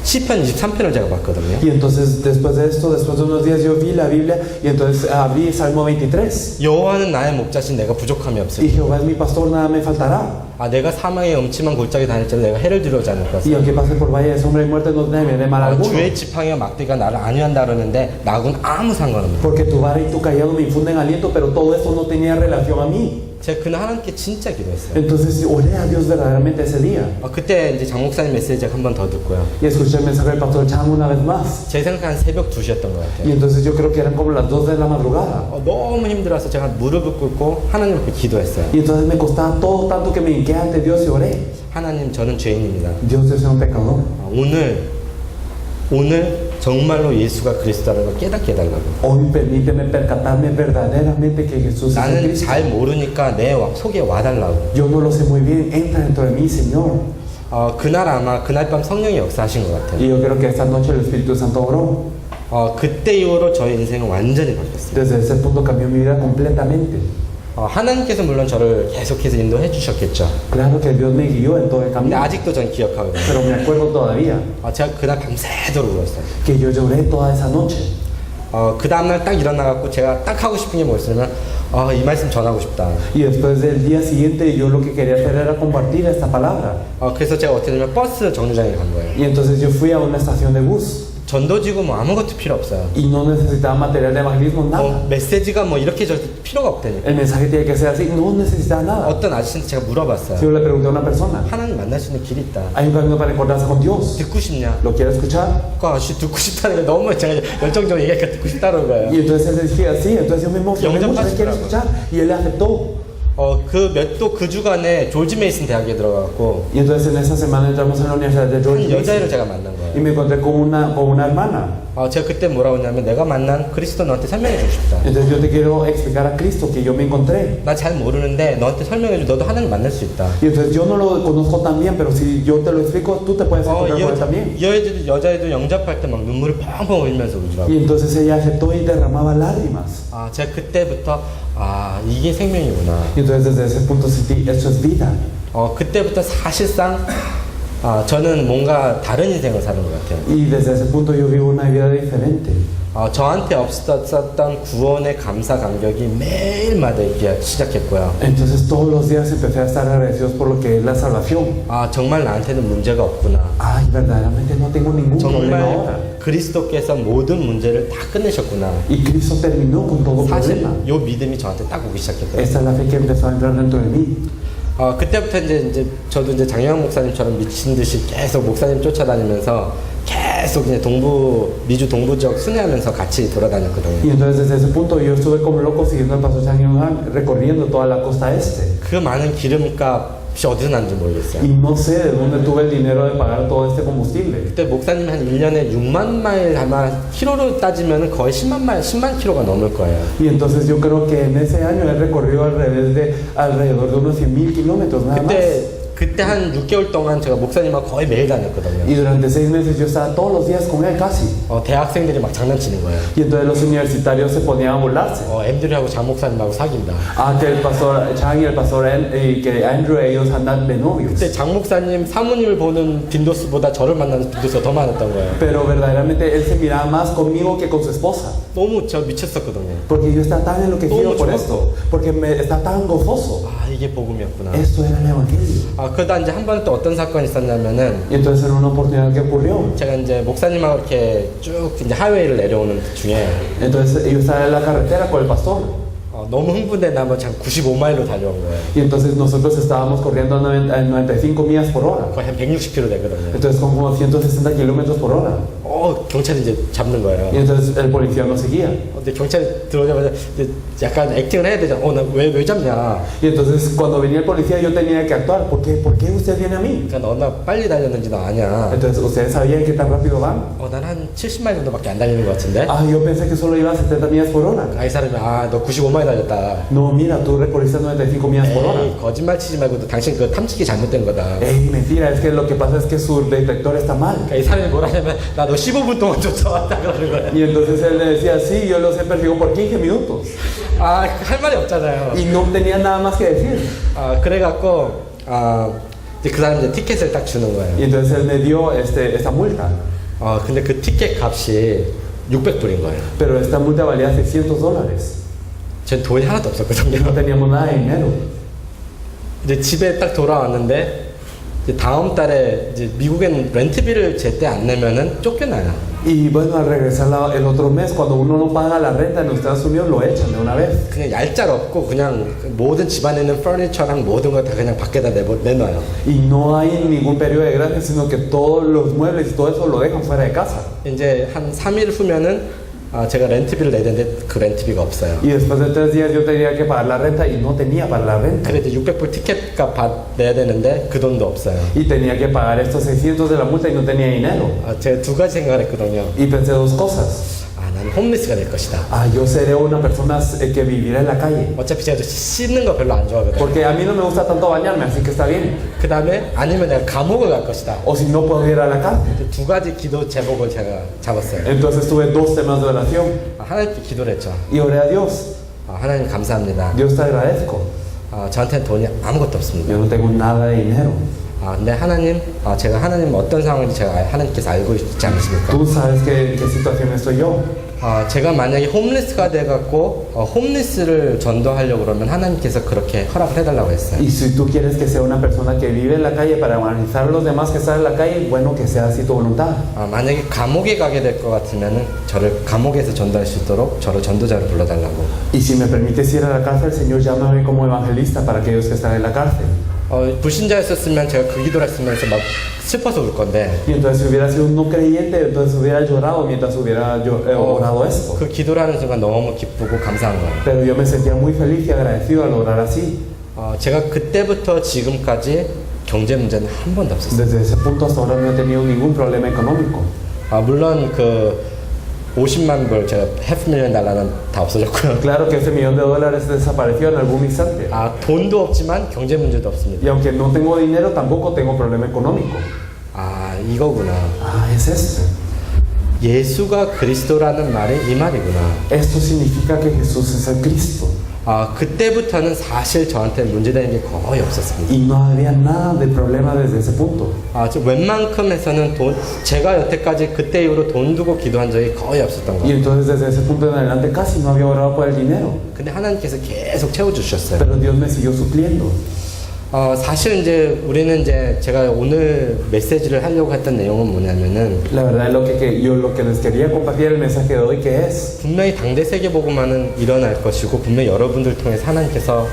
시편 23편을 제가 봤거든요. Y entonces después de esto, después de unos días yo vi la Biblia y entonces abrí Salmo 23. 여호와는 나의 목자신 내가 부족함이 Y 없으리. Jehová es mi pastor, nada me faltará. 내가 사망의 음침한 골짜기 다닐지라도 내가 해를 두려워하지 않을 것이다. Y aunque pase por valle de sombra y muerte, no temeré mal alguno. 주의 지팡이와 막대가 나를 안위한다 그러는데 나하고는 아무 상관없는 거예요. Porque tu vara y tu callado me infunden aliento, pero todo esto no tenía relación a mí. 제가 그날 하나님께 진짜 기도했어요. Entonces oré a Dios verdaderamente ese día. 그때 이제 장 목사님 메시지 한 번 더 듣고요. Y escuché el mensaje del pastor Chang una vez más. 제 생각에 한 새벽 2시였던 것 Y 같아요. entonces yo creo que eran como las 2 de la madrugada. 너무 힘들어서 제가 무릎을 꿇고 하나님 앞에 기도했어요. Y entonces me costaba todo tanto que me hinqué ante Dios y oré. 하나님 저는 죄인입니다. Dios, yo soy un pecador. 오늘 정말로 예수가 그리스도라는 걸 깨닫게 해달라고. Hoy permíteme percatarme verdaderamente que Jesús es el 나는 Cristo. 잘 모르니까 내 속에 와달라고. Yo no lo sé muy bien, entra dentro de mí, Señor. 그날 아마 그날 밤 성령이 역사하신 것 같아요. Y yo creo que esta noche el Espíritu Santo obró. 그때 이후로 저의 인생은 완전히 바뀌었어요. Desde ese punto cambió mi vida completamente. 하나님께서 물론 저를 계속해서 인도해 주셨겠죠. Claro que Dios me guió en todo el 근데 camino. 아직도 전 기억하거든요. Pero me acuerdo todavía 제가 그날 밤새도록 울었어요. que yo lloré toda esa noche. 그 다음날 딱 일어나갖고 제가 딱 하고 싶은 게 뭐였냐면 이 말씀 전하고 싶다. Y después del día siguiente yo lo que quería hacer era compartir esta palabra. 그래서 제가 어떻게 되면 버스 정류장에 간 거예요. Y entonces yo fui a una estación de bus. 전도지고 뭐 아무것도 필요 없어요. Y no necesitaba material de evangelismo, nada. 메시지가 뭐 이렇게 저 필요가 없다니까. El mensaje tiene que ser así, no necesitaba nada. 어떤 아저씨한테 제가 물어봤어요. Si yo le pregunté a una persona, 하나님 만날 수 있는 길이 있다. ¿hay un camino para encontrarse con Dios? 듣고 싶냐? ¿Lo quiere escuchar? 그 아저씨 듣고 싶다는 게 너무 제가 열정적으로 얘기하니까 듣고 싶다는 거예요. Y entonces él decía, sí, entonces yo me emocioné mucho, él quiere escuchar. Y él aceptó. 그 주간에 조지 메이슨 대학에 들어갔고 Y entonces en esa semana entramos en la universidad de 한 George 여자애를 Mason. 제가 만난 Y 거예요. me encontré con una hermana. 제가 그때 뭐라고 했냐면 내가 만난 그리스도 너한테 설명해 주고 싶다. Entonces yo te quiero explicar a Cristo que yo me encontré. 나 잘 모르는데 너한테 설명해 줘. 너도 하나님 만날 수 있다. Y entonces yo no lo conozco tan bien, pero si yo te lo explico, tú te puedes encontrar con él también. 여자애도 영접할 때 막 눈물을 펑펑 흘리면서 울더라고. Y entonces ella aceptó y derramaba lágrimas. 제가 그때부터 이게 생명이구나. Y entonces desde ese punto sentí, esto es vida. 그때부터 사실상 저는 뭔가 다른 인생을 사는 것 같아요. Y desde ese punto yo vivo una vida diferente. 저한테 없었던 구원의 감사 감격이 매일마다 있기 시작했고요. Entonces todos los días empecé a estar agradecidos por lo que es la salvación. 정말 나한테는 문제가 없구나. Ay, verdaderamente no tengo ningún problema ahora. 정말 그리스도께서 모든 문제를 다 끝내셨구나. Y Cristo terminó con todo 사실 problema. 요 믿음이 저한테 딱 오기 시작했더라고요. Esta es la fe que empezó a entrar dentro de mí. 그때부터 이제 저도 이제 장영학 목사님처럼 미친 듯이 계속 목사님 쫓아다니면서 계속 그냥 미주 동부 지역 순회하면서 같이 돌아다녔거든요. Y entonces desde ese punto yo estuve como loco siguiendo al pastor Chang Yong-han recorriendo toda la costa este. 그 많은 기름값 혹시 어디서 났는지 모르겠어요. Y no sé de dónde tuve el dinero de pagar todo este combustible. 그때 목사님 한 1년에 6만 마일 아마 키로로 따지면 거의 10만 키로가 넘을 거예요. Y entonces yo creo que en ese año he recorrido alrededor de unos 100,000 kilómetros nada más. 그때 한 6개월 동안 제가 목사님하고 거의 매일 다녔거든요. Y durante 6 meses yo estaba todos los días con él casi. 대학생들이 막 장난치는 거예요. Y entonces los universitarios se ponían a burlarse. 앤드류하고 장 목사님하고 사귄다. Que el pastor Chang y el pastor y que Andrew ellos andan de novios. 그때 장 목사님 사모님을 보는 빈도수보다 저를 만나는 빈도수가 더 많았던 거예요. Pero verdaderamente él se miraba más conmigo que con su esposa. 너무 저 미쳤었거든요. Porque yo estaba tan enloquecido por esto. Porque me está tan gozoso. 이게 복음이었구나. Esto era el evangelio. 그러다 이제 한 번은 또 어떤 사건이 있었냐면은 Y entonces en una oportunidad que ocurrió. 제가 이제 목사님하고 이렇게 쭉 이제 하이웨이를 내려오는 중에 Entonces yo estaba en la carretera con el pastor. 너무 흥분돼 나면 한 95마일로 달려온 거예요. Y entonces nosotros estábamos corriendo a 95 millas por hora. 거의 한 160km 되거든요. Entonces como 160 kilómetros por hora. 경찰이 이제 잡는 거예요. Y entonces el policía nos seguía. 근데 경찰이 들어오자마자 이제 약간 액팅을 해야 되잖아. 나 왜 잡냐? Y entonces cuando venía el policía yo tenía que actuar. ¿Por qué usted viene a mí? 그러니까 너 빨리 달렸는지 너 아냐? Entonces ustedes sabían qué tan rápido van. 난 한 70마일 정도밖에 안 달리는 것 같은데. Yo pensé que solo iba a 70 millas por hora. 이 사람이 너 95마일 달렸다. No, mira, tú recorriste 95 millas por hora. 거짓말 치지 말고 당신 그 탐지기 잘못된 거다. Mentira, es que lo que pasa es que su detector está mal. 이 사람이 뭐라 하냐면 나 너 15분 동안 쫓아왔다 그러는 거야. Y entonces él le decía, sí, yo los he perseguido por 15 minutos. 할 말이 없잖아요. Y no tenía nada más que decir. 그래갖고 이제 그 사람 이제 티켓을 딱 주는 거예요. Y entonces él me dio esta multa. 근데 그 티켓 값이 600불인 거예요. Pero esta multa valía $600. 전 돈이 하나도 없었거든요. No teníamos nada de dinero. 이제 집에 딱 돌아왔는데 이제 다음 달에 이제 미국엔 렌트비를 제때 안 내면은 쫓겨나요. Y bueno, al regresar el otro mes, cuando uno no paga la renta en los Estados Unidos, lo echan de una vez. 그냥 얄짤없고 그냥 모든 집안에 있는 퍼니처랑 모든 거 다 그냥 밖에다 내놔요. Y no hay ningún periodo de gracia, sino que todos los muebles y todo eso lo dejan fuera de casa. 이제 한 3일 후면은 제가 렌트비를 내야 되는데 그 렌트비가 없어요. Y después de 3 días yo tenía que pagar la renta y no tenía para la renta. 그래도 600불 티켓 값 내야 되는데 그 돈도 없어요. Y tenía que pagar estos 600 de la multa y no tenía dinero. 제가 두 가지 생각을 했거든요. Y pensé 2 cosas. 나는 홈리스가 될 것이다. Yo seré una persona que vivirá en la calle. 어차피 제가 씻는 거 별로 안 좋아하거든요. Porque a mí no me gusta tanto bañarme, así que está bien. 그 다음에 아니면 내가 감옥을 갈 것이다. O si no puedo ir a la cárcel. 두 가지 기도 제목을 제가 잡았어요. Entonces tuve 2 temas de oración. 하나님께 기도를 했죠. Y oré a Dios. 하나님 감사합니다. Dios te agradezco. 저한테는 돈이 아무것도 없습니다. Yo no tengo nada de dinero. 근데 하나님, 제가 하나님 어떤 상황인지 제가 하나님께서 알고 있지 않으십니까? Tú sabes qué situación estoy yo. 제가 만약에 홈리스가 돼갖고 홈리스를 전도하려고 그러면 하나님께서 그렇게 허락을 해달라고 했어요. Y si tú quieres que sea una persona que vive en la calle para evangelizar a los demás que están en la calle, bueno que sea así tu voluntad. 만약에 감옥에 가게 될 것 같으면은 저를 감옥에서 전도할 수 있도록 저를 전도자로 불러달라고. Y si me permites ir a la cárcel, Señor, llámame como evangelista para aquellos que están en la cárcel. 불신자였었으면 제가 그 기도를 했으면서 막 슬퍼서 울 건데 Y entonces si hubiera sido un no creyente, entonces hubiera llorado mientras hubiera orado esto. 그 기도를 하는 순간 너무 기쁘고 감사한 거예요. Pero yo me sentía muy feliz y agradecido al orar así. 제가 그때부터 지금까지 경제 문제는 한 번도 없었어요. Desde ese punto hasta ahora no he tenido ningún problema económico. 물론 그 50만 불 제가 $500,000는 다 없어졌고요. Claro que ese $1,000,000 desapareció en algún instante. 돈도 없지만 경제 문제도 없습니다. Y aunque no tengo dinero, tampoco tengo problema económico. 이거구나. Es esto. 예수가 그리스도라는 말이 이 말이구나. Esto significa que Jesús es el Cristo. 그때부터는 사실 저한테 문제되는 게 거의 없었습니다. Y no había nada de problema desde ese punto. 웬만큼 해서는 제가 여태까지 그때 이후로 돈 두고 기도한 적이 거의 없었던 Y 거예요. entonces desde ese punto en adelante casi no había orado por el dinero. 근데 하나님께서 계속 채워주셨어요. Pero Dios me siguió supliendo. 사실 이제 우리는 이제 제가 오늘 메시지를 하려고 했던 내용은 뭐냐면은 La verdad lo que les quería compartir el mensaje de hoy que es 분명히 당대 세계복음화는 일어날 것이고 분명히 여러분들 통해서 하나님께서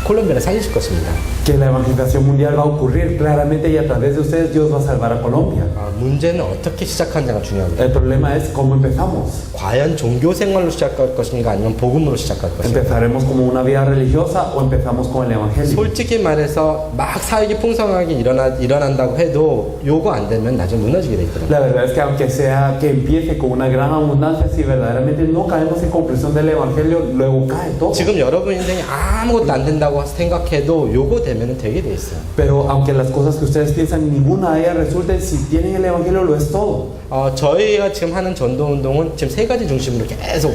콜롬비아를 살리실 것입니다. que la evangelización mundial va a ocurrir claramente y a través de ustedes Dios va a salvar a Colombia. 문제는 어떻게 시작하는지가 중요합니다. El problema es cómo empezamos. 과연 종교 생활로 시작할 것인가 아니면 복음으로 시작할 것인가. ¿Empezaremos como una vida religiosa o empezamos con el evangelio? 솔직히 말해서 막 사역이 풍성하게 일어난다고 해도 요거 안 되면 나중에 무너지게 돼 있거든요. La verdad es que aunque sea que empiece con una gran abundancia, si verdaderamente no caemos en comprensión del evangelio, luego cae todo. 지금 여러분 인생에 아무것도 안 된다고 생각해도 요거 되면 되게 돼 있어요. Pero aunque las cosas que ustedes piensan ninguna de ellas resulten, si tienen el evangelio lo es todo. 저희가 지금 하는 전도 운동은 지금 세 가지 중심으로 계속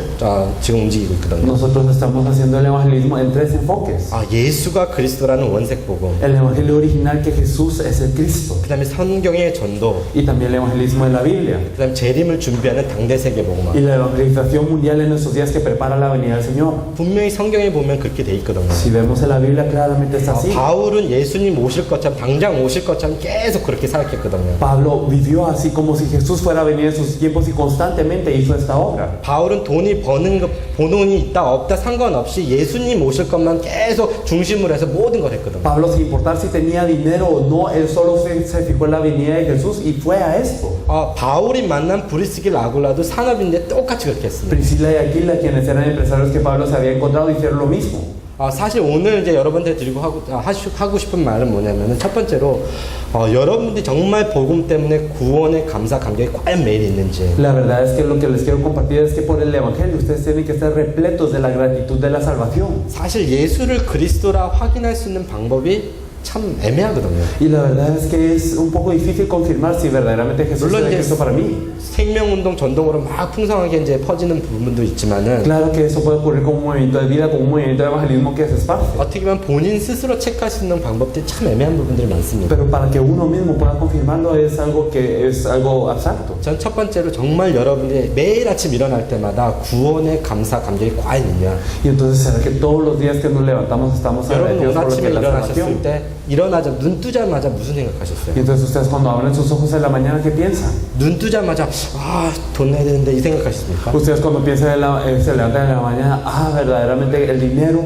지금 움직이고 있거든요. Nosotros estamos haciendo el evangelismo en tres enfoques. 예수가 그리스도라는 원색 복음. El evangelio original que Jesús es el Cristo. 그다음에 성경의 전도. Y también el evangelismo en la Biblia. 그다음에 재림을 준비하는 당대 세계 복음화. Y la evangelización mundial en estos días que prepara la venida del Señor. 분명히 성경에 보면 그렇게 돼 있거든요. Si vemos en la Biblia claramente está así. 바울은 예수님 오실 것처럼 당장 오실 것처럼 계속 그렇게 살았거든요. Pablo vivió así como si Jesús fuera a venir en sus tiempos y constantemente hizo esta obra. 바울은 돈이 돈이 있다 없다 상관없이 예수님 오실 것만 계속 중심으로 해서 모든 걸 했거든요. Pablo, sin importar si tenía dinero o no, él solo se fijó en la venida de Jesús y fue a esto. 바울이 만난 브리스길 아굴라도 산업인데 똑같이 그렇게 했습니다. Priscila y Aquila, quienes eran empresarios que Pablo se había encontrado, hicieron lo mismo. 사실 오늘 이제 여러분들 드리고 하고 싶은 말은 뭐냐면은 첫 번째로 여러분들이 정말 복음 때문에 구원의 감사 감격이 과연 매일 있는지. La verdad es que lo que les quiero compartir es que por el evangelio ustedes tienen que estar repletos de la gratitud de la salvación. 사실 예수를 그리스도라 확인할 수 있는 방법이 참 애매하거든요. Y la verdad es que es un poco difícil confirmar si verdaderamente Jesús es Cristo para mí. 생명운동 전동으로 막 풍성하게 이제 퍼지는 부분도 있지만은 Claro que eso puede ocurrir con un movimiento de vida, con un movimiento de evangelismo que se esparce. 어떻게 보면 본인 스스로 체크할 수 있는 방법들이 참 애매한 부분들이 많습니다. Pero para que uno mismo pueda confirmarlo es algo abstracto. 전 첫 번째로 정말 여러분들이 매일 아침 일어날 때마다 구원의 감사 감격이 과연 있냐. Y entonces será que todos los días que nos levantamos estamos 여러분 agradecidos 오늘 por lo que 아침에 es la 일어나셨을 salvación. 때 눈 뜨자마자 무슨 Y 생각하셨어요? entonces ustedes cuando abren sus ojos en la mañana, ¿qué piensan? 눈 뜨자마자 돈 내야 되는데 이 생각하셨습니까? Ustedes cuando piensan se levantan en la mañana, verdaderamente el dinero.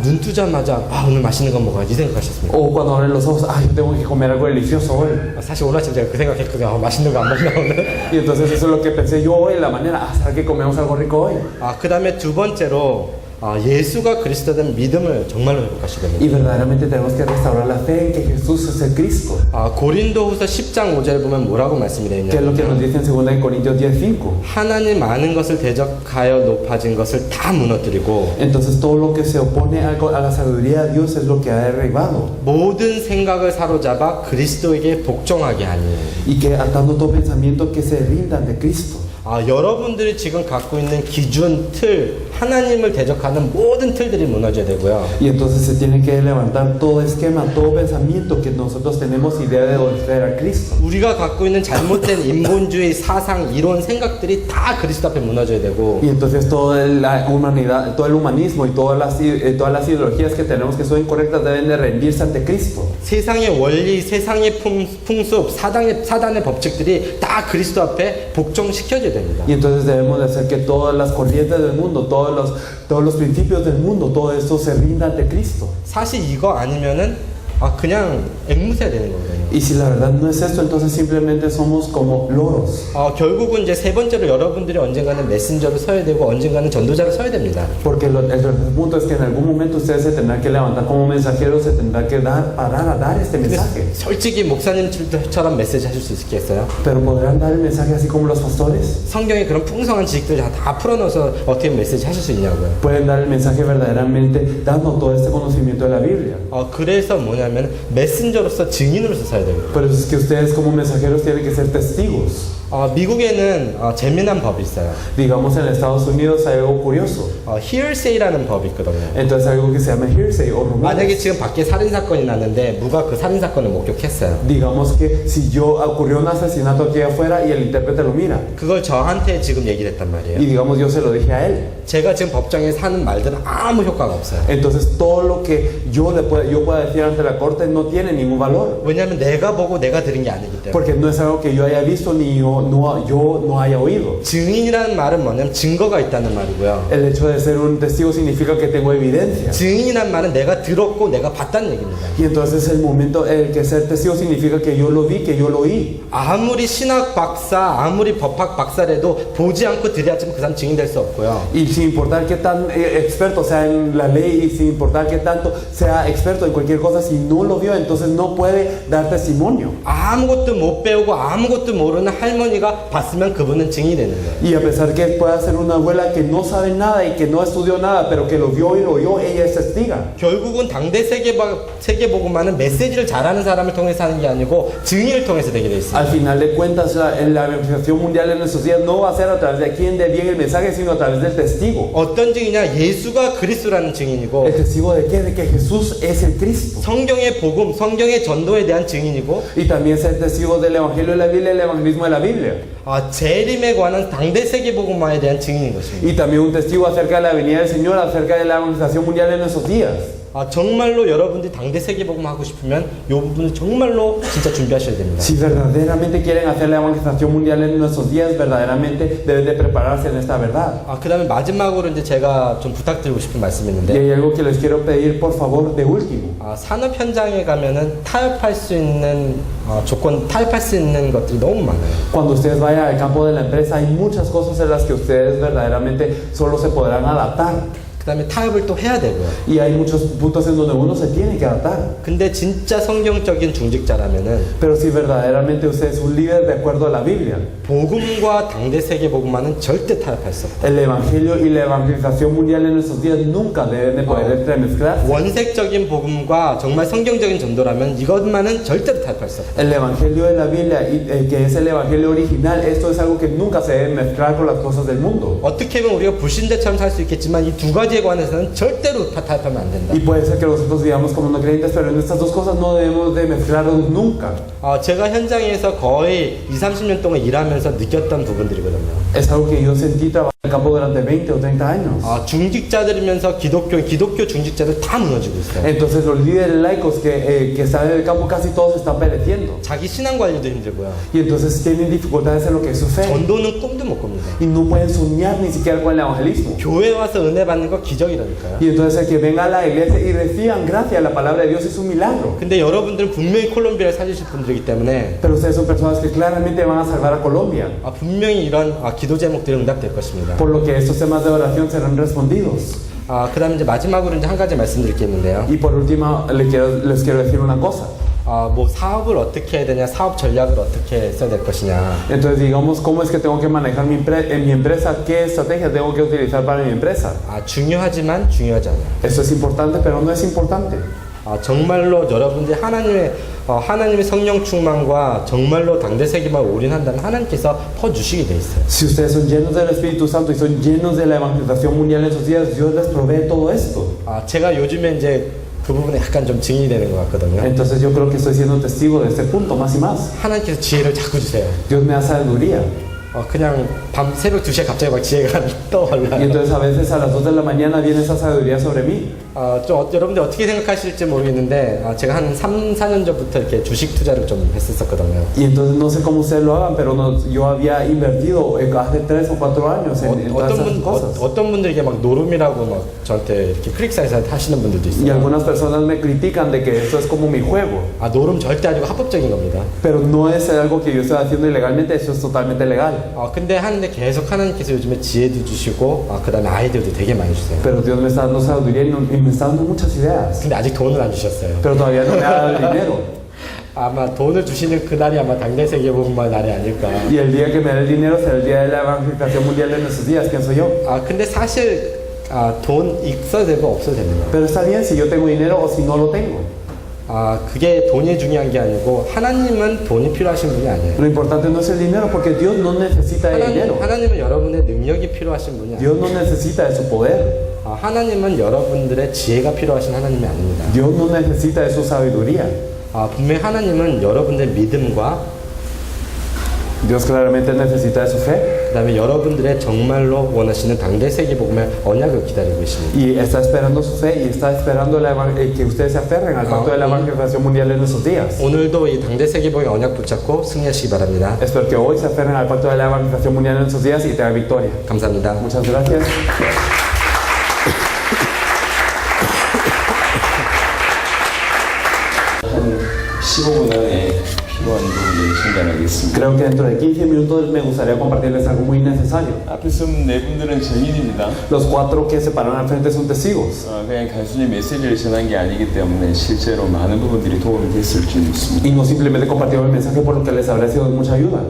눈 뜨자마자 오늘 맛있는 거 먹어야지 이 생각하셨습니까? O cuando abren los ojos, yo tengo que comer algo delicioso hoy. 사실 오늘 아침 제가 그 생각했거든요. 맛있는 거 안 먹나 오늘? Y entonces eso es lo que pensé yo hoy en la mañana. ¿Será que comemos algo rico hoy? 그 다음에 두 번째로 예수가 그리스도된 믿음을 정말로 회복하셔야 됩니다. Y verdaderamente tenemos que restaurar la fe en que Jesús es el Cristo. 고린도후서 10장 5절 보면 뭐라고 말씀이 되어 Que es lo que nos 있냐면 dice en 2 Corintios 10:5. 하나님 많은 것을 대적하여 높아진 것을 다 무너뜨리고 Entonces todo lo que se opone a la sabiduría de Dios es lo que ha derribado. 모든 생각을 사로잡아 그리스도에게 복종하게 하니. Y que atando todo pensamiento que se rindan de Cristo. 여러분들이 지금 갖고 있는 기준, 틀, 하나님을 대적하는 모든 틀들이 무너져야 되고요. Y entonces se tiene que levantar todo esquema, todo pensamiento que nosotros tenemos idea de ofender a Cristo. 우리가 갖고 있는 잘못된 인본주의 사상, 이론, 생각들이 다 그리스도 앞에 무너져야 되고 Y entonces toda la humanidad, todo el humanismo y todas las ideologías que tenemos que son incorrectas deben de rendirse ante Cristo. 세상의 원리, 세상의 풍습, 사단의 법칙들이 다 그리스도 앞에 복종시켜져야 됩니다. Y entonces debemos de hacer que todas las corrientes del mundo, todos los principios del mundo, todo esto se rinda ante Cristo. 사실 이거 아니면은 그냥 앵무새가 되는 거거든요. Y si la verdad no es esto, entonces simplemente somos como loros. 결국은 이제 세 번째로 여러분들이 언젠가는 메신저로 서야 되고 언젠가는 전도자로 서야 됩니다. Porque el tercer punto es que en algún momento ustedes se tendrán que levantar como mensajeros, se tendrán que parar a dar este mensaje. 솔직히 목사님들처럼 메시지 하실 수 있겠어요? Pero podrán dar el mensaje así como los pastores. 성경에 그런 풍성한 지식들 다 풀어넣어서 어떻게 메시지 하실 수 있냐고요. Pueden dar el mensaje verdaderamente dando todo este conocimiento de la Biblia. 그래서 뭐냐면 메신저로서 증인으로서 서야 돼요. Por eso es que ustedes como mensajeros tienen que ser testigos. 미국에는 재미난 법이 있어요. Digamos en Estados Unidos hay algo curioso. hearsay라는 법이 있거든요. Entonces hay algo que se llama hearsay o 만약에 rumores. 지금 밖에 살인 사건이 났는데 누가 그 살인 사건을 목격했어요. Digamos que si ocurrió un asesinato aquí afuera y el intérprete lo mira. 그걸 저한테 지금 얘기를 했단 말이에요. Y digamos yo se lo dije a él. 제가 지금 법정에 하는 말들은 아무 효과가 없어요. Entonces todo lo que yo pueda decir ante la corte no tiene ningún valor. 왜냐하면 내가 보고 내가 들은 게 아니기 때문에. Porque no es algo que yo haya visto ni yo no haya oído. 증인이라는 말은 뭐냐면 증거가 있다는 말이고요. El hecho de ser un testigo significa que tengo evidencia. 증인이란 말은 내가 들었고 내가 봤다는 얘기입니다. Y entonces el momento el que ser testigo significa que yo lo vi, que yo lo oí. 아무리 신학 박사, 아무리 법학 박사라도 보지 않고 들여야지만 그 사람 증인 될 수 없고요. Y sin importar qué tan experto sea en la ley y sin importar qué tanto sea experto en cualquier cosa, si no lo vio, entonces no puede dar testimonio. 아무것도 못 배우고 아무것도 모르는 할머니가 봤으면 그분은 증인이 되는 거예요. Y a pesar que pueda ser una abuela que no sabe nada y que no estudió nada, pero que lo vio y lo oyó, ella es testiga. 결국은 당대 세계복음화는 메시지를 잘하는 사람을 통해서 하는 게 아니고 증인을 통해서 되게 돼 있어요. Al final de cuentas, la evangelización mundial en estos días no va a ser a través de quien dé bien el mensaje, sino a través del testigo. 어떤 증인이냐? 예수가 그리스도라는 증인이고 ¿El testigo de qué? De que Jesús es el Cristo. 성경의 복음, 성경의 전도에 대한 증인이고 Y también ser testigo del evangelio de la Biblia, el evangelismo de la Biblia. 재림에 관한 당대 세계복음화에 대한 증인인 것입니다. Y también un testigo acerca de la venida del Señor, acerca de la evangelización mundial en esos días. 정말로 여러분들이 당대 세계복음 하고 싶으면 이 부분을 정말로 진짜 준비하셔야 됩니다. Si verdaderamente quieren hacer la evangelización mundial en nuestros días, verdaderamente deben de prepararse en esta verdad. 그 다음에 마지막으로 이제 제가 좀 부탁드리고 싶은 말씀이 Y 있는데 hay algo que les quiero pedir, por favor, de último. 산업 현장에 가면은 타협할 수 있는 타협할 수 있는 것들이 너무 많아요. Cuando ustedes vayan al campo de la empresa, hay muchas cosas en las que ustedes verdaderamente solo se podrán adaptar. 그 다음에 타협을 또 해야 되고요. Y hay muchos puntos en donde uno se tiene que adaptar. 근데 진짜 성경적인 중직자라면은 Pero si verdaderamente usted es un líder de acuerdo a la Biblia, 복음과 당대 세계복음화는 절대 타협할 수 없다. el evangelio y la evangelización mundial en estos días nunca deben de poder entremezclarse. 원색적인 복음과 정말 성경적인 전도라면 이것만은 절대로 타협할 수 없다. El evangelio de la Biblia, que es el evangelio original, esto es algo que nunca se debe mezclar con las cosas del mundo. 어떻게 보면 우리가 불신자처럼 살 수 있겠지만 이 두 가지에 관해서는 절대로 타협하면 안 된다. Y puede ser que nosotros vivamos como no creyentes, pero en estas dos cosas no debemos de mezclarlos nunca. 제가 현장에서 거의 20-30년 동안 일하면서 느꼈던 부분들이거든요. Es algo que yo sentí trabajando en el campo durante 20 o 30 años. 중직자들이면서 기독교 중직자들 다 무너지고 있어요. Entonces los líderes laicos que están en el campo casi todos están pereciendo. 자기 신앙 관리도 힘들고요. Y entonces tienen dificultades en lo que es su fe. 전도는 꿈도 못 꿉니다. Y no pueden soñar ni siquiera con el evangelismo. 교회 와서 은혜 받는 거 기적이라니까요. Y entonces el que venga a la iglesia y reciban gracia, la palabra de Dios es un milagro. 근데 여러분들은 분명히 콜롬비아를 살리실 분들이기 때문에 Pero ustedes son personas que claramente van a salvar a Colombia. 분명히 이런 기도 제목들이 응답될 것입니다. Por lo que estos temas de oración serán respondidos. 그 다음에 이제 마지막으로 이제 한 가지 말씀드릴 게 있는데요. Y por último, les quiero decir una cosa. 사업을 어떻게 해야 되냐, 사업 전략을 어떻게 써야 될 것이냐. Entonces, digamos, ¿cómo es que tengo que manejar en mi empresa? ¿Qué estrategia tengo que utilizar para mi empresa? 중요하지만 중요하지 않아요. Esto es importante, pero no es importante. 정말로 여러분들이 하나님의 성령 충만과 정말로 당대 세계만 올인한다면 하나님께서 퍼주시게 돼 있어요. Si ustedes son llenos del Espíritu Santo y son llenos de la evangelización mundial en esos días, Dios les provee todo esto. 제가 요즘에 이제 그 부분에 약간 좀 증인이 되는 것 같거든요. Entonces yo creo que estoy siendo testigo de este punto más y más. 하나님께서 지혜를 자꾸 주세요. Dios me da sabiduría. 그냥 밤 새벽 2시에 갑자기 막 지혜가 Y 떠올라요. entonces a veces a las 2 de la mañana viene esa sabiduría sobre mí. 여러분들 어떻게 생각하실지 모르겠는데 제가 한 3, 4년 전부터 이렇게 주식 투자를 좀 했었거든요. Y entonces no sé cómo ustedes lo hagan, pero yo había invertido hace 3 o 4 años en todas esas cosas. 어떤 분들에게 막 노름이라고 막 저한테 이렇게 크릭사에서 하시는 분들도 Y 있어요. algunas personas me critican de que esto es como mi juego. 노름 절대 아니고 합법적인 겁니다. Pero no es algo que yo estoy haciendo ilegalmente, eso es totalmente legal. 근데 하는데 계속 하나님께서 요즘에 지혜도 주시고 그 다음에 아이디어도 되게 많이 주세요. Pero Dios me está dando sabiduría y me está dando muchas ideas. 근데 아직 돈을 안 주셨어요. Pero todavía no me ha dado el dinero. 아마 돈을 주시는 그날이 아마 당대 세계복음화 날이 아닐까. Y el día que me dé el dinero será el día de la evangelización mundial en esos días. ¿Quién soy yo? 근데 사실 돈 있어도 되고 없어도 됩니다. Pero está bien si yo tengo dinero o si no lo tengo. 그게 돈이 중요한 게 아니고 하나님은 돈이 필요하신 분이 아니에요. Lo importante no es el dinero porque Dios no necesita de dinero. 하나님은 여러분의 능력이 필요하신 분이 아니에요. Dios no necesita de su poder. 하나님은 여러분들의 지혜가 필요하신 하나님이 아닙니다. Dios no necesita de su sabiduría. 분명히 하나님은 여러분들의 믿음과 Dios claramente necesita de su fe. 그 다음에 여러분들의 정말로 원하시는 당대 세계복음의 언약을 기다리고 있습니다. Y está esperando su fe y está esperando que ustedes se aferren al pacto de la evangelización mundial en esos días. 오늘도 이 당대 세계복음의 언약 붙잡고 승리하시기 바랍니다. Espero que hoy se aferren al pacto de la evangelización mundial en esos días y tengan victoria. 감사합니다. Muchas gracias. 한 15분 안에 필요한 부분을 전달하겠습니다. Creo que dentro de 15 minutos me gustaría compartirles algo muy necesario. 앞에 쓴 네 분들은 증인입니다. Los 4 que se pararon al frente son testigos. 그냥 단순히 메시지를 전한 게 아니기 때문에 실제로 많은 부분들이 도움이 됐을 줄 믿습니다. Y no simplemente compartieron el mensaje por lo que les habrá sido de mucha ayuda.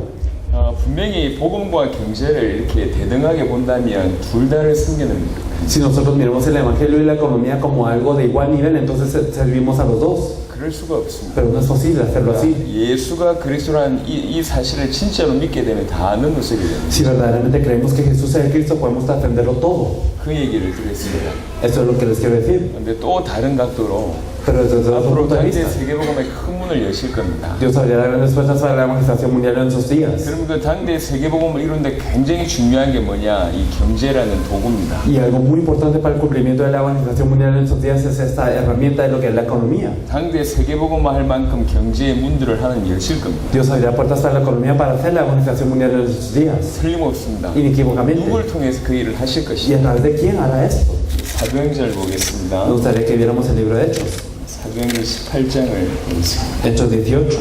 분명히 복음과 경제를 이렇게 대등하게 본다면 둘 다를 섬기는 겁니다. Si nosotros miramos el evangelio y la economía como algo de igual nivel, entonces servimos a los dos. 그럴 수가 없습니다. Pero no es posible hacerlo así. 예수가 그리스도라는 이 사실을 진짜로 믿게 되면 다 넘어서게 됩니다. Si verdaderamente creemos que Jesús es el Cristo, podemos defenderlo todo. 그 얘기를 드렸습니다. Eso es lo que les quiero decir. 근데 또 다른 각도로 Pero desde otro 앞으로 punto de 당대 vista, 세계복음의 큰 문을 여실 겁니다. Dios abrirá grandes puertas para la evangelización mundial en esos días. 그럼 그 당대 세계복음을 이루는데 굉장히 중요한 게 뭐냐? 이 경제라는 도구입니다. Y algo muy importante para el cumplimiento de la evangelización mundial en esos días es esta herramienta de lo que es la economía. 당대 세계복음화 할 만큼 경제의 문들을 하나님 여실 겁니다. Dios abrirá puertas para la economía para hacer la evangelización mundial en esos días. 틀림없습니다. Inequívocamente. 누굴 통해서 그 일을 하실 ¿Y a 것이냐? través de quién hará esto? 사도행전을 보겠습니다. Me gustaría que viéramos el libro de Hechos. 사도행전 18장을 보겠습니다. Hechos 18.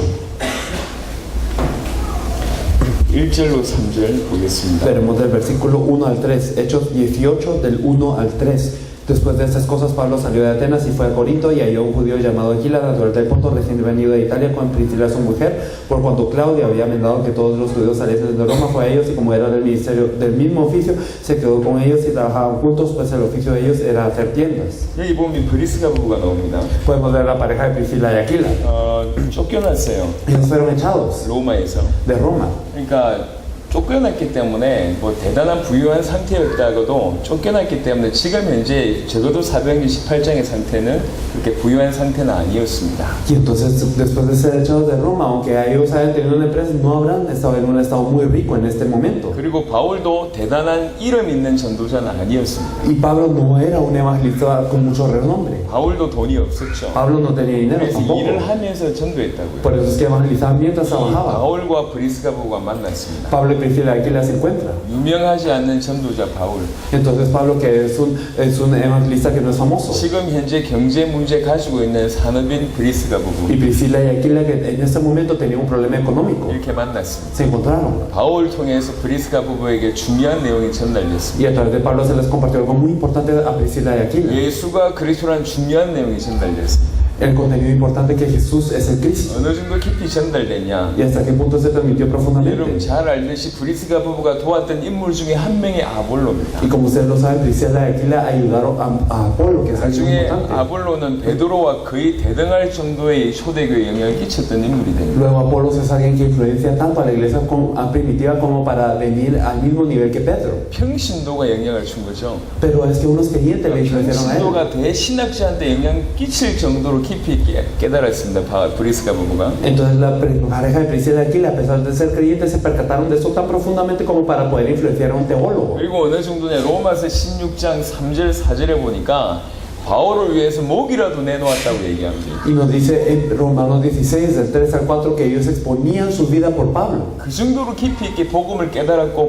1절로 3절 보겠습니다. Veremos del versículo 1 al 3. Hechos 18 del 1 al 3. Después de estas cosas, Pablo salió de Atenas y fue a Corinto y halló un judío llamado Aquila, natural del Ponto, recién venido de Italia, con Priscila su mujer, por cuanto Claudia había mandado que todos los judíos saliesen de Roma, fue a ellos y como era del ministerio del mismo oficio, se quedó con ellos y trabajaban juntos, pues el oficio de ellos era hacer tiendas. 여기 보면 브리스가 부부가 나옵니다. Podemos ver la pareja de Priscila y Aquila. 쫓겨났어요. Ellos fueron echados 로마에서. de Roma. 그러니까 쫓겨났기 때문에 뭐 대단한 부유한 상태였다고도 쫓겨났기 때문에 지금 현재 적어도 사도행전 18장의 상태는 그렇게 부유한 상태는 아니었습니다. Y entonces, después de ser echados de Roma, aunque ellos hayan tenido una empresa, no habrán estado en un estado muy rico en este momento. 그리고 바울도 대단한 이름 있는 전도자는 아니었습니다. Y Pablo no era un evangelista con mucho renombre. 바울도 돈이 없었죠. Pablo no tenía dinero 그래서 tampoco. 일을 하면서 전도했다고요. Por eso es que evangelizaba mientras 이 trabajaba. 바울과 브리스가 부부가 만났습니다. Pablo y Priscila aquí las encuentra. 유명하지 않는 전도자 바울. Entonces Pablo, que es un evangelista que no es famoso. 지금 현재 경제 문제 가지고 있는 산업인 브리스가 Y 부부. Priscila y Aquila, que en este momento tenía un problema económico. 이렇게 만났습니다. Se encontraron. 바울 통해서 브리스가 부부에게 중요한 내용이 전달됐습니다. Y a través de Pablo se les compartió algo muy importante a Priscila y Aquila. 예수가 그리스도라는 중요한 내용이 전달됐습니다. el contenido importante que Jesús es el Cristo. 어느 정도 깊이 전달됐냐? ¿Y hasta qué punto se transmitió 여러분 profundamente? 잘 알듯이 브리스가 부부가 도왔던 인물 중에 한 명이 아볼로입니다. Y como ustedes lo saben, Priscila y Aquila ayudaron a Apolo, que es el 나중에 importante. 아볼로는 베드로와 거의 대등할 정도의 초대교회에 영향을 끼쳤던 인물이 됩니다. Luego Apolo es alguien que influencia tanto a la iglesia primitiva como para venir al mismo nivel que Pedro. 평신도가 영향을 준 거죠. Pero es que unos creyentes le influenciaron a él. 평신도가 대신학자한테 영향 끼칠 정도로 깊이 깨달았습니다. 브리스가 부부가. Entonces la pareja de Priscila y Aquila, a pesar de ser creyentes, se percataron de eso tan profundamente como para poder influenciar a un teólogo. 그리고 어느 정도냐 로마서 16장 3절 4절에 보니까 바울을 위해서 목이라도 내놓았다고 얘기합니다. Y nos dice en Romanos 16, del 3 al 4, que ellos exponían su vida por Pablo. 그 정도로 깊이 있게 복음을 깨달았고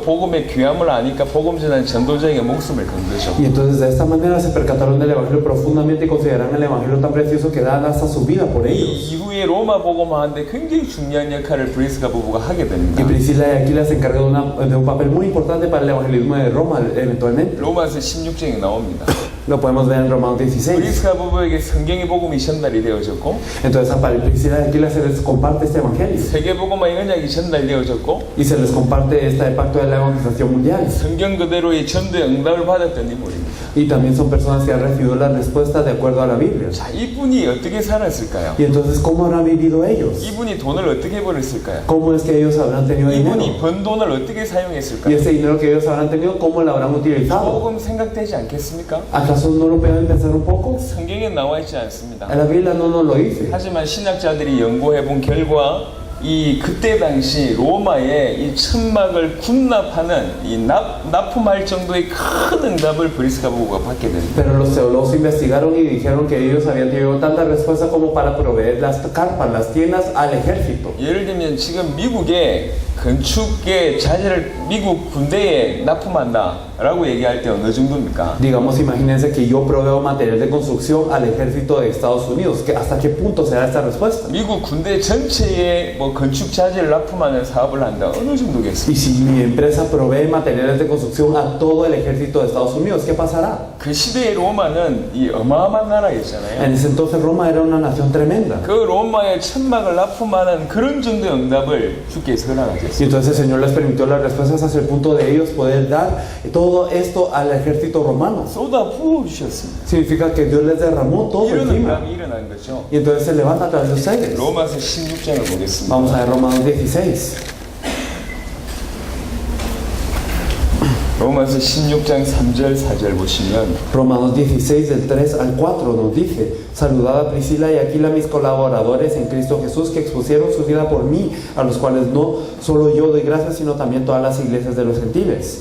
복음의 귀함을 아니까 복음 전한 전도자에게 목숨을 건 거죠. Y entonces de esta manera se percataron del Evangelio profundamente y consideraron el Evangelio tan precioso que dan hasta su vida por ellos. 이 이후에 로마 복음하는데 굉장히 중요한 역할을 브리스가 부부가 하게 됩니다. Y Priscila y Aquila se encargó de un papel muy importante para el evangelismo de Roma eventualmente. 로마서 16장에 나옵니다. Lo podemos ver en Romanos 16. 브리스가 부부에게 성경의 복음이 전달이 되어졌고 Entonces a Priscila y Aquila se les comparte este evangelio 세계복음의 언약이 전달되어졌고 y se les comparte el pacto de la evangelización mundial. 성경 그대로의 전도의 응답을 받았던 인물입니다. Y también son personas que han recibido la respuesta de acuerdo a la Biblia. 자, 이분이 어떻게 살았을까요? Y entonces, ¿cómo habrán vivido ellos? 이분이 돈을 어떻게 벌었을까요? ¿Cómo es que ellos habrán tenido dinero? 이분이 번 돈을 어떻게 Y 사용했을까요? ese dinero que ellos habrán tenido, ¿cómo lo habrán utilizado? 복음 생각되지 않겠습니까? ¿Acaso no lo pueden pensar un poco? 성경에 나와 있지 않습니다. La Biblia no nos lo dice. 하지만 신학자들이 연구해 본 결과 이 그때 당시 로마의 이 천막을 군납하는 이 납품할 정도의 큰 응답을 브리스가 부부가 받게 됩니다. Pero los teólogos investigaron y dijeron que ellos habían tenido tanta respuesta como para proveer las carpas, las tiendas al ejército. 예를 들면 지금 미국의 건축의 자재를 미국 군대에 납품한다라고 얘기할 때 어느 정도입니까? Digamos, imagínense que yo proveo material de construcción al ejército de Estados Unidos. ¿Hasta qué punto se da esta respuesta? 미국 군대 전체에 뭐 건축 자재를 납품하는 사업을 한다. 어느 정도겠습니까? Y si mi empresa provee materiales de construcción a todo el ejército de Estados Unidos, ¿qué pasará? 그 시대의 로마는 이 어마어마한 나라였잖아요. En ese entonces Roma era una nación tremenda. 그 로마의 천막을 납품하는 그런 정도의 응답을 주께서 허락하셨어요. Y entonces el Señor les permitió las respuestas hasta el punto de ellos poder dar todo esto al ejército romano. 쏟아 부어 주셨습니다. Significa que Dios les derramó todo 이런 encima. 응답이 일어난 거죠. Y entonces se levanta a través de ustedes. 로마서 16장을 보겠습니다. Vamos a ver Romanos 16. 로마서 16장 3절 4절 보시면 Romanos 16 del 3 al 4 nos dice: Saludad a Priscila y Aquila, mis colaboradores en Cristo Jesús, que expusieron su vida por mí, a los cuales no solo yo doy gracias, sino también todas las iglesias de los gentiles.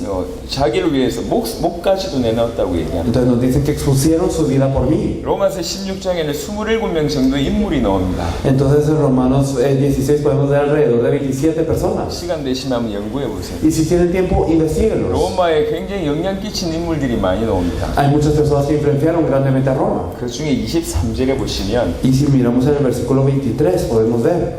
자기를 위해서 목까지도 내놨다고 얘기합니다. Entonces nos dicen que expusieron su vida por mí. 로마서 16장에는 27명 정도의 인물이 나옵니다. Entonces en Romanos 16 podemos ver alrededor de 27 personas. 시간 되시면 한번 연구해 보세요. Y si tienen tiempo, investiguenlos. 로마에 굉장히 영향 끼친 인물들이 많이 나옵니다. Hay muchas personas que influenciaron grandemente a Roma. 그 중에 23절에 보시면 Y si miramos en el versículo 23, podemos ver: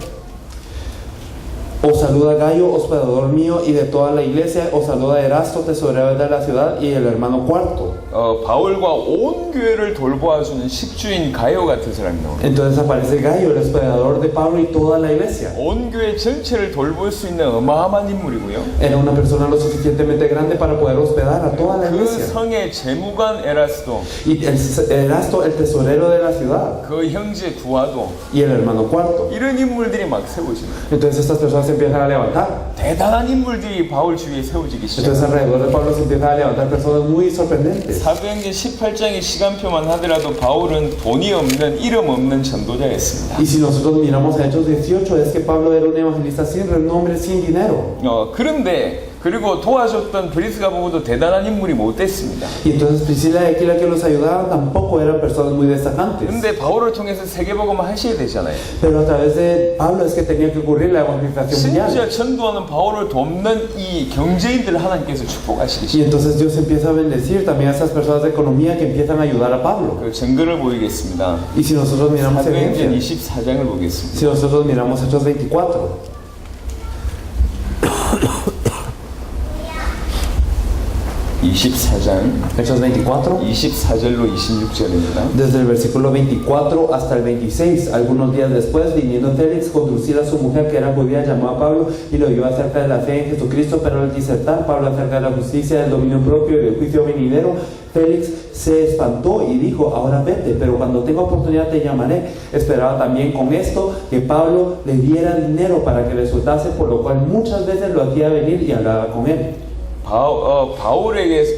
Os saluda Gayo, hospedador mío y de toda la iglesia. Os saluda Erasto, tesorero de la ciudad, y el hermano Cuarto. 바울과 온 교회를 돌보아주는 식주인 가요 같은 사람이 나옵니다. Entonces aparece Gayo, el hospedador de Pablo y toda la iglesia. 온 교회 전체를 돌볼 수 있는 어마어마한 인물이고요. Era una persona lo suficientemente grande para poder hospedar a toda la 그 iglesia. 성의 재무관 에라스도, Y Erasto, el tesorero de la ciudad, 그 형제 구아도, y el hermano Cuarto. 이런 인물들이 막 세워집니다. Entonces estas personas se empiezan a levantar. 대단한 인물들이 바울 주위에 세워지기 Entonces 시작합니다. alrededor de Pablo se empiezan a levantar personas muy sorprendentes. 사도행전 18장의 시간표만 하더라도 바울은 돈이 없는 이름 없는 전도자였습니다. Y si nosotros miramos a Hechos 18, es que Pablo era un evangelista sin renombre, sin dinero. 그런데 그리고 도와줬던 브리스가 부부도 대단한 인물이 못 됐습니다. Y entonces Priscila y Aquila, que los ayudaban, tampoco eran personas muy destacantes. 근데 바울을 통해서 세계복음을 하셔야 되잖아요. Pero a través de Pablo es que tenía que ocurrir la evangelización mundial. 심지어 전도하는 바울을 돕는 이 경제인들을 하나님께서 축복하시기 Y 시작합니다. entonces Dios empieza a bendecir también a esas personas de economía que empiezan a ayudar a Pablo. 그 증거를 보이겠습니다. Y si nosotros miramos 사도행전 evidencia, 24장을 보겠습니다. si nosotros miramos Hechos 24, 24장 Hechos 24. 24절로 26절입니다. Desde el versículo 24 hasta el 26, algunos días después, viniendo Félix con Drusila, su mujer, que era judía, llamó a Pablo y lo oyó acerca de la fe en Jesucristo, pero al disertar Pablo acerca de la justicia, del dominio propio y del juicio venidero, Félix se espantó y dijo: ahora vete, pero cuando tenga oportunidad te llamaré. Esperaba también con esto que Pablo le diera dinero para que le soltase, por lo cual muchas veces lo hacía venir y hablaba con él.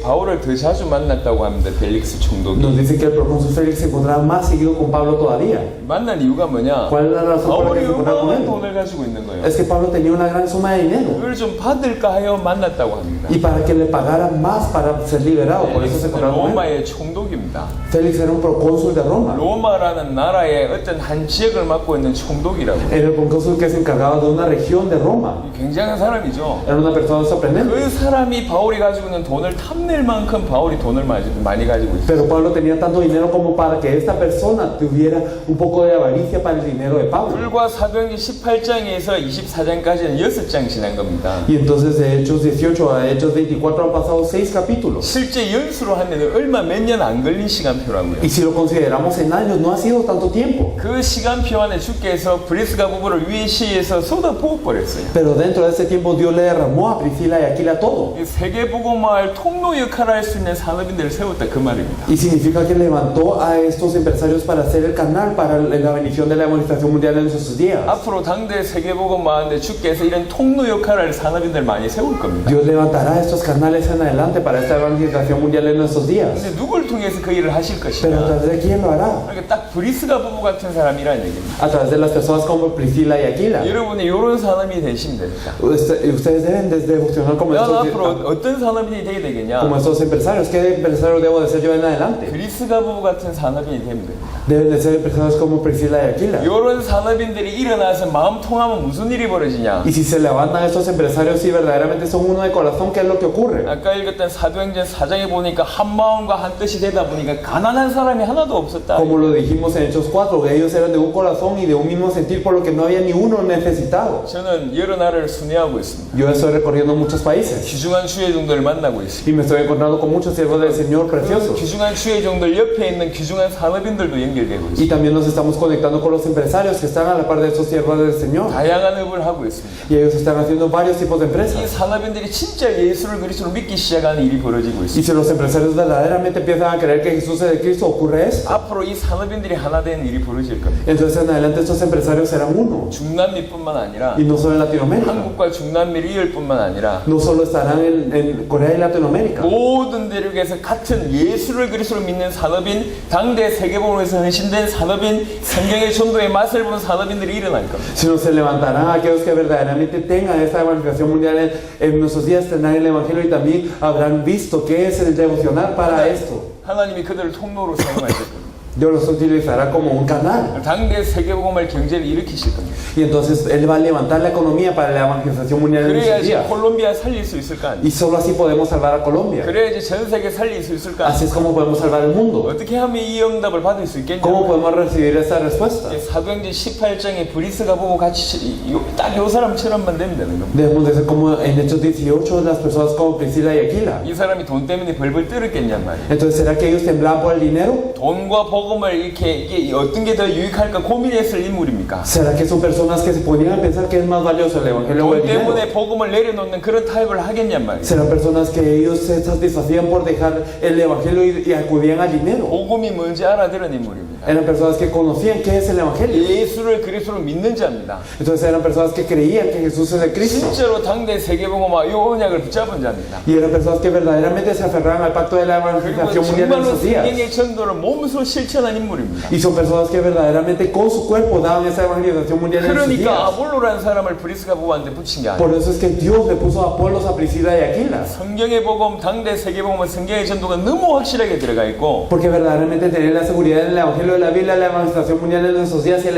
바울을 더 자주 만났다고 합니다. 벨릭스 총독이. Nos dice que el procónsul Félix se encontraba más seguido con Pablo todavía. 만난 이유가 뭐냐? ¿Cuál es la razón por la que 바울이 se encontraba con 어마어마한 él? 돈을 가지고 있는 거예요. Es que Pablo tenía una gran suma de dinero 그걸 좀 받을까 하여 만났다고 합니다. y para que le pagaran más para ser liberado, por eso se 벨릭스는 encontraba con él. 로마의 총독입니다. Félix era un procónsul de Roma, 로마라는 나라의 어떤 한 지역을 맡고 있는 총독이라고. era el procónsul que se encargaba de una región de Roma. 굉장한 사람이죠. Era una persona sorprendente. 그 사람이 바울이 가지고 있는 돈을 탐낼 만큼 바울이 돈을 많이 가지고 있어요. Pero Pablo tenía tanto dinero como para que esta persona tuviera un poco de avaricia para el dinero de Pablo. 불과 사도행전 18장에서 24장까지는 6장 지난 겁니다. Y entonces de Hechos 18 a Hechos 24 han pasado 6 capítulos. 실제 연수로 하면 얼마 몇 년 안 걸린 시간표라고요. Y si lo consideramos en años, no ha sido tanto tiempo. 그 시간표 안에 주께서 브리스가 부부를 위시에서 쏟아 부어버렸어요. Pero dentro de ese tiempo Dios le derramó a Priscila y Aquila todo. 세계복음화의 통로 역할을 할 수 있는 산업인들을 세웠다 그 말입니다. Y significa que levantó a estos empresarios para hacer el canal para la bendición de la evangelización mundial en nuestros días. 앞으로 당대 세계복음화인데 주께서 이런 통로 역할을 할 산업인들 많이 세울 겁니다. Dios levantará estos canales en adelante para esta evangelización mundial en nuestros días. 근데 누굴 통해서 그 일을 하실 Pero a 것이냐? través de quién lo hará? 그러니까 딱 브리스가 부부 같은 사람이라는 얘기입니다. A través de las personas como Priscila y Aquila. 여러분이 이런 산업이 되시면 됩니다. Ustedes deben desde funcionar como 나는 estos, 앞으로 어떤 산업인이 되게 되겠냐? como estos empresarios. ¿Qué empresario debo de ser yo en adelante? 브리스가 부부 같은 산업인이 되면 됩니다. Deben de ser empresarios como Priscila y Aquila. 이런 산업인들이 일어나서 마음 통하면 무슨 일이 벌어지냐? Y si se levantan estos empresarios y verdaderamente son uno de corazón, ¿qué es lo que ocurre? 아까 읽었던 사도행전 4장에 보니까 한 마음과 한 뜻이 되다 보니까 가난한 사람이 하나도 없었다. Como lo dijimos en Hechos 4, que ellos eran de un corazón y de un mismo sentir, por lo que no había ni uno necesitado. 저는 여러 나라를 순회하고 있습니다. Yo estoy recorriendo muchos países 귀중한 주의종들을 만나고 있습니다. y me estoy encontrando con muchos siervos del Señor 그 preciosos. 귀중한 주의종들 옆에 있는 귀중한 산업인들도 연결되고 Y 있습니다. también nos estamos conectando con los empresarios que están a la par de estos siervos del Señor. 다양한 업을 하고 있습니다. Y ellos están haciendo varios tipos de 이 empresas. 산업인들이 진짜 예수를 그리스도로 믿기 시작하는 일이 벌어지고 Y 있습니다. si los empresarios verdaderamente empiezan a creer que Jesús es el Cristo, ocurre esto. 앞으로 이 산업인들이 하나 되는 일이 벌어질 겁니다. Entonces en adelante estos empresarios serán uno. 중남미뿐만 아니라 Y no solo en Latinoamérica. 한국과 중남미 리얼뿐만 아니라 No solo estarán en Corea y Latinoamérica. 모든 대륙에서 같은 예수를 그리스도로 믿는 산업인, 당대 세계복음에서 헌신된 산업인, 성경의 전도의 맛을 본 산업인들이 일어날 겁니다. Sino se levantarán aquellos que verdaderamente tengan esta evangelización mundial en nuestros días, tendrán el evangelio y también habrán visto qué es el devocional para esto. 하나님이 그들을 통로로 사용하실 겁니다. Dios los utilizará como un canal. 당대 세계복음을 경제를 일으키실 겁니다. Y entonces Él va a levantar la economía para la evangelización mundial en nuestros 그래야지 días. 콜롬비아 살릴 수 있을 거 아니에요. Y solo así podemos salvar a Colombia. 그래야지 전 세계 살릴 수 있을 거 Así 아니에요. es como podemos salvar el mundo. 어떻게 하면 이 응답을 받을 수 있겠냐? ¿Cómo podemos recibir esa respuesta? 사도행전 18장에 브리스가 보고 같이 딱 요 사람처럼만 되면 되는 겁니다. Debemos de ser como en Hechos 18 las personas como Priscila y Aquila. 이 사람이 돈 때문에 벌벌 떨었겠냔 말이에요. Entonces, ¿será que ellos temblaban por el dinero? 돈과 복음을 이게 어떤 게 더 유익할까 고민했을 인물입니까? ¿Será que son personas que se ponían a pensar que es más valioso el evangelio o el 돈 dinero? 때문에 복음을 내려놓는 그런 타입을 하겠냔 말이에요. ¿Serán personas que ellos se satisfacían por dejar el evangelio y acudían al dinero? 복음이 뭔지 알아들은 인물입니다. Eran personas que conocían qué es el evangelio. 예수를 그리스도로 믿는 자입니다. Entonces eran personas que creían que Jesús es el Cristo. 실제로 당대 세계복음화 이 언약을 붙잡은 자입니다. Y eran personas que verdaderamente se aferraban al pacto de la 그리고 evangelización mundial en 정말로 esos días. 성경의 전도를 몸소 실천한 인물입니다. Y son personas que verdaderamente con su cuerpo daban esa evangelización mundial en esos 그러니까 días. 아볼로라는 사람을 브리스가 부부한테 붙인 게 아니에요. Por eso es que Dios le puso a Apolos, a Priscila y a Aquila. 성경의 복음, 당대 세계복음은 성경의 전도가 너무 확실하게 들어가 있고 Porque verdaderamente tener la seguridad en el evangelio de la Biblia, la evangelización mundial en esos días y el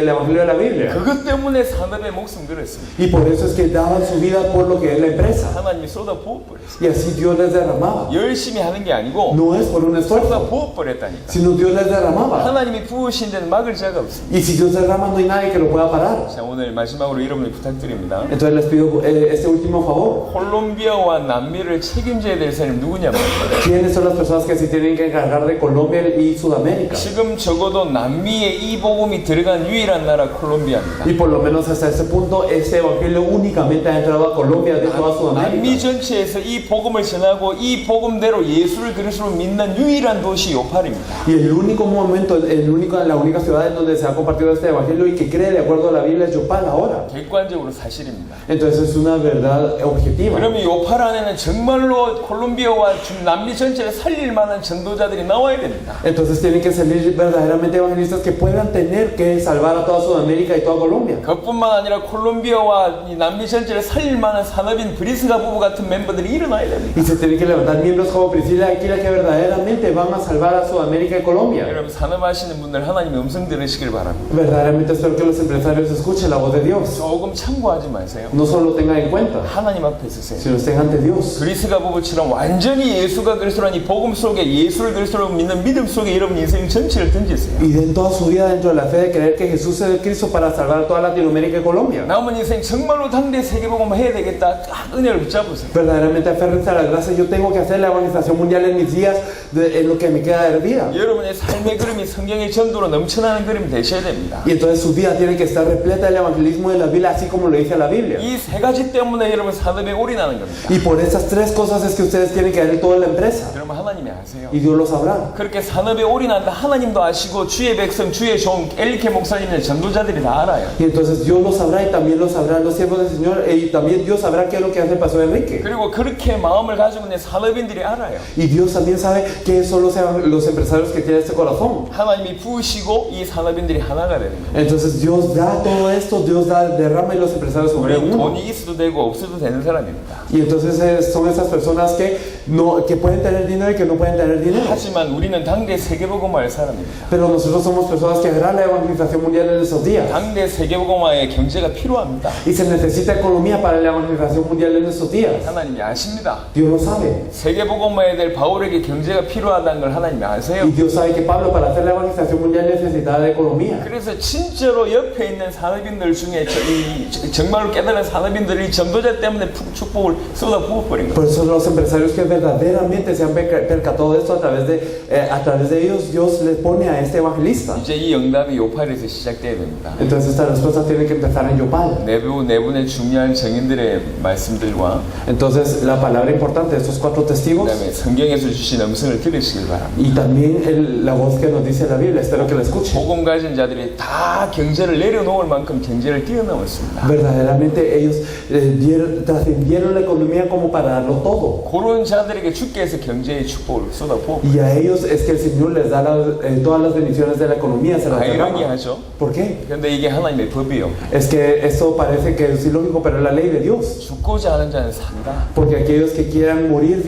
evangelio de la Biblia. 그것 때문에 산업에 목숨 걸었습니다. Y por eso es que daban su vida por lo que es la empresa. 하나님이 쏟아 부어버렸어요. Y así Dios les derramaba. 열심히 하는 게 아니고 No es por un 쏟아 esfuerzo, 부어버렸다니까. sino Dios Dios les derramaba. 하나님이 부으신 데는 막을 자가 없습니다. Y si Dios derrama, no hay nadie que lo pueda parar. 자, 오늘 마지막으로 여러분을 부탁드립니다. Entonces les pido este último favor. 콜롬비아와 남미를 책임져야 될 사람이 누구냐면 ¿Quiénes son las personas que se tienen que encargar de Colombia y Sudamérica? 지금 적어도 남미에 이 복음이 들어간 유일한 나라 콜롬비아입니다. Y por lo menos hasta ese punto, este evangelio únicamente ha entrado a Colombia de toda 남미 Sudamérica. 전체에서 이 복음을 전하고 이 복음대로 예수를 그리스도로 믿는 유일한 도시 요팔입니다. Y el único momento, la única ciudad en donde se ha compartido este evangelio y que cree de acuerdo a la Biblia es Yopal ahora. 객관적으로 사실입니다. Entonces es una verdad objetiva. 그러면 요팔 안에는 정말로 콜롬비아와 남미 전체를 살릴 만한 전도자들이 나와야 됩니다. Entonces tienen que salir verdaderamente evangelistas que puedan tener que salvar a toda Sudamérica y toda Colombia. 그뿐만 아니라 콜롬비아와 이 남미 전체를 살릴 만한 산업인 브리스가 부부 같은 멤버들이 일어나야 됩니다. Y se tienen que levantar miembros como Priscila y Aquila que verdaderamente van a salvar a Sudamérica y Colombia. 여러분 산업하시는 분들 하나님의 음성 들으시길 바랍니다. Verdaderamente espero que los empresarios escuchen la voz de Dios. 조금 참고하지 마세요. No solo tengan en cuenta, 하나님 앞에 서세요. sino estén ante Dios. 브리스가 부부처럼 완전히 예수가 그리스도라는 이 복음 속에 예수를 그리스도로 믿는 믿음 속에 여러분 인생 전체를 던지세요. Y den toda su vida dentro de la fe de creer que Jesús es el Cristo para salvar toda Latinoamérica y Colombia. 남은 인생 정말로 당대 세계복음 해야 되겠다. 딱 은혜를 붙잡으세요. Verdaderamente aférrense a la gracia. Yo tengo que hacer la evangelización mundial en mis días, en lo que me queda de vida. 여러분의 삶의 그림이 성경의 전도로 넘쳐나는 그림이 되셔야 됩니다. Y entonces su vida tiene que estar repleta del evangelismo de la Biblia, así como lo dice la Biblia. 이 세 가지 때문에 여러분 산업에 올인하는 겁니다. Y por esas tres cosas es que ustedes tienen que dar en toda la empresa. 여러분 하나님이 아세요. Y Dios lo sabrá. 그렇게 산업에 올인한다 하나님도 아시고 주의 백성 주의 종 엘리케 목사님의 전도자들이 다 알아요. Y entonces Dios lo sabrá y también lo sabrán los siervos del Señor. Y también Dios sabrá qué es lo que hace el pastor Enrique. 그리고 그렇게 마음을 가지고 있는 산업인들이 알아요. Y Dios también sabe qué son los empresarios que tienen este corazón. 하나님이 부으시고 이 산업인들이 하나가 되는 거예요. Entonces Dios da todo esto, Dios derrama y los empresarios sobre 우리는 uno. 돈이 있어도 되고 없어도 되는 사람입니다. Y entonces son esas personas que pueden tener dinero y que no pueden tener dinero. 하지만 우리는 당대 세계복음화의 사람입니다. Pero nosotros somos personas que harán la evangelización mundial en esos días. 당대 세계복음화의 경제가 필요합니다. Y se necesita economía para la evangelización mundial en esos días. 하나님이 아십니다. Dios lo sabe. 세계복음화에 될 바울에게 경제가 필요하다는 걸 하나님이 아세요. Y Dios sabe que Pablo para hacer la evangelización mundial necesitaba de economía. 그래서 진짜로 옆에 있는 산업인들 중에 정말로 깨달은 산업인들이 전도자 때문에 축복을 쏟아 부어버린 거예요. Por eso los empresarios que verdaderamente se han percatado de esto a través de ellos, Dios les pone a este evangelista. 이제 이 응답이 요팔에서 시작돼야 됩니다. Entonces esta respuesta tiene que empezar en Yopal. 네 분의 중요한 증인들의 말씀들과 Entonces la palabra importante de estos cuatro testigos 그다음에 성경에서 주신 음성을 들으시길 바랍니다. y también la voz que nos dice la Biblia, espero que la escuchen. 복음 가진 자들이 다 경제를 내려놓을 만큼 경제를 뛰어넘었습니다. Verdaderamente ellos trascendieron la economía como para darlo todo. 그런 자들에게 주께서 경제의 축복을 쏟아부어. Y a ellos es que el Señor les da todas las bendiciones de la economía, se las derrama. 아이러니하죠. ¿Por qué? 그런데 이게 하나님의 법이요. Es que esto parece que es ilógico, pero es la ley de Dios. 죽고자 하는 자는 산다. Porque aquellos que quieran morir,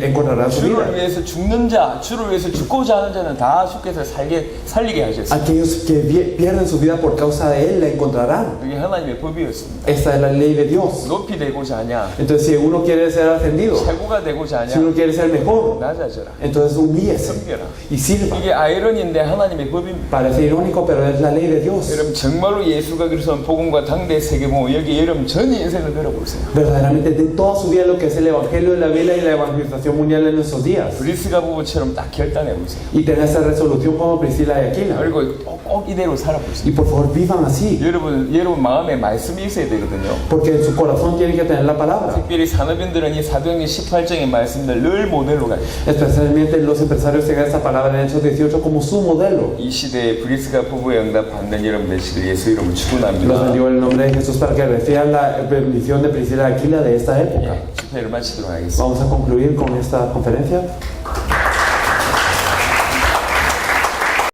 encontrarán su vida. 주를 위해서 죽는 자, 주를 위해서 죽고자 하는 자는 다 주께서 살리게 하셨습니다. Aquellos que pierden su vida por causa de Él la encontrarán. 그게 하나님의 법이었습니다. Esta es la ley de Dios. 높이 되고자 하냐, Entonces, si uno quiere ser ascendido, 최고가 되고자 si uno 하냐, quiere ser mejor, 낮아져라. entonces humíllese 섬겨라. y sirva. 이게 아이러니인데 하나님의 법입니다. Parece irónico, pero es la ley de Dios. 여러분 정말로 예수가 그리스도는 복음과 당대 세계복음 여기 여러분 전 인생을 걸어보세요. Verdaderamente den toda su vida lo que es el Evangelio de la Biblia y la evangelización mundial en nuestros días. 브리스가 부부처럼 딱 결단해 보세요. Y tengan esa resolución como Priscila y Aquila. 그리고 꼭 이대로 살아보세요. Y por favor vivan así, 여러분 마음에 말씀이 있어야 되거든요. porque en su corazón tienen que tener la palabra. 특별히 산업인들은 이 사도행전 18장의 말씀들 늘 모델로 가요. Especialmente los empresarios tengan esa palabra en Hechos 18 como su modelo. 이 시대에 브리스가 부부의 응답 받는 여러분 되시길 예수 이름으로 Los 축원합니다. bendigo en el nombre de Jesús para que reciban la bendición de Priscila y Aquila de esta época. 집회를 마치도록 하겠습니다. Vamos a concluir con esta conferencia.